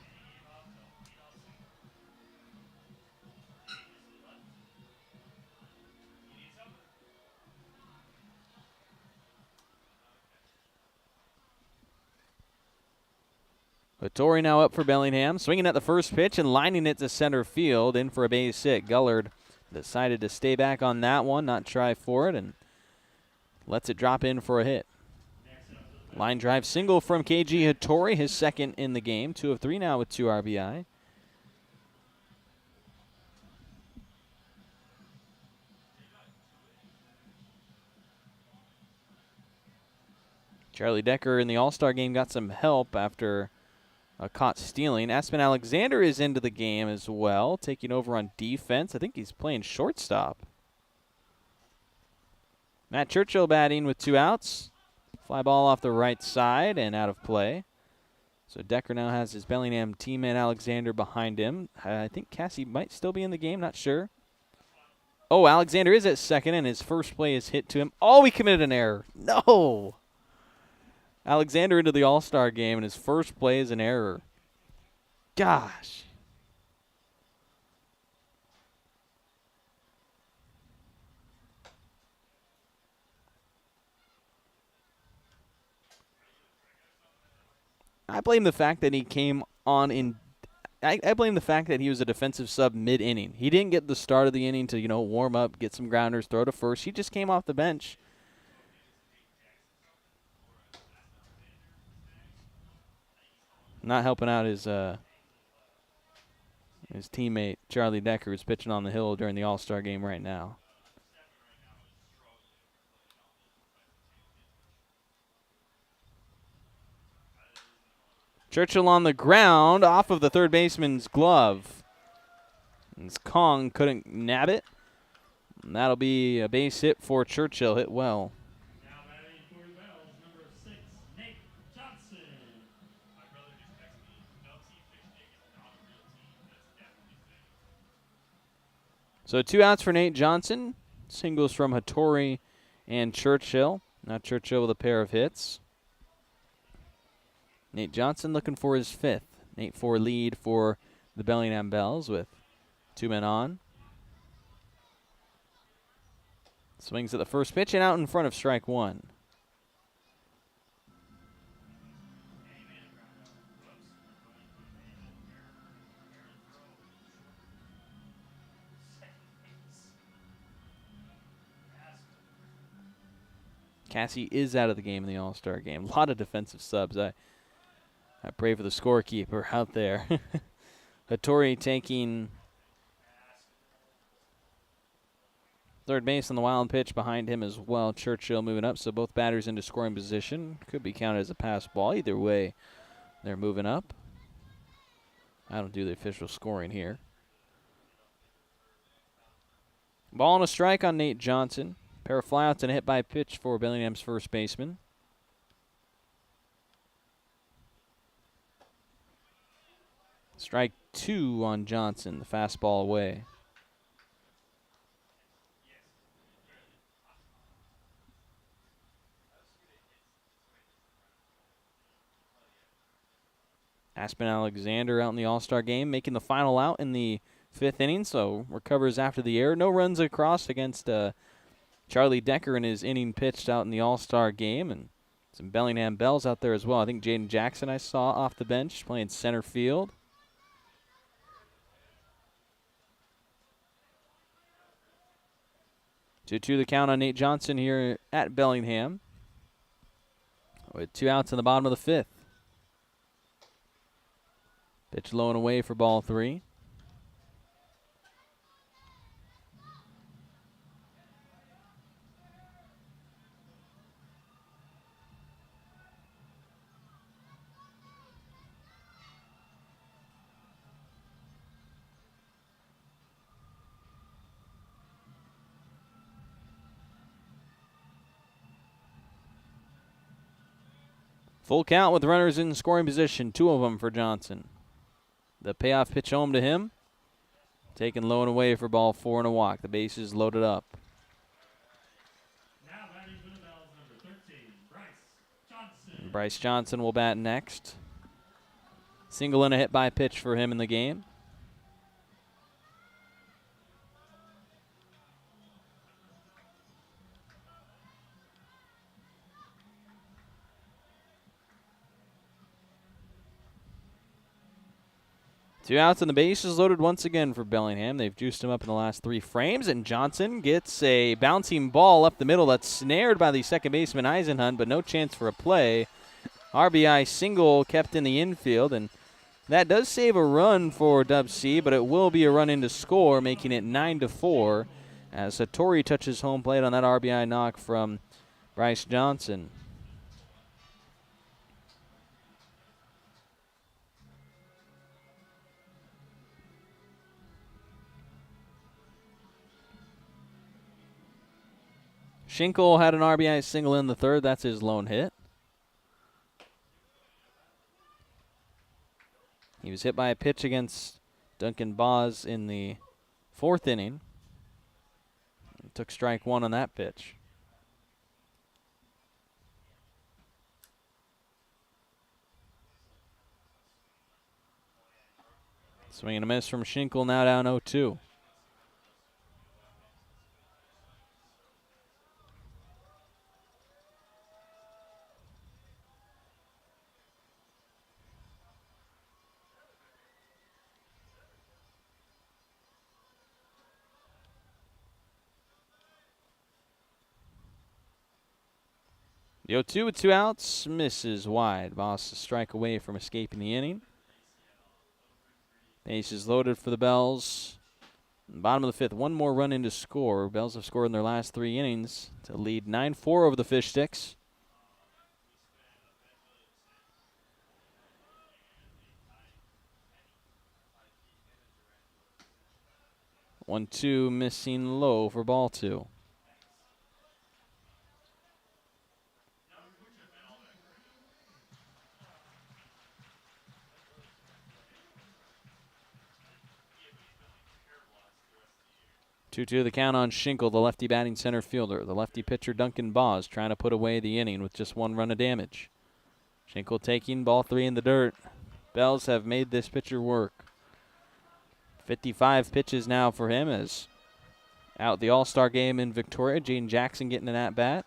Vittori now up for Bellingham, swinging at the first pitch and lining it to center field. In for a base hit. Gullard decided to stay back on that one, not try for it, and lets it drop in for a hit. Line drive single from KG Hattori, his second in the game. 2 of 3 now with 2 RBI. Charlie Decker in the All-Star game got some help after caught stealing. Aspen Alexander is into the game as well, taking over on defense. I think he's playing shortstop. Matt Churchill batting with 2 outs. Fly ball off the right side and out of play. So Decker now has his Bellingham teammate Alexander behind him. I think Cassie might still be in the game, not sure. Oh, Alexander is at second, and his first play is hit to him. Oh, he committed an error. No! Alexander into the All-Star game, and his first play is an error. gosh. I blame the fact that he came on in. I blame the fact that he was a defensive sub mid-inning. He didn't get the start of the inning to, warm up, get some grounders, throw to first. He just came off the bench. Not helping out his teammate, Charlie Decker, who's pitching on the hill during the All-Star game right now. Churchill on the ground off of the third baseman's glove. And Kong couldn't nab it. And that'll be a base hit for Churchill. Hit well. Now batting for the Bells, number 6, Nate Johnson. My brother just texted me, DubSea Fish Stick is not a real team. That's definitely fake. So 2 outs for Nate Johnson. Singles from Hattori and Churchill. Now Churchill with a pair of hits. Nate Johnson looking for his 5th. 8-4 lead for the Bellingham Bells with 2 men on. Swings at the first pitch and out in front of strike 1. Cassie is out of the game in the All-Star game. A lot of defensive subs. I pray for the scorekeeper out there. Hattori taking third base on the wild pitch behind him as well. Churchill moving up, so both batters into scoring position. Could be counted as a pass ball. Either way, they're moving up. I don't do the official scoring here. Ball and a strike on Nate Johnson. Pair of flyouts and a hit by pitch for Bellingham's first baseman. Strike 2 on Johnson, the fastball away. Aspen Alexander out in the All-Star game, making the final out in the 5th inning, so recovers after the error. No runs across against Charlie Decker in his inning pitched out in the All-Star game, and some Bellingham Bells out there as well. I think Jaden Jackson I saw off the bench playing center field. 2-2 the count on Nate Johnson here at Bellingham with 2 outs in the bottom of the 5th. Pitch low and away for ball 3. Full count with runners in scoring position, 2 of them for Johnson. The payoff pitch home to him. Taken low and away for ball 4 and a walk. The bases loaded up. Now batting for the Bells, number 13, Bryce Johnson. Bryce Johnson will bat next. Single and a hit by pitch for him in the game. Two outs and the bases loaded once again for Bellingham. They've juiced him up in the last 3 frames, and Johnson gets a bouncing ball up the middle that's snared by the second baseman Eisenhunt, but no chance for a play. RBI single kept in the infield, and that does save a run for DubSea, but it will be a run in to score, making it 9-4 as Hattori touches home plate on that RBI knock from Bryce Johnson. Schinkel had an RBI single in the 3rd. That's his lone hit. He was hit by a pitch against Duncan Boz in the 4th inning. Took strike 1 on that pitch. Swing and a miss from Schinkel, now down 0-2. The 0-2 with 2 outs, misses wide. Boss a strike away from escaping the inning. Bases loaded for the Bells. Bottom of the 5th, one more run in to score. Bells have scored in their last 3 innings to lead 9-4 over the Fish Sticks. One, two, missing low for ball 2. Two the count on Schinkel, the lefty batting center fielder. The lefty pitcher Duncan Boz trying to put away the inning with just 1 run of damage. Schinkel taking ball 3 in the dirt. Bells have made this pitcher work. 55 pitches now for him as out the All-Star game in Victoria. Jaden Jackson getting an at-bat.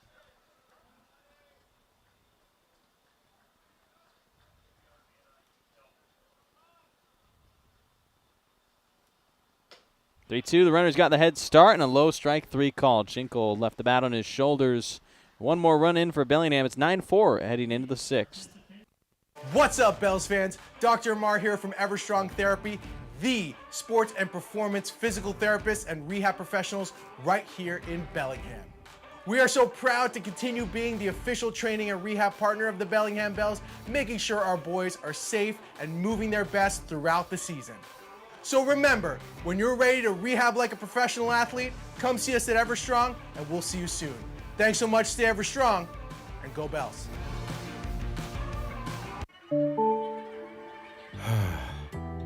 Three-two, the runner's got the head start and a low strike 3 called. Schinkel left the bat on his shoulders. One more run in for Bellingham. It's 9-4 heading into the 6th. What's up, Bells fans? Dr. Mar here from Everstrong Therapy, the sports and performance physical therapists and rehab professionals right here in Bellingham. We are so proud to continue being the official training and rehab partner of the Bellingham Bells, making sure our boys are safe and moving their best throughout the season. So remember, when you're ready to rehab like a professional athlete, come see us at Everstrong and we'll see you soon. Thanks so much, stay Everstrong, and go Bells.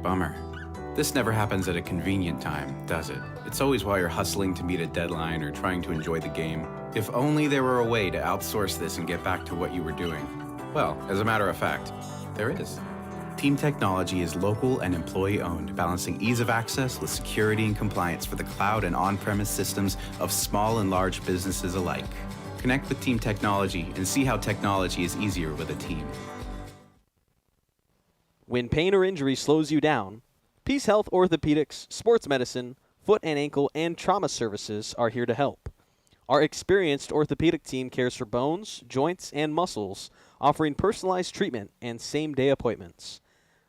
Bummer. This never happens at a convenient time, does it? It's always while you're hustling to meet a deadline or trying to enjoy the game. If only there were a way to outsource this and get back to what you were doing. Well, as a matter of fact, there is. Team Technology is local and employee-owned, balancing ease of access with security and compliance for the cloud and on-premise systems of small and large businesses alike. Connect with Team Technology and see how technology is easier with a team. When pain or injury slows you down, Peace Health Orthopedics, Sports Medicine, Foot and Ankle, and Trauma Services are here to help. Our experienced orthopedic team cares for bones, joints, and muscles, offering personalized treatment and same-day appointments.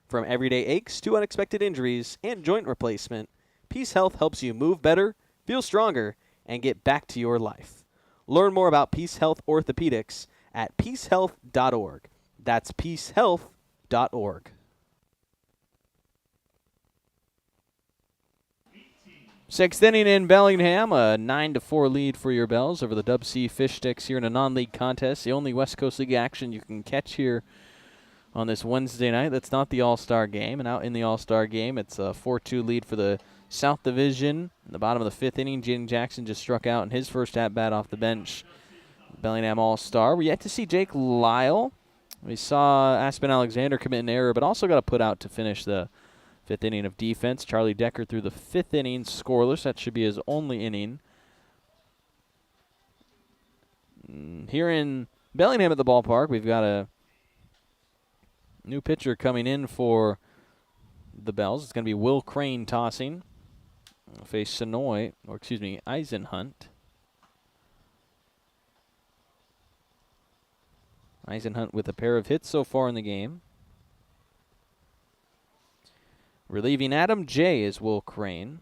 From everyday aches to unexpected injuries and joint replacement, Peace Health helps you move better, feel stronger, and get back to your life. Learn more about Peace Health Orthopedics at peacehealth.org. That's peacehealth.org. Sixth inning in Bellingham, a 9-4 lead for your Bells over the DubSea Fish Sticks here in a non-league contest. The only West Coast League action you can catch here on this Wednesday night. That's not the All-Star game. And out in the All-Star game, it's a 4-2 lead for the South Division. In the bottom of the 5th inning, Jaden Jackson just struck out in his first at-bat off the bench. Bellingham All-Star. We're yet to see Jake Lyle. We saw Aspen Alexander commit an error, but also got a put out to finish the 5th inning of defense. Charlie Decker through the 5th inning scoreless. That should be his only inning. Here in Bellingham at the ballpark, we've got a new pitcher coming in for the Bells. It's going to be Will Crane tossing. Face Eisenhunt. Eisenhunt with a pair of hits so far in the game. Relieving Adam J is Will Crane.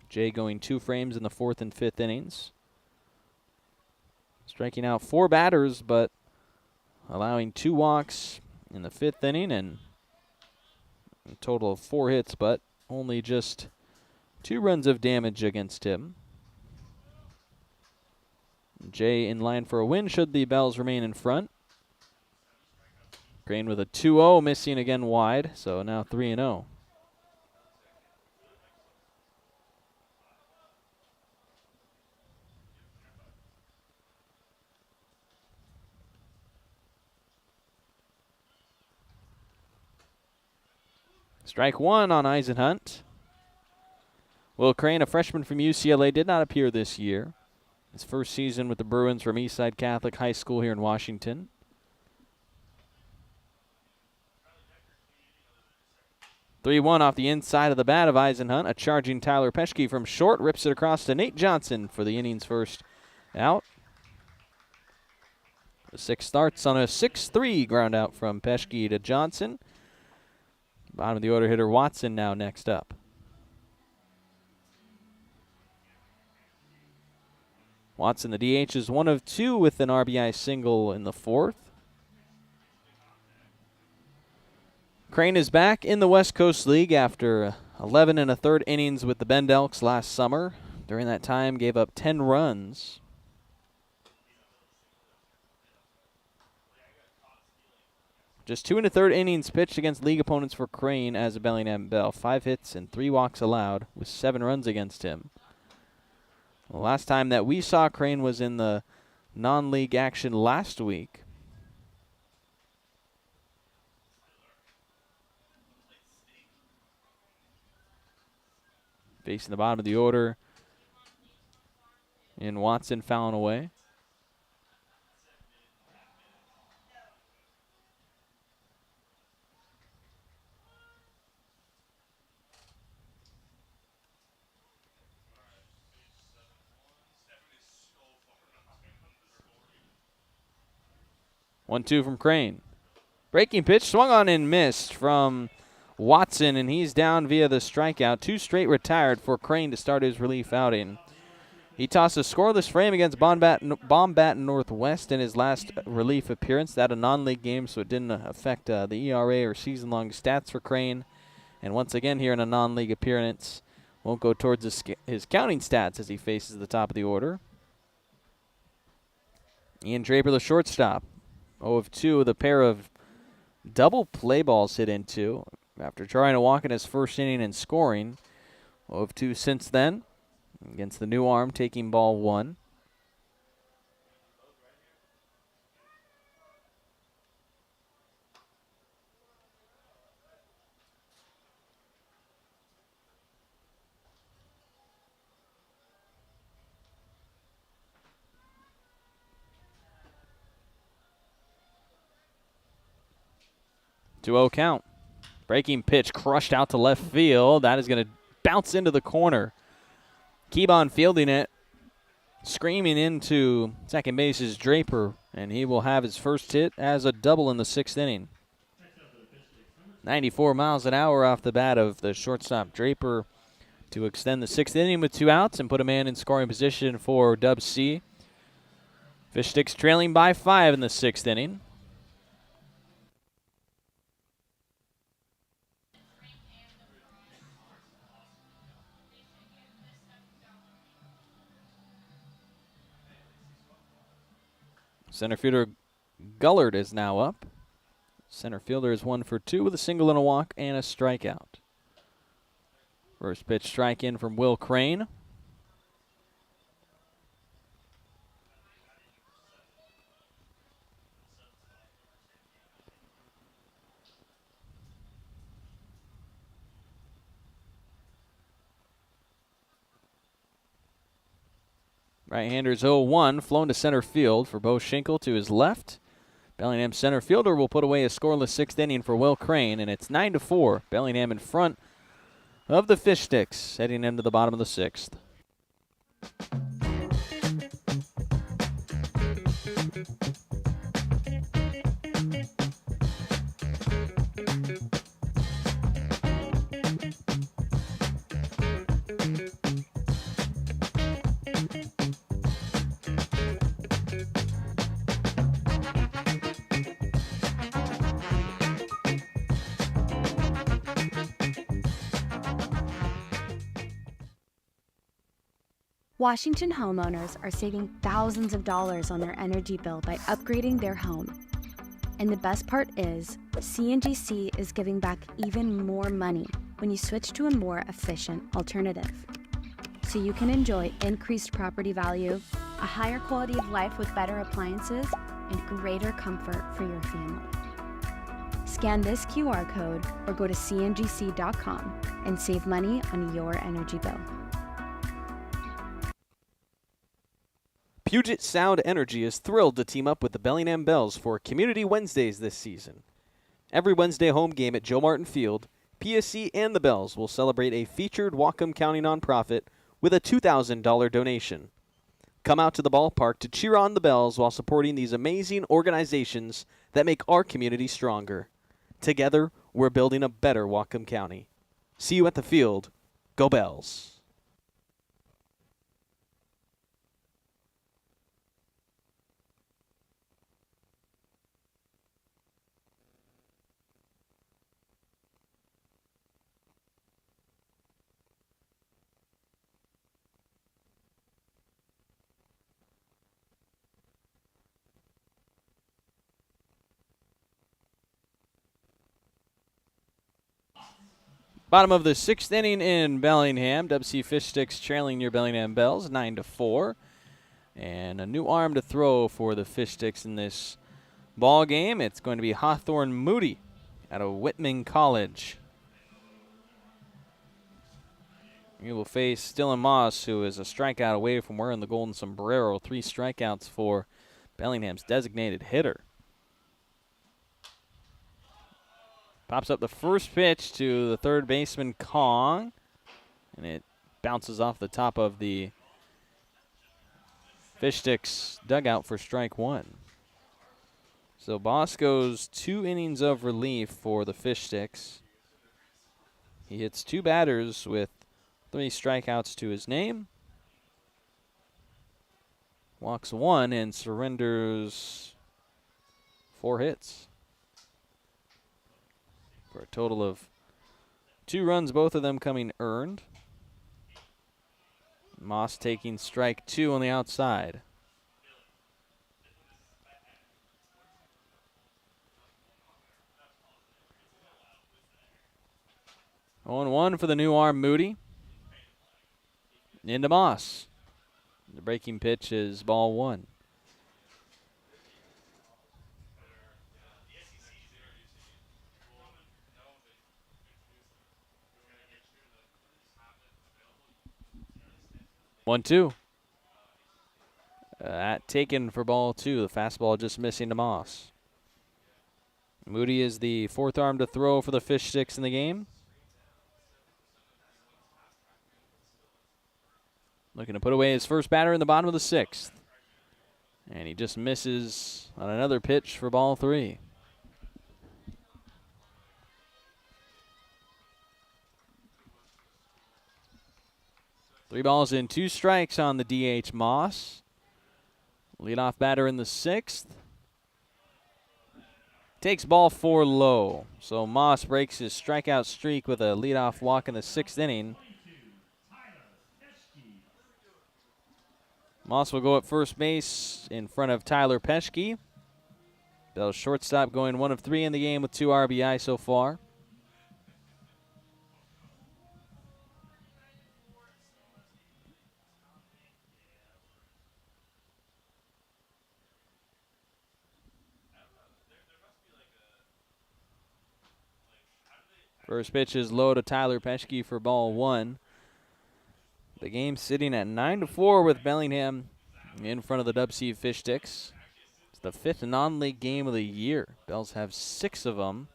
J going 2 frames in the 4th and 5th innings. Striking out 4 batters, but allowing 2 walks in the 5th inning and a total of 4 hits, but only just 2 runs of damage against him. J in line for a win should the Bells remain in front. Crane with a 2-0, missing again wide, so now 3-0. Strike one on Eisenhunt. Will Crane, a freshman from UCLA, did not appear this year. His first season with the Bruins from Eastside Catholic High School here in Washington. (3-1) off the inside of the bat of Eisenhunt. A charging Tyler Peschke from short rips it across to Nate Johnson for the inning's first out. The sixth starts on a 6-3 ground out from Peschke to Johnson. Bottom of the order hitter Watson now next up. Watson, the DH, is 1 of 2 with an RBI single in the fourth. Crane is back in the West Coast League after 11 1/3 innings with the Bend Elks last summer. During that time, gave up 10 runs. Just 2 1/3 innings pitched against league opponents for Crane as a Bellingham Bell. 5 hits and 3 walks allowed with 7 runs against him. The last time that we saw Crane was in the non-league action last week. Facing the bottom of the order in Watson, fouling away. (1-2) from Crane. Breaking pitch, swung on and missed from Watson, and he's down via the strikeout. 2 straight retired for Crane to start his relief outing. He tossed a scoreless frame against Bombat Northwest in his last relief appearance. That a non-league game, so it didn't affect the ERA or season-long stats for Crane. And once again here in a non-league appearance, won't go towards his counting stats as he faces the top of the order. Ian Draper, the shortstop. 0 of 2 with a pair of double play balls hit into after trying to walk in his first inning and scoring. 0 of 2 since then against the new arm, taking ball 1. (2-0) count. Breaking pitch crushed out to left field. That is going to bounce into the corner. Keybon fielding it, screaming into second base is Draper, and he will have his first hit as a double in the 6th inning. 94 miles an hour off the bat of the shortstop Draper to extend the 6th inning with 2 outs and put a man in scoring position for DubSea. Fish Sticks trailing by 5 in the 6th inning. Center fielder Gullard is now up. Center fielder is 1 for 2 with a single and a walk and a strikeout. First pitch strike in from Will Crane. Right-hander's 0-1, flown to center field for Bo Schinkel to his left. Bellingham center fielder will put away a scoreless 6th inning for Will Crane, and it's 9-4. Bellingham in front of the Fish Sticks, heading into the bottom of the 6th. Washington homeowners are saving thousands of dollars on their energy bill by upgrading their home. And the best part is, CNGC is giving back even more money when you switch to a more efficient alternative. So you can enjoy increased property value, a higher quality of life with better appliances, and greater comfort for your family. Scan this QR code or go to cngc.com and save money on your energy bill. Puget Sound Energy is thrilled to team up with the Bellingham Bells for Community Wednesdays this season. Every Wednesday home game at Joe Martin Field, PSC and the Bells will celebrate a featured Whatcom County nonprofit with a $2,000 donation. Come out to the ballpark to cheer on the Bells while supporting these amazing organizations that make our community stronger. Together, we're building a better Whatcom County. See you at the field. Go Bells. Bottom of the 6th inning in Bellingham. DubSea Fish Sticks trailing your Bellingham Bells 9-4. And a new arm to throw for the Fish Sticks in this ball game. It's going to be Hawthorne Moody out of Whitman College. You will face Dylan Moss, who is a strikeout away from wearing the golden sombrero. 3 strikeouts for Bellingham's designated hitter. Pops up the first pitch to the third baseman, Kong, and it bounces off the top of the Fish Sticks dugout for strike 1. So Boss goes 2 innings of relief for the Fish Sticks. He hits 2 batters with 3 strikeouts to his name. Walks 1 and surrenders 4 hits. For a total of 2 runs, both of them coming earned. Moss taking strike 2 on the outside. On 1 for the new arm, Moody. Into Moss. The breaking pitch is ball 1. One, 2. That taken for ball 2. The fastball just missing to Moss. Moody is the 4th arm to throw for the Fish Sticks in the game. Looking to put away his first batter in the bottom of the 6th. And he just misses on another pitch for ball 3. Three balls and 2 strikes on the DH Moss. Leadoff batter in the 6th. Takes ball 4 low. So Moss breaks his strikeout streak with a leadoff walk in the 6th inning. Moss will go at first base in front of Tyler Peschke. Bell's shortstop going 1 of 3 in the game with 2 RBI so far. First pitch is low to Tyler Peschke for ball 1. The game sitting at 9-4 with Bellingham in front of the DubSea Fish Sticks. It's the 5th non-league game of the year. Bells have 6 of them,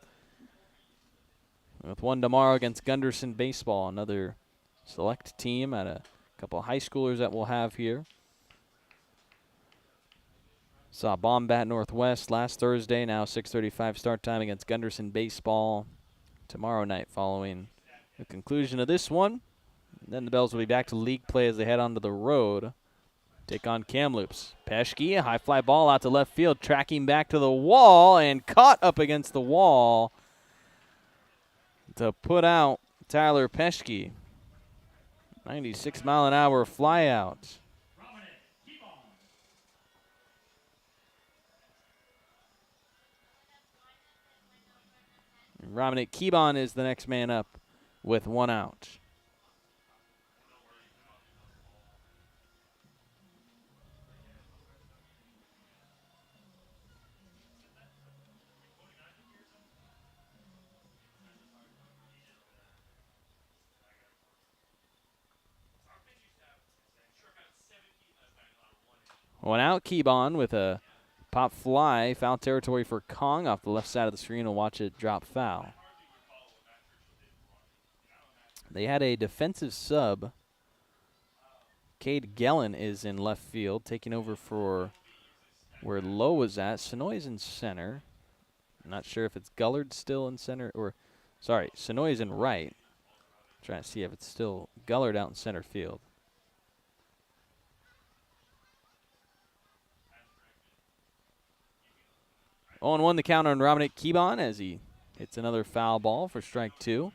with 1 tomorrow against Gunderson Baseball, another select team at a couple of high schoolers that we'll have here. Saw Bombat Northwest last Thursday, now 6:35 start time against Gunderson Baseball tomorrow night following the conclusion of this one. And then the Bells will be back to league play as they head onto the road. Take on Kamloops. Peschke, a high fly ball out to left field, tracking back to the wall and caught up against the wall to put out Tyler Peschke. 96-mile-an-hour fly out. Romanik Kebon is the next man up with 1 out. One out, Keybon with a pop fly. Foul territory for Kong off the left side of the screen. We'll watch it drop foul. They had a defensive sub. Cade Gellin is in left field, taking over for where Lowe was at. Sonoy's in center. I'm not sure if it's Gullard still in center or, sorry, Sonoy's in right. Trying to see if it's still Gullard out in center field. 0-1 the count on Dominic Keybon as he hits another foul ball for strike 2.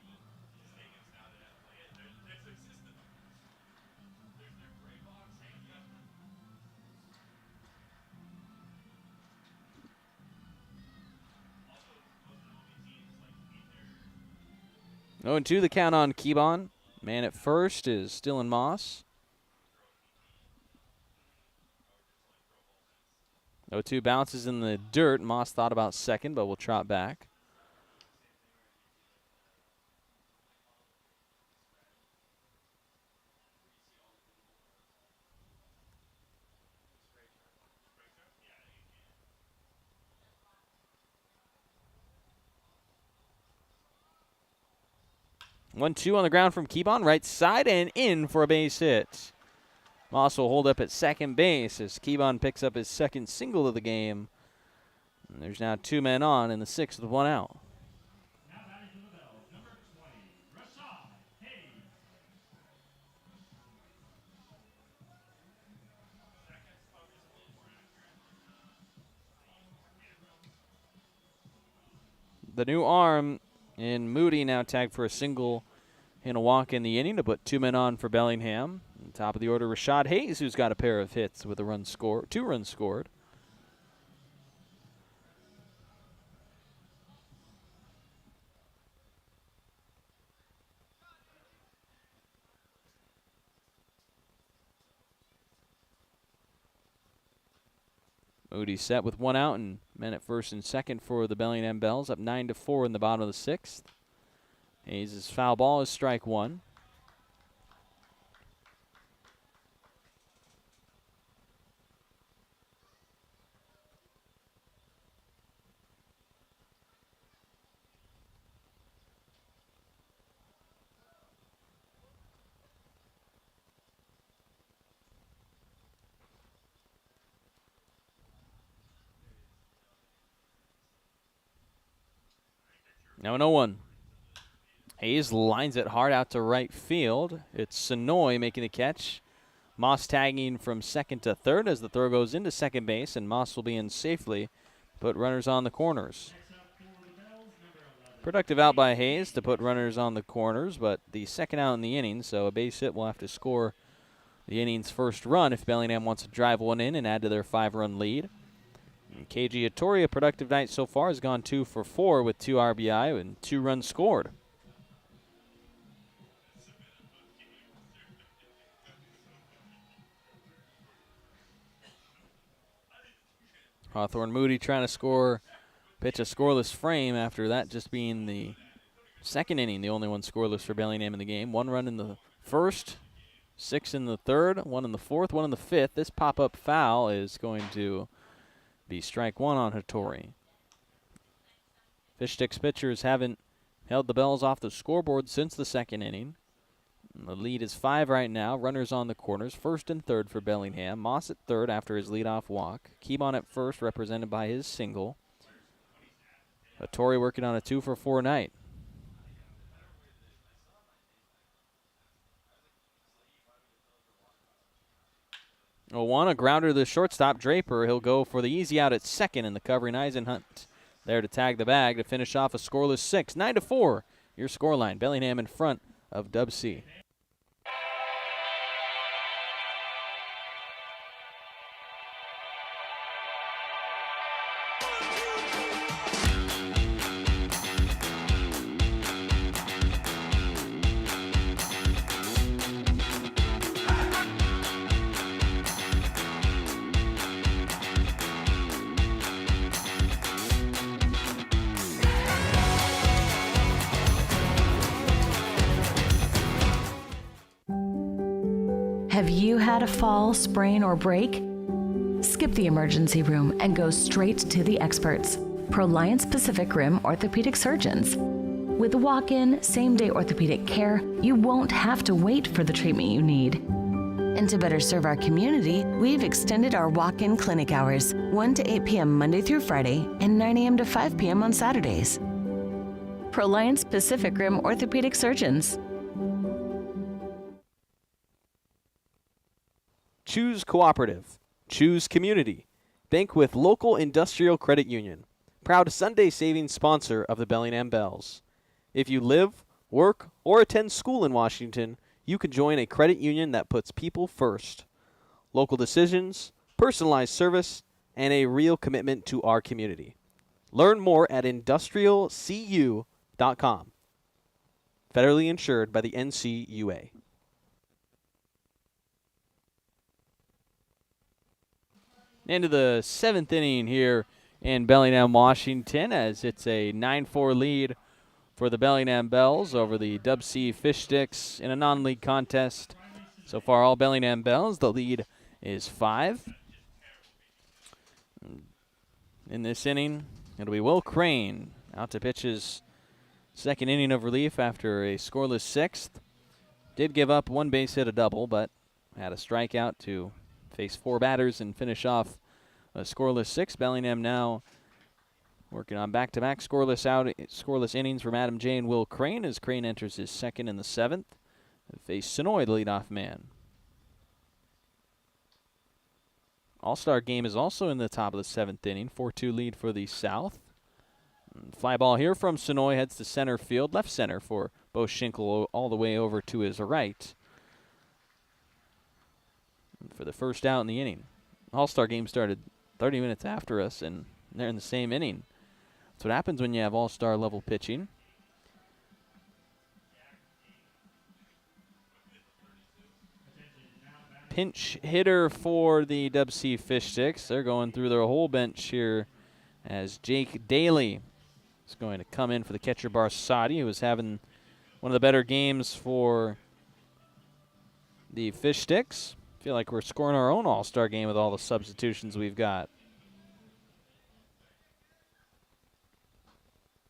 Oh, and 2 the count on Keybon. Man at first is Dylan Moss. 0-2 bounces in the dirt. Moss thought about second, but will trot back. One, 2 on the ground from Keybon, right side and in for a base hit. Moss will hold up at second base as Keybon picks up his second single of the game. And there's now 2 men on in the 6th with 1 out. Now batting for the Bells, number 20, Rashad Hayes. The new arm in Moody now tagged for a single and a walk in the inning to put 2 men on for Bellingham. On top of the order, Rashad Hayes, who's got a pair of hits with a run score, 2 runs scored. Moody set with 1 out and men at first and second for the Bellingham Bells, up 9-4 in the bottom of the 6th. Hayes' foul ball is strike 1. Now an 0-1. Hayes lines it hard out to right field. It's Sonoy making the catch. Moss tagging from second to third as the throw goes into second base, and Moss will be in safely. Put runners on the corners. Productive out by Hayes to put runners on the corners, but the second out in the inning, so a base hit will have to score the inning's first run if Bellingham wants to drive one in and add to their 5-run lead. And KG Hattori, a productive night so far, has gone 2 for 4 with 2 RBI and 2 runs scored. Hawthorne Moody trying to pitch a scoreless frame after that just being the second inning, the only one scoreless for Bellingham in the game. 1 run in the first, 6 in the third, 1 in the fourth, 1 in the fifth. This pop-up foul is going to be strike 1 on Hattori. Fish Sticks pitchers haven't held the Bells off the scoreboard since the second inning. And the lead is 5 right now. Runners on the corners, first and third for Bellingham. Moss at third after his leadoff walk. Keybon at first, represented by his single. Hattori working on a 2 for 4 night. 0-1, a grounder to the shortstop, Draper. He'll go for the easy out at second, and the covering Eisenhunt there to tag the bag to finish off a scoreless 6. 9-4, your scoreline. Bellingham in front of DubSea. Have you had a fall, sprain, or break? Skip the emergency room and go straight to the experts. Proliance Pacific Rim orthopedic surgeons. With walk-in, same-day orthopedic care, you won't have to wait for the treatment you need. And to better serve our community, we've extended our walk-in clinic hours, 1 to 8 p.m. Monday through Friday and 9 a.m. to 5 p.m. on Saturdays. Proliance Pacific Rim orthopedic surgeons. Choose cooperative. Choose community. Bank with local industrial credit union. Proud Sunday savings sponsor of the Bellingham Bells. If you live, work, or attend school in Washington, you can join a credit union that puts people first. Local decisions, personalized service, and a real commitment to our community. Learn more at industrialcu.com. Federally insured by the NCUA. Into the 7th inning here in Bellingham, Washington, as it's a 9-4 lead for the Bellingham Bells over the DubSea Fish Sticks in a non-league contest. So far, all Bellingham Bells. The lead is 5. In this inning, it'll be Will Crane out to pitch his second inning of relief after a scoreless 6th. Did give up 1 base hit, a double, but had a strikeout to face 4 batters and finish off a scoreless 6. Bellingham now working on back-to-back scoreless innings from Adam J. and Will Crane as Crane enters his second in the 7th. Face Sonoy, the leadoff man. All-Star game is also in the top of the 7th inning. 4-2 lead for the South. Fly ball here from Sonoy heads to center field, left center for Bo Schinkel all the way over to his right for the first out in the inning. All-Star game started 30 minutes after us, and they're in the same inning. That's what happens when you have all-star level pitching. Pinch hitter for the DubSea Fish Sticks. They're going through their whole bench here as Jake Daly is going to come in for the catcher Barsati, who is having one of the better games for the Fish Sticks. Feel like we're scoring our own all-star game with all the substitutions we've got.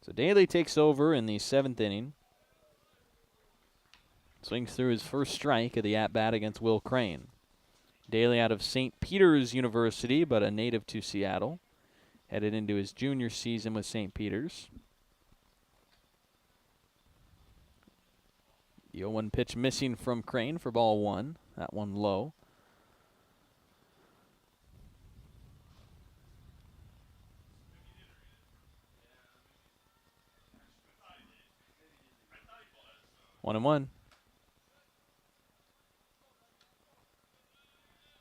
So Daly takes over in the 7th inning. Swings through his first strike of the at-bat against Will Crane. Daly out of St. Peter's University, but a native to Seattle. Headed into his junior season with St. Peter's. The 0-1 pitch missing from Crane for ball 1. That one low. One and one.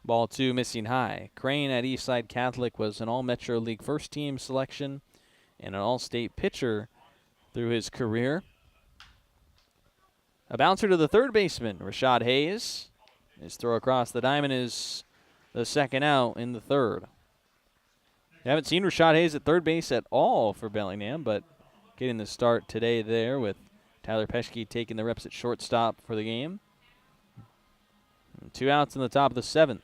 Ball 2 missing high. Crane at Eastside Catholic was an All-Metro League first-team selection and an All-State pitcher through his career. A bouncer to the third baseman, Rashad Hayes. His throw across the diamond is the second out in the 3rd. You haven't seen Rashad Hayes at third base at all for Bellingham, but getting the start today there with Tyler Peschke taking the reps at shortstop for the game. And 2 outs in the top of the 7th.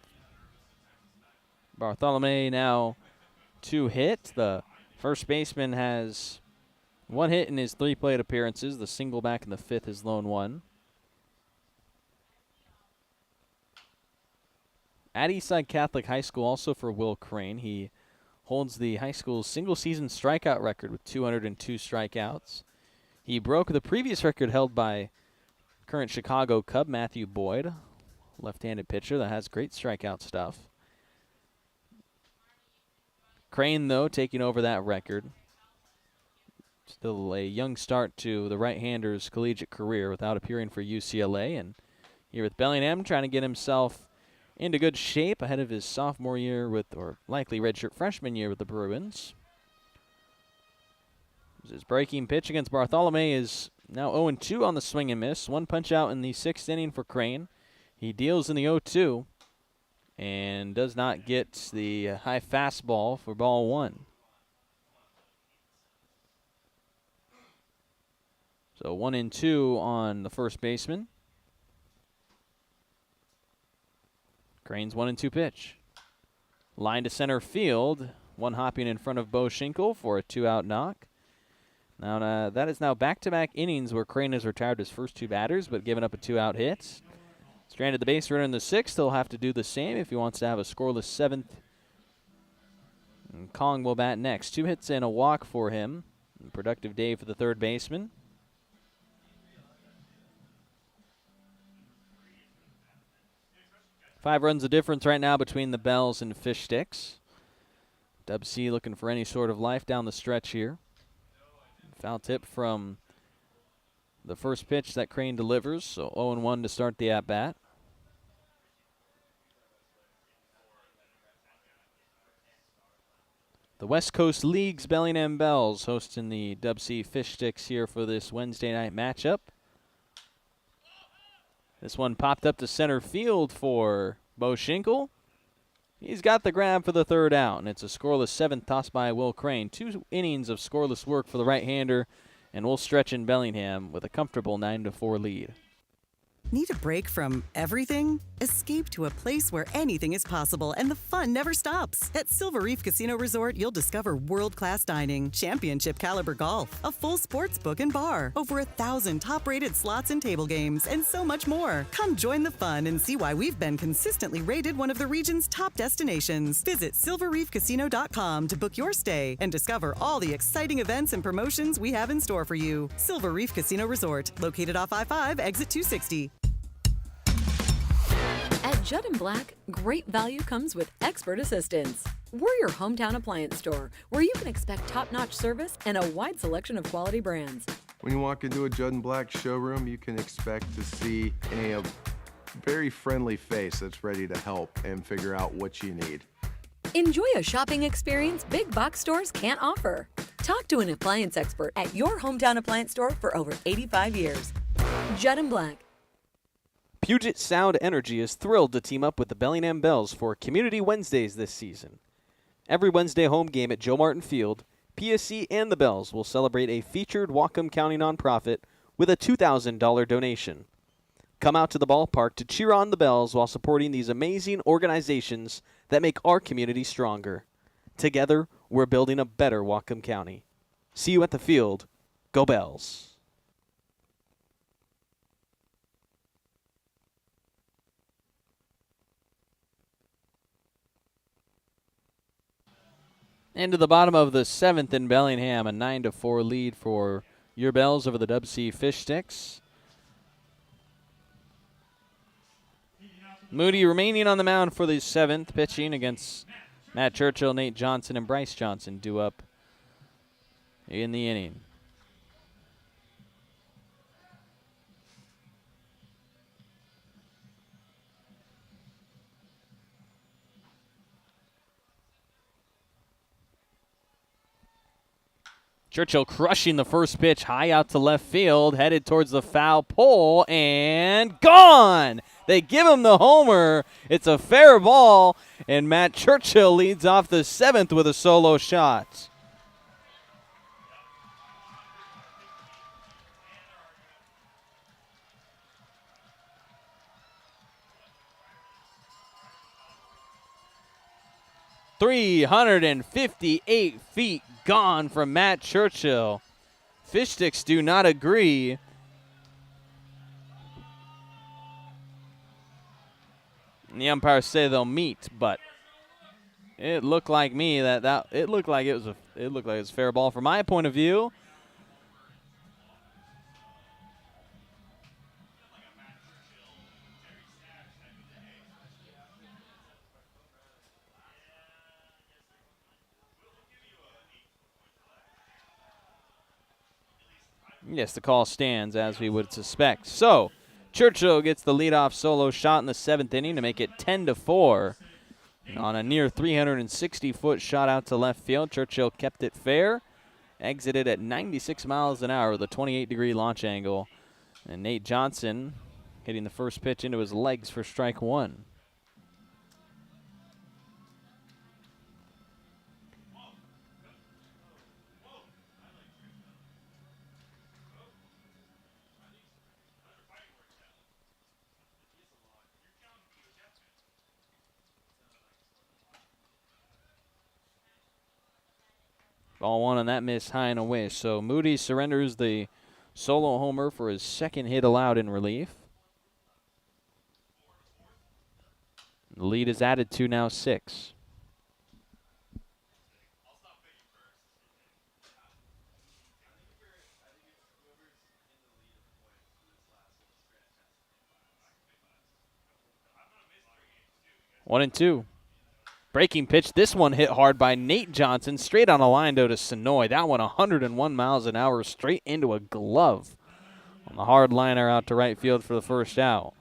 Bartholomew now 2 hits. The first baseman has 1 hit in his 3 plate appearances. The single back in the 5th, his lone one. At Eastside Catholic High School, also for Will Crane, he holds the high school's single-season strikeout record with 202 strikeouts. He broke the previous record held by current Chicago Cub Matthew Boyd, left-handed pitcher that has great strikeout stuff. Crane, though, taking over that record. Still a young start to the right-hander's collegiate career without appearing for UCLA. And here with Bellingham trying to get himself into good shape ahead of his sophomore year or likely redshirt freshman year with the Bruins. His breaking pitch against Bartholomew is now 0-2 on the swing and miss. 1 punch out in the 6th inning for Crane. He deals in the 0-2 and does not get the high fastball for ball 1. So 1-2 on the first baseman. Crane's 1-2 pitch. Line to center field. One hopping in front of Bo Schinkel for a 2-out knock. Now that is now back-to-back innings where Crane has retired his first 2 batters but given up a 2-out hit. Stranded the base runner in the 6th. He'll have to do the same if he wants to have a scoreless 7th. And Kong will bat next. 2 hits and a walk for him. A productive day for the third baseman. Five runs of difference right now between the Bells and Fish Sticks. DubSea looking for any sort of life down the stretch here. Foul tip from the first pitch that Crane delivers, so 0-1 to start the at-bat. The West Coast League's Bellingham Bells hosting the DubSea Fish Sticks here for this Wednesday night matchup. This one popped up to center field for Bo Schinkel. He's got the grab for the 3rd out, and it's a scoreless 7th tossed by Will Crane. 2 innings of scoreless work for the right-hander, and we'll stretch in Bellingham with a comfortable 9-4 lead. Need a break from everything? Escape to a place where anything is possible and the fun never stops. At Silver Reef Casino Resort, you'll discover world-class dining, championship caliber golf, a full sports book and bar, over 1,000 top-rated slots and table games, and so much more. Come join the fun and see why we've been consistently rated one of the region's top destinations. Visit silverreefcasino.com to book your stay and discover all the exciting events and promotions we have in store for you. Silver Reef Casino Resort, located off I-5, exit 260. At Judd & Black, great value comes with expert assistance. We're your hometown appliance store where you can expect top-notch service and a wide selection of quality brands. When you walk into a Judd & Black showroom, you can expect to see a very friendly face that's ready to help and figure out what you need. Enjoy a shopping experience big box stores can't offer. Talk to an appliance expert at your hometown appliance store for over 85 years. Judd & Black. Puget Sound Energy is thrilled to team up with the Bellingham Bells for Community Wednesdays this season. Every Wednesday home game at Joe Martin Field, PSC and the Bells will celebrate a featured Whatcom County nonprofit with a $2,000 donation. Come out to the ballpark to cheer on the Bells while supporting these amazing organizations that make our community stronger. Together, we're building a better Whatcom County. See you at the field. Go Bells. Into the bottom of the 7th in Bellingham, a 9-4 lead for your Bells over the DubSea Fish Sticks. Moody remaining on the mound for the 7th, pitching against Matt Churchill, Nate Johnson, and Bryce Johnson due up in the inning. Churchill crushing the first pitch high out to left field, headed towards the foul pole, and gone! They give him the homer. It's a fair ball, and Matt Churchill leads off the 7th with a solo shot. .358 feet gone from Matt Churchill. Fish Sticks do not agree. And the umpires say they'll meet, but it looked like me that it looked like it was a fair ball from my point of view. Yes, the call stands as we would suspect. So, Churchill gets the leadoff solo shot in the 7th inning to make it 10-4. On a near 360-foot shot out to left field, Churchill kept it fair, exited at 96 miles an hour with a 28-degree launch angle. And Nate Johnson hitting the first pitch into his legs for strike one. Ball one on that miss high and away. So Moody surrenders the solo homer for his second hit allowed in relief. The lead is added to now 6. One and two. Breaking pitch. This one hit hard by Nate Johnson. Straight on a line to Sonoy. That one 101 miles an hour straight into a glove. On the hard liner out to right field for the first out.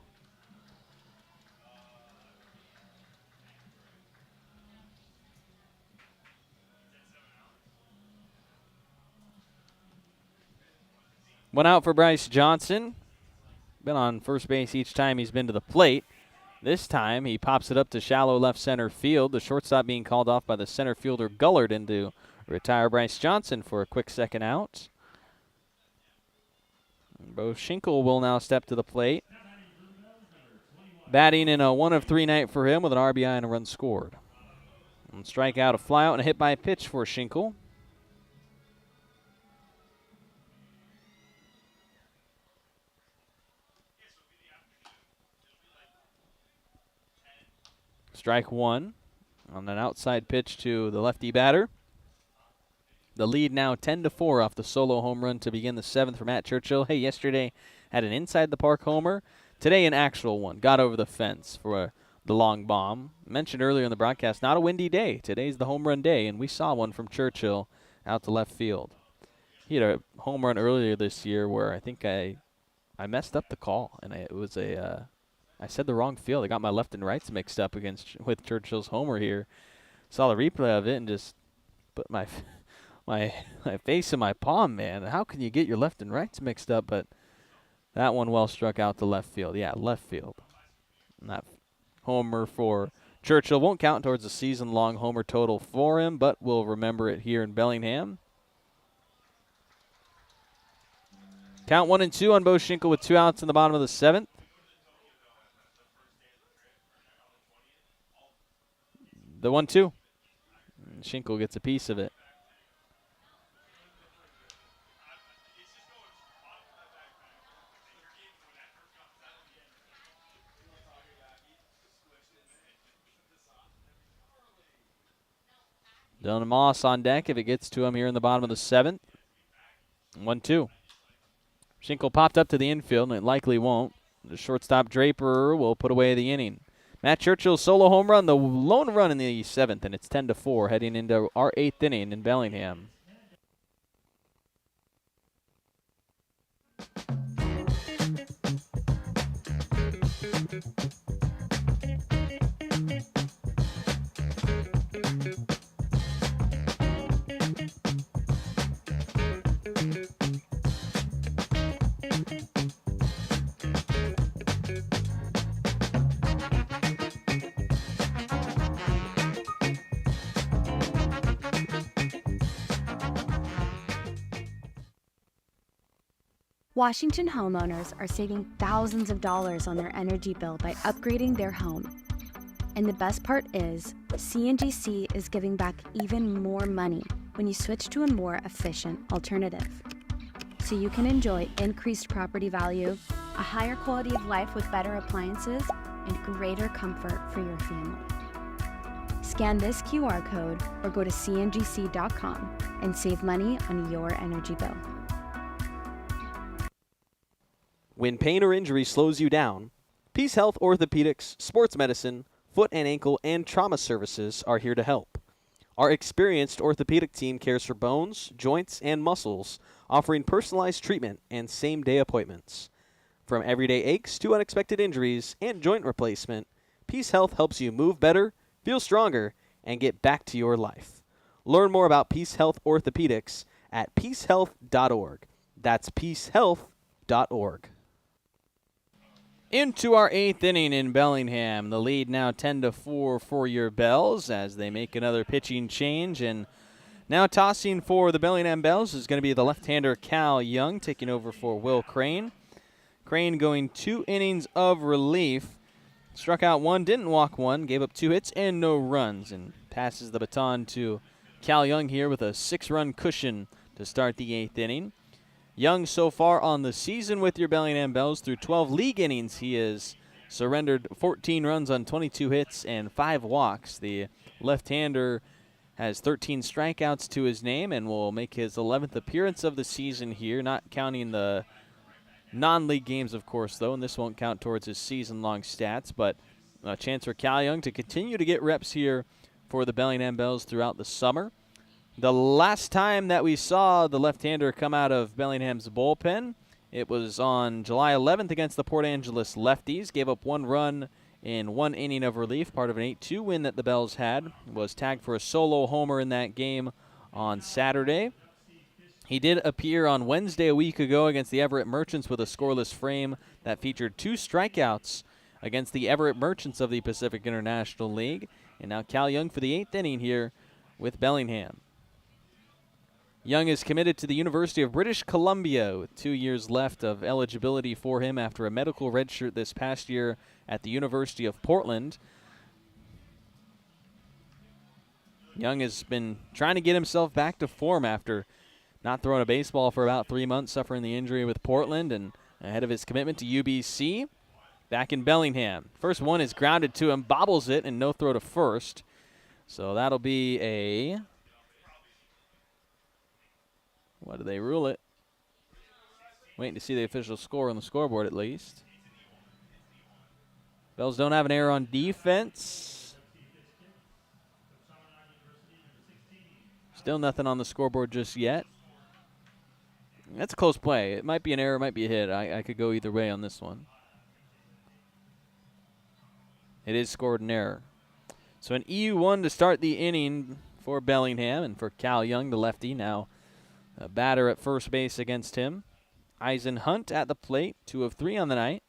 One out for Bryce Johnson. Been on first base each time he's been to the plate. This time he pops it up to shallow left center field. The shortstop being called off by the center fielder Gullard in to retire Bryce Johnson for a quick second out. Bo Schinkel will now step to the plate. Batting in a 1 of 3 night for him with an RBI and a run scored. And strikeout, a flyout, and a hit by pitch for Schinkel. Strike one on an outside pitch to the lefty batter. The lead now 10-4 off the solo home run to begin the 7th for Matt Churchill. Hey, yesterday had an inside the park homer. Today an actual one. Got over the fence for the long bomb. Mentioned earlier in the broadcast, not a windy day. Today's the home run day, and we saw one from Churchill out to left field. He had a home run earlier this year where I think I messed up the call, and it was I said the wrong field. I got my left and rights mixed up with Churchill's homer here. Saw the replay of it and just put my face in my palm, man. How can you get your left and rights mixed up? But that one well struck out to left field. Yeah, left field. And that homer for Churchill won't count towards the season-long homer total for him, but we'll remember it here in Bellingham. Count 1 and 2 on Bo Schinkel with 2 outs in the bottom of the 7th. The 1-2. Schinkel gets a piece of it. Dylan Moss on deck if it gets to him here in the bottom of the 7th. 1-2. Schinkel popped up to the infield, and it likely won't. The shortstop Draper will put away the inning. Matt Churchill's solo home run, the lone run in the 7th, and it's 10-4 heading into our 8th inning in Bellingham. Washington homeowners are saving thousands of dollars on their energy bill by upgrading their home. And the best part is, CNGC is giving back even more money when you switch to a more efficient alternative. So you can enjoy increased property value, a higher quality of life with better appliances, and greater comfort for your family. Scan this QR code or go to cngc.com and save money on your energy bill. When pain or injury slows you down, Peace Health Orthopedics, Sports Medicine, Foot and Ankle, and Trauma Services are here to help. Our experienced orthopedic team cares for bones, joints, and muscles, offering personalized treatment and same-day appointments. From everyday aches to unexpected injuries and joint replacement, Peace Health helps you move better, feel stronger, and get back to your life. Learn more about Peace Health Orthopedics at peacehealth.org. That's peacehealth.org. Into our 8th inning in Bellingham. The lead now 10-4 for your Bells as they make another pitching change. And now tossing for the Bellingham Bells is going to be the left-hander Cal Young, taking over for Will Crane. Crane going 2 innings of relief. Struck out 1, didn't walk 1, gave up 2 hits and no runs, and passes the baton to Cal Young here with a 6-run cushion to start the 8th inning. Young so far on the season with your Bellingham Bells through 12 league innings. He has surrendered 14 runs on 22 hits and 5 walks. The left-hander has 13 strikeouts to his name and will make his 11th appearance of the season here, not counting the non-league games, of course, though, and this won't count towards his season-long stats, but a chance for Cal Young to continue to get reps here for the Bellingham Bells throughout the summer. The last time that we saw the left-hander come out of Bellingham's bullpen, it was on July 11th against the Port Angeles Lefties. Gave up 1 run in 1 inning of relief, part of an 8-2 win that the Bells had. Was tagged for a solo homer in that game on Saturday. He did appear on Wednesday a week ago against the Everett Merchants with a scoreless frame that featured 2 strikeouts against the Everett Merchants of the Pacific International League. And now Cal Young for the 8th inning here with Bellingham. Young is committed to the University of British Columbia with 2 years left of eligibility for him after a medical redshirt this past year at the University of Portland. Young has been trying to get himself back to form after not throwing a baseball for about 3 months, suffering the injury with Portland, and ahead of his commitment to UBC. Back in Bellingham. First one is grounded to him, bobbles it, and no throw to first. So that'll be a... What do they rule it? Waiting to see the official score on the scoreboard at least. Bells don't have an error on defense. Still nothing on the scoreboard just yet. That's a close play. It might be an error, it might be a hit. I could go either way on this one. It is scored an error. So an EU1 to start the inning for Bellingham and for Cal Young, the lefty. Now a batter at first base against him. Eisen Hunt at the plate, 2 of 3 on the night.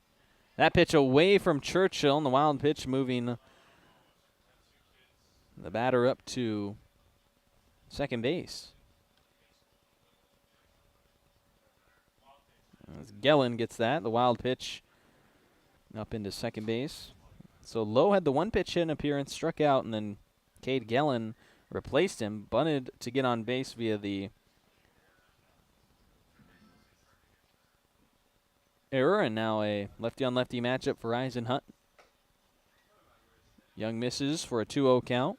That pitch away from Churchill, and the wild pitch moving the batter up to second base. As Gellin gets that, the wild pitch up into second base. So Lowe had the 1 pitch hit appearance, struck out, and then Cade Gellin replaced him, bunted to get on base via the error, and now a lefty-on-lefty matchup for Eisen Hunt. Young misses for a 2-0 count.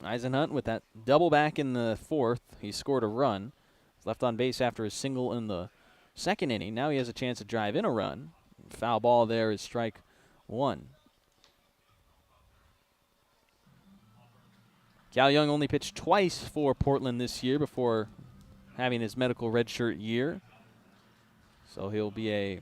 Eisen Hunt with that double back in the 4th. He scored a run. He's left on base after his single in the 2nd inning. Now he has a chance to drive in a run. Foul ball there is strike 1. Cal Young only pitched twice for Portland this year before having his medical redshirt year. So he'll be a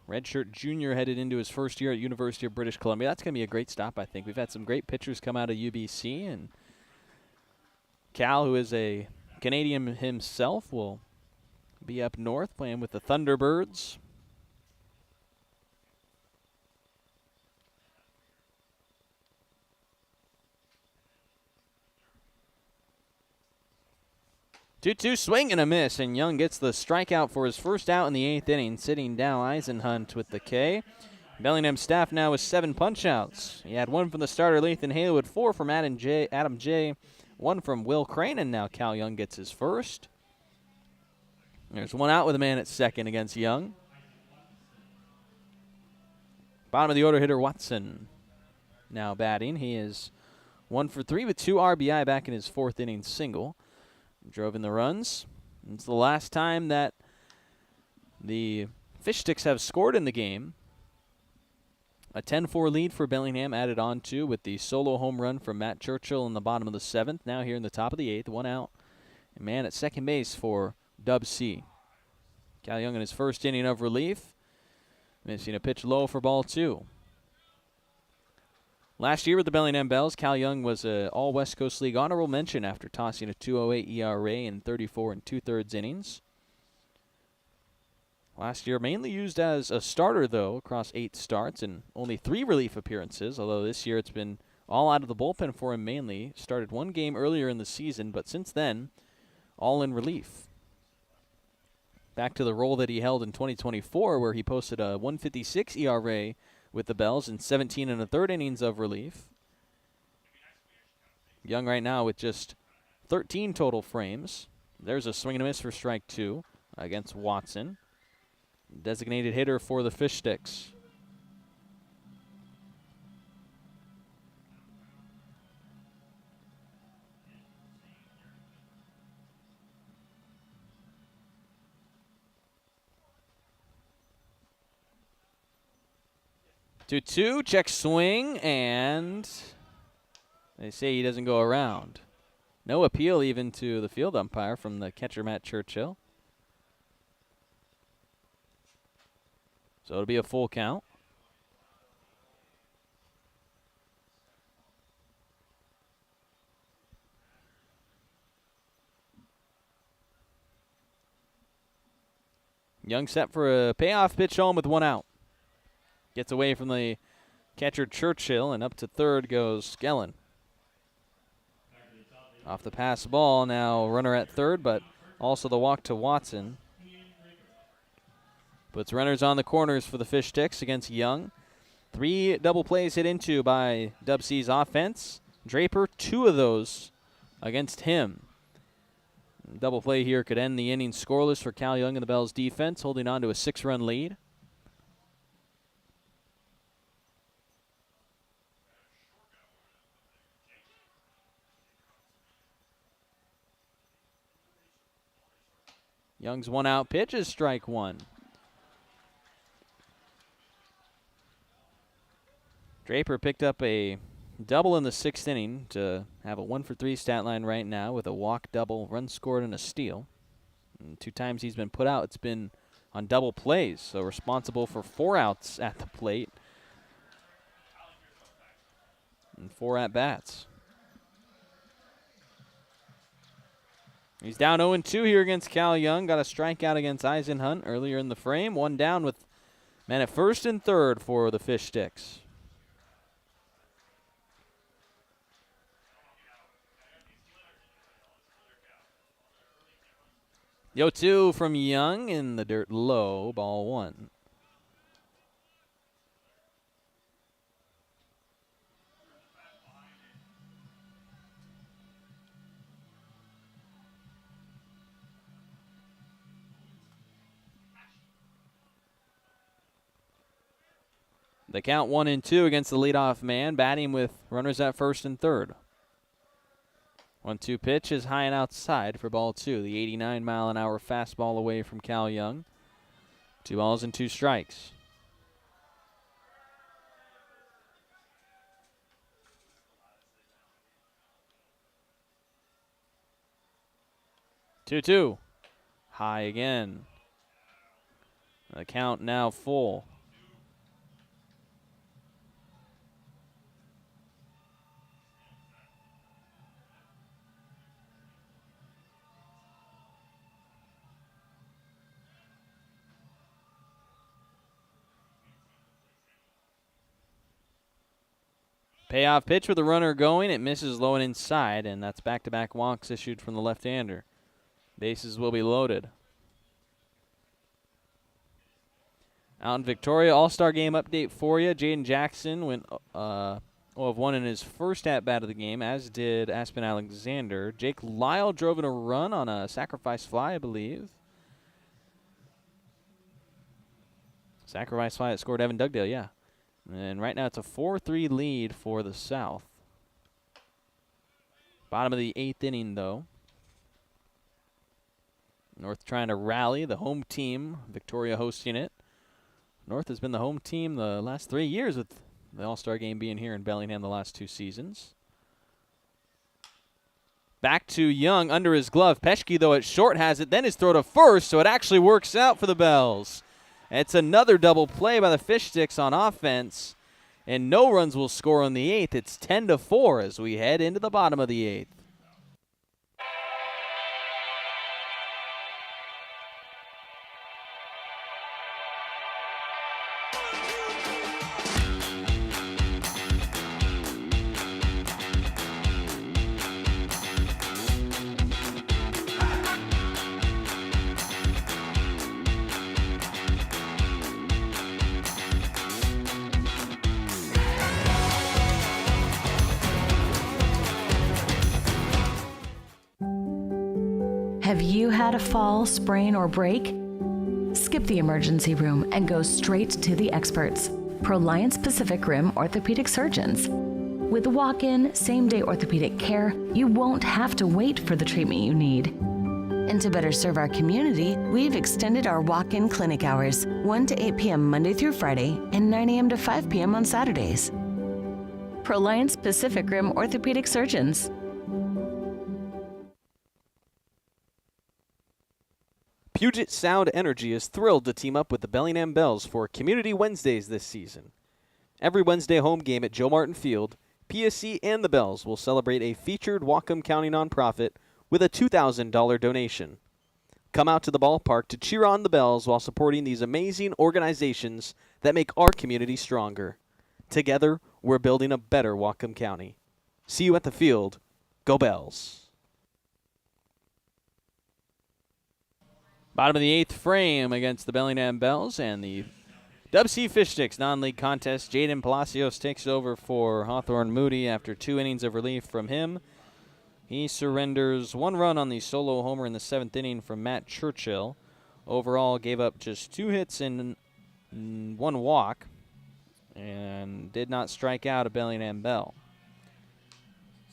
redshirt junior headed into his first year at University of British Columbia. That's going to be a great stop, I think. We've had some great pitchers come out of UBC, and Cal, who is a Canadian himself, will be up north playing with the Thunderbirds. Two swing and a miss, and Young gets the strikeout for his first out in the 8th inning, sitting down Eisen Hunt with the K. Bellingham's staff now with 7 punch-outs. He had 1 from the starter, Lathan Haywood, 4 from Adam J., 1 from Will Crane, and now Cal Young gets his first. There's 1 out with a man at second against Young. Bottom of the order hitter, Watson, now batting. He is 1 for 3 with 2 RBI back in his 4th inning single. Drove in the runs. It's the last time that the Fish Sticks have scored in the game. A 10-4 lead for Bellingham added on to with the solo home run from Matt Churchill in the bottom of the 7th. Now here in the top of the 8th, 1 out. A man at second base for DubSea. Cal Young in his first inning of relief. Missing a pitch low for ball 2. Last year with the Bellingham Bells, Cal Young was an All-West Coast League honorable mention after tossing a 2.08 ERA in 34 2/3 innings. Last year mainly used as a starter, though, across 8 starts and only 3 relief appearances, although this year it's been all out of the bullpen for him mainly. Started 1 game earlier in the season, but since then, all in relief. back to the role that he held in 2024, where he posted a 1.56 ERA with the Bells in 17 1/3 innings of relief. Young right now with just 13 total frames. There's a swing and a miss for strike 2 against Watson. Designated hitter for the Fish Sticks. Two, check swing, and they say he doesn't go around. No appeal even to the field umpire from the catcher, Matt Churchill. So it'll be a full count. Young set for a payoff pitch home with 1 out. Gets away from the catcher Churchill, and up to third goes Skellen. Off the pass ball, now runner at third, but also the walk to Watson. Puts runners on the corners for the Fish Sticks against Young. 3 double plays hit into by DubSea's offense. Draper, 2 of those against him. Double play here could end the inning scoreless for Cal Young and the Bells defense, holding on to a 6-run lead. Young's 1 out pitch is strike 1. Draper picked up a double in the 6th inning to have a 1-for-3 stat line right now with a walk, double, run scored, and a steal. And 2 times he's been put out, it's been on double plays, so responsible for 4 outs at the plate and 4 at-bats. He's down 0-2 here against Cal Young. Got a strikeout against Eisenhunt earlier in the frame. 1 down with men at first and third for the Fish Sticks. 0-2 from Young in the dirt low, ball 1. The count 1-2 against the leadoff man, batting with runners at first and third. 1-2 pitch is high and outside for ball 2. The 89-mile-an-hour fastball away from Cal Young. 2 balls and 2 strikes. Two. High again. The count now full. Payoff pitch with the runner going. It misses low and inside, and that's back-to-back walks issued from the left-hander. Bases will be loaded. Out in Victoria, All-Star Game update for you. Jaden Jackson went 0 of 1 in his first at-bat of the game, as did Aspen Alexander. Jake Lyle drove in a run on a sacrifice fly, I believe. Sacrifice fly that scored Evan Dugdale, yeah. And right now it's a 4-3 lead for the South. Bottom of the 8th inning, though. North trying to rally. The home team, Victoria hosting it. North has been the home team the last 3 years, with the All-Star Game being here in Bellingham the last 2 seasons. Back to Young under his glove. Peschke, though, at short has it. Then his throw to first, so it actually works out for the Bells. It's another double play by the Fish Sticks on offense, and no runs will score on the 8th. It's 10-4 as we head into the bottom of the 8th. Have you had a fall, sprain, or break? Skip the emergency room and go straight to the experts, Proliance Pacific Rim orthopedic surgeons. With walk-in, same-day orthopedic care, you won't have to wait for the treatment you need. And to better serve our community, we've extended our walk-in clinic hours, 1 to 8 p.m. Monday through Friday and 9 a.m. to 5 p.m. on Saturdays. Proliance Pacific Rim orthopedic surgeons. Puget Sound Energy is thrilled to team up with the Bellingham Bells for Community Wednesdays this season. Every Wednesday home game at Joe Martin Field, PSC and the Bells will celebrate a featured Whatcom County nonprofit with a $2,000 donation. Come out to the ballpark to cheer on the Bells while supporting these amazing organizations that make our community stronger. Together, we're building a better Whatcom County. See you at the field. Go Bells. Bottom of the 8th frame against the Bellingham Bells and the DubSea Fish Sticks non-league contest. Jaden Palacios takes over for Hawthorne Moody after 2 innings of relief from him. He surrenders 1 run on the solo homer in the 7th inning from Matt Churchill. Overall, gave up just 2 hits and 1 walk and did not strike out a Bellingham Bell.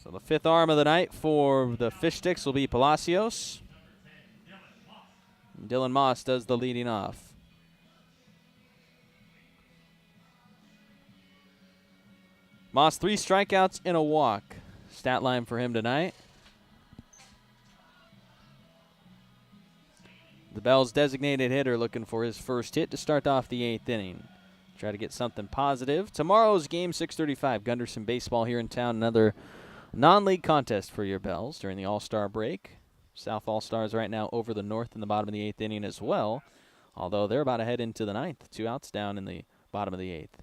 So the 5th arm of the night for the Fish Sticks will be Palacios. Dylan Moss does the leading off. Moss 3 strikeouts and a walk. Stat line for him tonight. The Bells' designated hitter looking for his first hit to start off the 8th inning. Try to get something positive. Tomorrow's game, 6:35, Gunderson Baseball here in town. Another non-league contest for your Bells during the All-Star break. South All-Stars right now over the North in the bottom of the 8th inning as well, although they're about to head into the 9th. 2 outs down in the bottom of the 8th.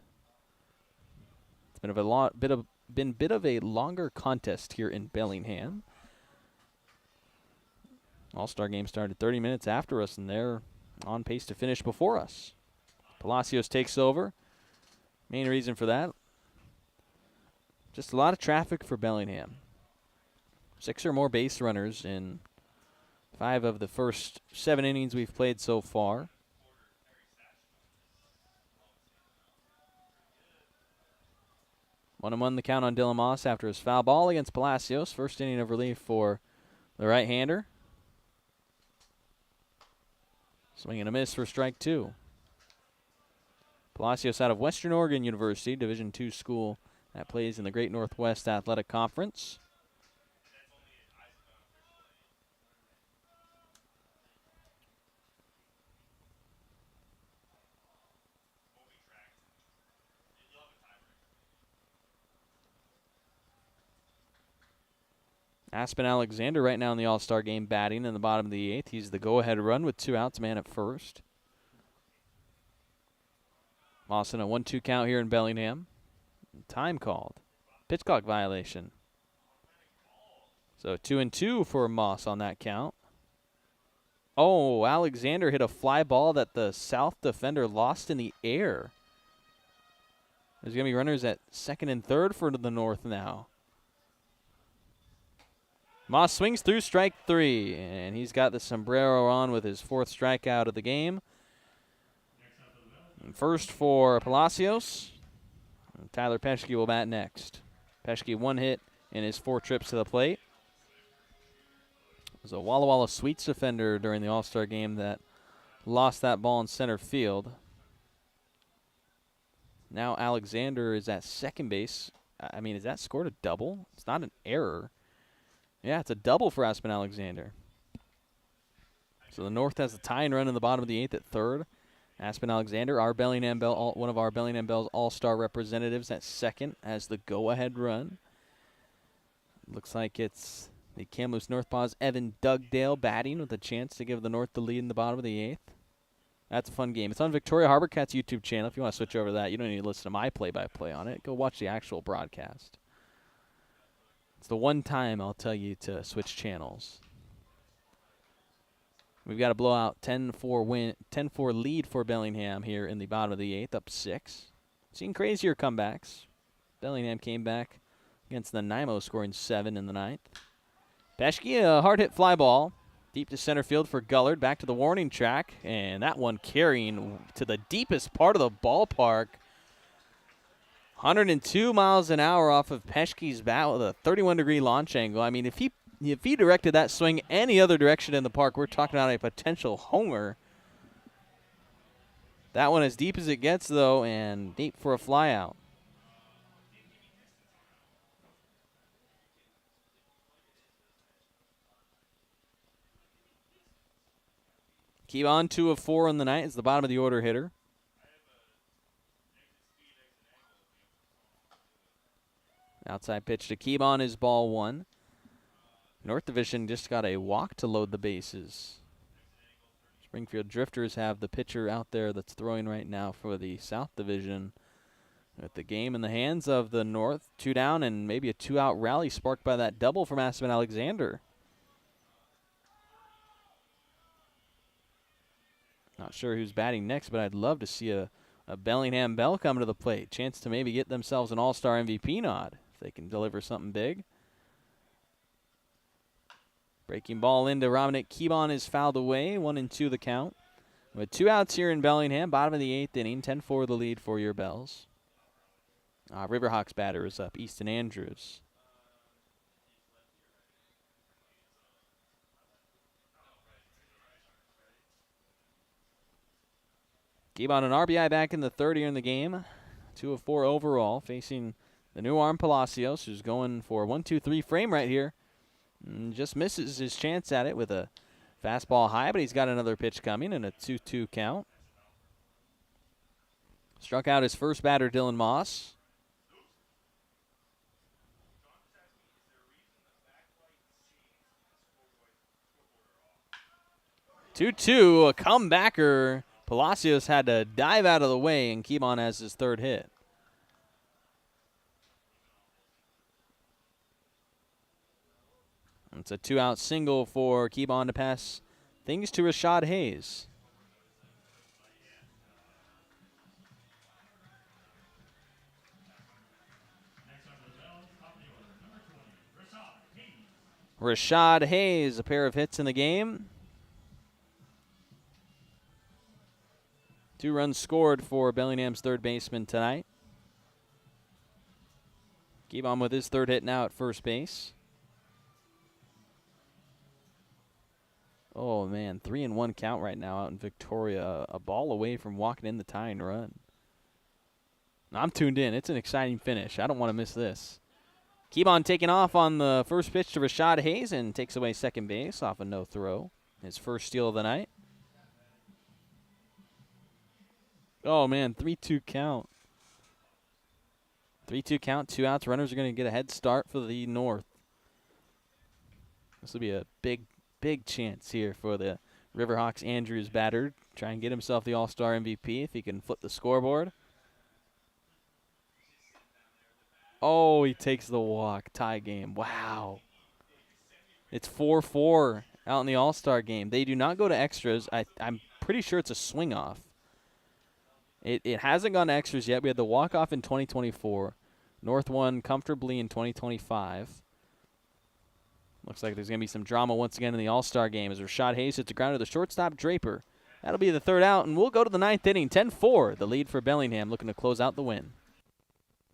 It's been a bit of a longer contest here in Bellingham. All-Star game started 30 minutes after us, and they're on pace to finish before us. Palacios takes over. Main reason for that, just a lot of traffic for Bellingham. 6 or more base runners in 5 of the first 7 innings we've played so far. One and one the count on Dylan Moss after his foul ball against Palacios. First inning of relief for the right-hander. Swing and a miss for strike 2. Palacios out of Western Oregon University, Division II school that plays in the Great Northwest Athletic Conference. Aspen Alexander right now in the All-Star game batting in the bottom of the 8th. He's the go-ahead run with 2 outs, man at first. Moss in a 1-2 count here in Bellingham. Time called. Pitch clock violation. So 2-2 for Moss on that count. Oh, Alexander hit a fly ball that the South defender lost in the air. There's going to be runners at 2nd and 3rd for the North now. Moss swings through strike 3, and he's got the sombrero on with his 4th strikeout of the game. And first for Palacios. Tyler Peschke will bat next. Peschke 1 hit in his 4 trips to the plate. Was a Walla Walla Sweets defender during the All-Star game that lost that ball in center field. Now Alexander is at second base. I mean, has that scored a double? It's not an error. Yeah, it's a double for Aspen Alexander. So the North has a tying run in the bottom of the 8th at 3rd. Aspen Alexander, our Bellingham Bell, one of our Bellingham Bell's all-star representatives at 2nd, has the go-ahead run. Looks like it's the Kamloops Northpaw's Evan Dugdale batting with a chance to give the North the lead in the bottom of the 8th. That's a fun game. It's on Victoria Harbor Cats YouTube channel. If you want to switch over to that, you don't need to listen to my play-by-play on it. Go watch the actual broadcast. It's the one time I'll tell you to switch channels. We've got a blowout 10-4 lead for Bellingham here in the bottom of the 8th, up 6. Seen crazier comebacks. Bellingham came back against the Nanaimo, scoring 7 in the 9th. Peschke, a hard hit fly ball. Deep to center field for Gullard. Back to the warning track. And that one carrying to the deepest part of the ballpark. 102 miles an hour off of Peschke's bat with a 31-degree launch angle. I mean, if he directed that swing any other direction in the park, we're talking about a potential homer. That one as deep as it gets, though, and deep for a flyout. Keep on 2 of 4 on the night as the bottom of the order hitter. Outside pitch to Keebon is ball 1. North Division just got a walk to load the bases. Springfield Drifters have the pitcher out there that's throwing right now for the South Division. With the game in the hands of the North, 2 down and maybe a 2-out rally sparked by that double from Aspen Alexander. Not sure who's batting next, but I'd love to see a Bellingham Bell come to the plate. Chance to maybe get themselves an All-Star MVP nod if they can deliver something big. Breaking ball into Romanick Keebon is fouled away. 1-2 the count. With 2 outs here in Bellingham, bottom of the 8th inning, 10-4 the lead for your Bells. Riverhawks batter is up, Easton Andrews. Keebon an RBI back in the third here in the game. 2 of 4 overall, facing the new arm Palacios, who's going for 1-2-3 frame right here. And just misses his chance at it with a fastball high, but he's got another pitch coming and a 2-2 count. Struck out his first batter, Dylan Moss. Two-two, a comebacker. Palacios had to dive out of the way, and Keebon has his third hit. It's a 2-out single for Keebon to pass things to Rashad Hayes. Rashad Hayes, a pair of hits in the game. 2 runs scored for Bellingham's third baseman tonight. Keebon with his third hit now at first base. Oh, man, 3-1 count right now out in Victoria. A ball away from walking in the tying run. I'm tuned in. It's an exciting finish. I don't want to miss this. Keebon taking off on the first pitch to Rashad Hayes and takes away second base off a no throw. His first steal of the night. Oh, man, 3-2 count. 3-2 count, 2 outs. Runners are going to get a head start for the North. This will be a big chance here for the Riverhawks Andrews batter. Try and get himself the All-Star MVP if he can flip the scoreboard. Oh, he takes the walk. Tie game. Wow. It's 4-4 out in the All-Star game. They do not go to extras. I'm pretty sure it's a swing-off. It hasn't gone to extras yet. We had the walk-off in 2024. North won comfortably in 2025. Looks like there's going to be some drama once again in the All-Star game as Rashad Hayes hits the ground to the shortstop, Draper. That'll be the third out, and we'll go to the 9th inning. 10-4, the lead for Bellingham, looking to close out the win.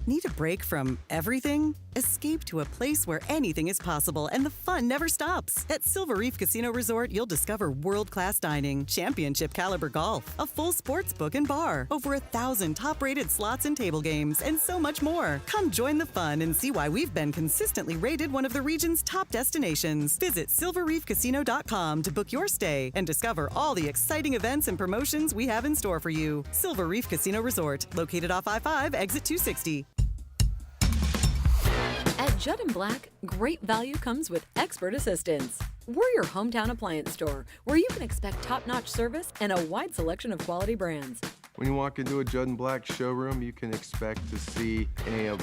Need a break from everything? Escape to a place where anything is possible and the fun never stops. At Silver Reef Casino Resort, you'll discover world-class dining, championship caliber golf, a full sports book and bar, over 1,000 top-rated slots and table games, and so much more. Come join the fun and see why we've been consistently rated one of the region's top destinations. Visit silverreefcasino.com to book your stay and discover all the exciting events and promotions we have in store for you. Silver Reef Casino Resort, located off I-5, exit 260. At Judd & Black, great value comes with expert assistance. We're your hometown appliance store where you can expect top-notch service and a wide selection of quality brands. When you walk into a Judd & Black showroom, you can expect to see a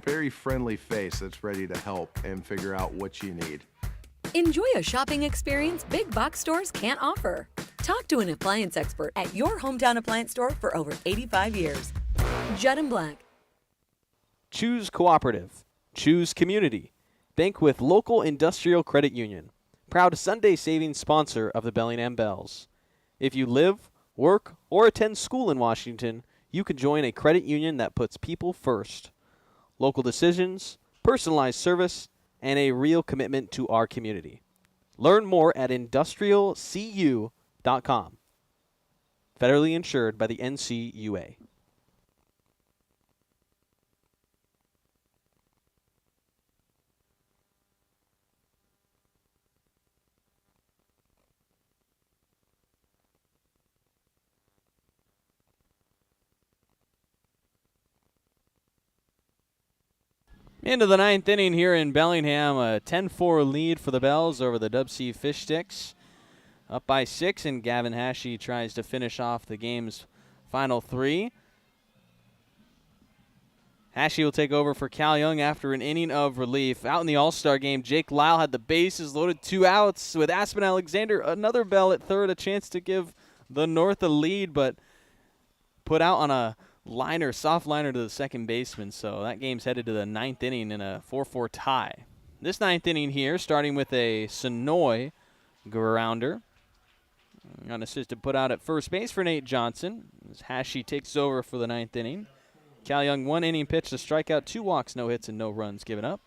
very friendly face that's ready to help and figure out what you need. Enjoy a shopping experience big box stores can't offer. Talk to an appliance expert at your hometown appliance store for over 85 years. Judd & Black. Choose cooperative. Choose community. Bank with local industrial credit union. proud Sunday savings sponsor of the Bellingham Bells. If you live, work, or attend school in Washington, you can join a credit union that puts people first. Local decisions, personalized service, and a real commitment to our community. Learn more at industrialcu.com. Federally insured by the NCUA. Into the ninth inning here in Bellingham, a 10-4 lead for the Bells over the DubSea Fish Sticks. Up by 6, and Gavin Hashey tries to finish off the game's final 3. Hashey will take over for Cal Young after an inning of relief. Out in the All-Star game, Jake Lyle had the bases loaded, 2 outs with Aspen Alexander. Another Bell at third, a chance to give the North a lead, but put out on a soft liner to the second baseman. So that game's headed to the ninth inning in a 4-4 tie. This ninth inning here, starting with a Sonoy grounder. An assisted put out at first base for Nate Johnson as Hashey takes over for the ninth inning. Cal Young, 1 inning pitch, a strikeout, 2 walks, no hits, and no runs given up.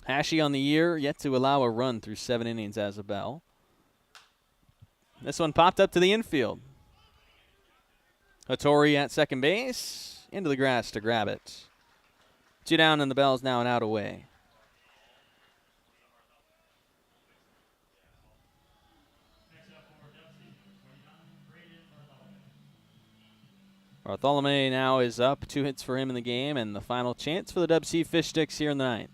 Hashey on the year, yet to allow a run through 7 innings as a Bell. This one popped up to the infield. Hattori at second base, into the grass to grab it. 2 down, and the Bells now an out away. Bartholomew now is up, 2 hits for him in the game, and the final chance for the DubSea Fish Sticks here in the ninth.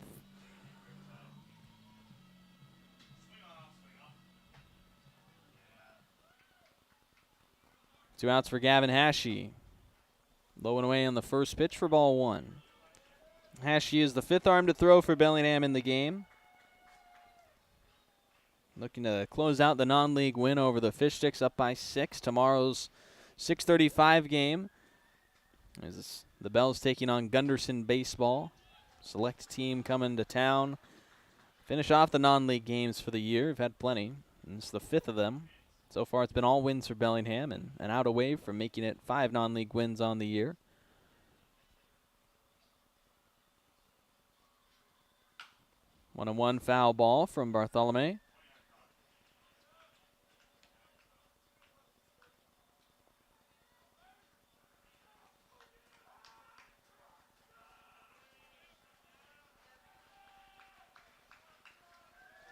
Two outs for Gavin Hashey. Low and away on the first pitch for ball 1. Hashey is the 5th arm to throw for Bellingham in the game. Looking to close out the non-league win over the Fish Sticks, up by 6. Tomorrow's 6:35 game is the Bells taking on Gunderson Baseball. Select team coming to town. Finish off the non-league games for the year. We've had plenty, and it's the 5th of them. So far, it's been all wins for Bellingham and an out away from making it 5 non-league wins on the year. 1-1 foul ball from Bartholomew.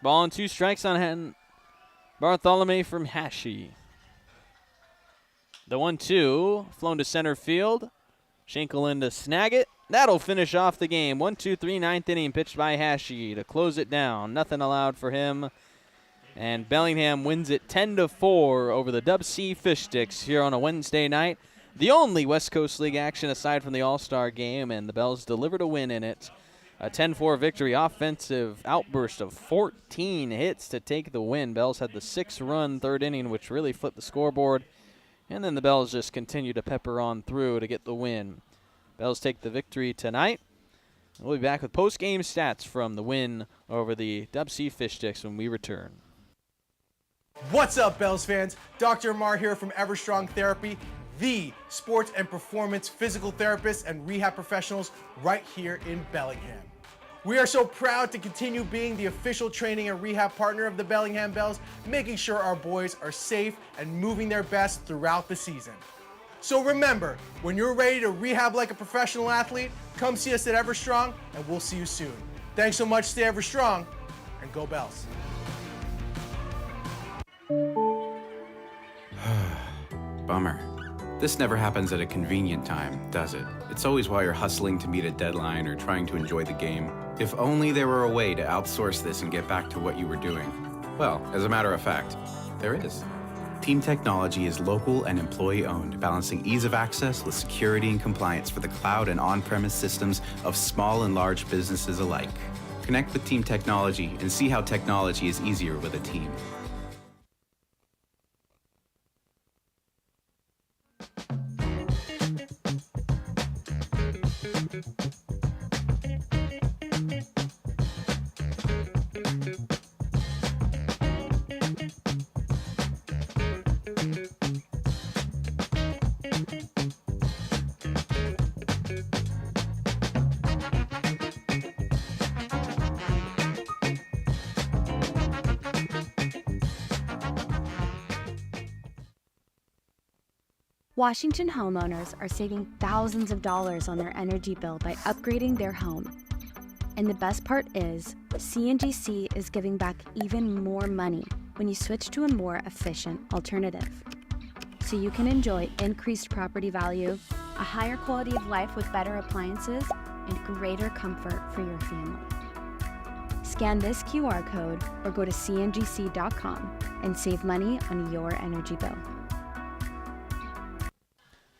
Ball and 2 strikes on hand. Bartholomew from Hashey. The 1-2 flown to center field. Schenkel in to snag it. That'll finish off the game. 1-2-3, ninth inning pitched by Hashey to close it down. Nothing allowed for him. And Bellingham wins it 10-4 over the DubSea Fish Sticks here on a Wednesday night. The only West Coast League action aside from the All-Star game, and the Bells delivered a win in it. A 10-4 victory, offensive outburst of 14 hits to take the win. Bells had the 6-run third inning, which really flipped the scoreboard. And then the Bells just continue to pepper on through to get the win. Bells take the victory tonight. We'll be back with post-game stats from the win over the DubSea Fish Sticks when we return. What's up, Bells fans? Dr. Amar here from Everstrong Therapy, the sports and performance physical therapists and rehab professionals right here in Bellingham. We are so proud to continue being the official training and rehab partner of the Bellingham Bells, making sure our boys are safe and moving their best throughout the season. So remember, when you're ready to rehab like a professional athlete, come see us at Everstrong, and we'll see you soon. Thanks so much, stay Everstrong, and go Bells. Bummer. This never happens at a convenient time, does it? It's always while you're hustling to meet a deadline or trying to enjoy the game. If only there were a way to outsource this and get back to what you were doing. Well, as a matter of fact, there is. Team Technology is local and employee-owned, balancing ease of access with security and compliance for the cloud and on-premise systems of small and large businesses alike. Connect with Team Technology and see how technology is easier with a team. Washington homeowners are saving thousands of dollars on their energy bill by upgrading their home. And the best part is, CNGC is giving back even more money when you switch to a more efficient alternative. So you can enjoy increased property value, a higher quality of life with better appliances, and greater comfort for your family. Scan this QR code or go to cngc.com and save money on your energy bill.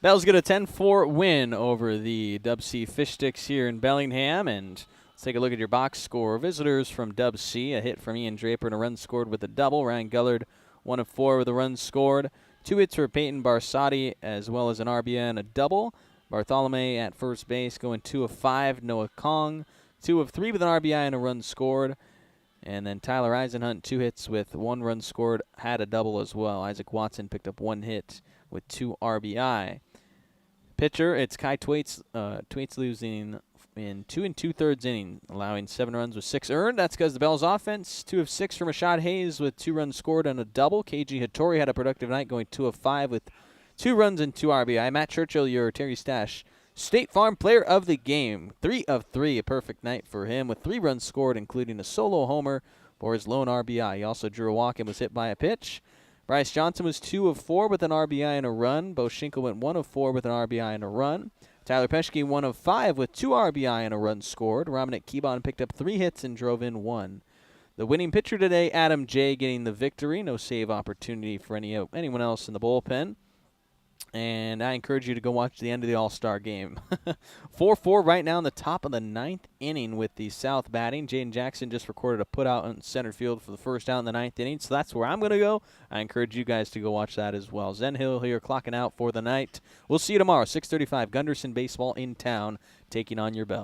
Bells get a 10-4 win over the DubSea Fish Sticks here in Bellingham. And let's take a look at your box score. Visitors from DubSea, a hit from Ian Draper and a run scored with a double. Ryan Gullard, 1 of 4 with a run scored. 2 hits for Peyton Barsati, as well as an RBI and a double. Bartholomew at first base going 2 of 5. Noah Kong, 2 of 3 with an RBI and a run scored. And then Tyler Eisenhunt, 2 hits with 1 run scored, had a double as well. Isaac Watson picked up 1 hit with 2 RBI. Pitcher, it's Kai Twaits. Twaits losing in 2 2/3 innings, allowing 7 runs with 6 earned. That's because the Bells offense, 2 of 6 from Rashad Hayes with 2 runs scored and a double. KG Hattori had a productive night going 2 of 5 with 2 runs and 2 RBI. Matt Churchill, your Terry Stash State Farm Player of the Game, 3 of 3, a perfect night for him with 3 runs scored, including a solo homer for his lone RBI. He also drew a walk and was hit by a pitch. Bryce Johnson was 2 of 4 with an RBI and a run. Bo Schinkel went 1 of 4 with an RBI and a run. Tyler Peschke 1 of 5 with 2 RBI and a run scored. Dominic Keebon picked up 3 hits and drove in 1. The winning pitcher today, Adam J, getting the victory. No save opportunity for anyone else in the bullpen. And I encourage you to go watch the end of the All-Star game. 4-4 right now in the top of the 9th inning with the South batting. Jaden Jackson just recorded a putout in center field for the first out in the 9th inning, so that's where I'm going to go. I encourage you guys to go watch that as well. Zen Hill here clocking out for the night. We'll see you tomorrow, 6:35, Gunderson Baseball in town, taking on your Bells.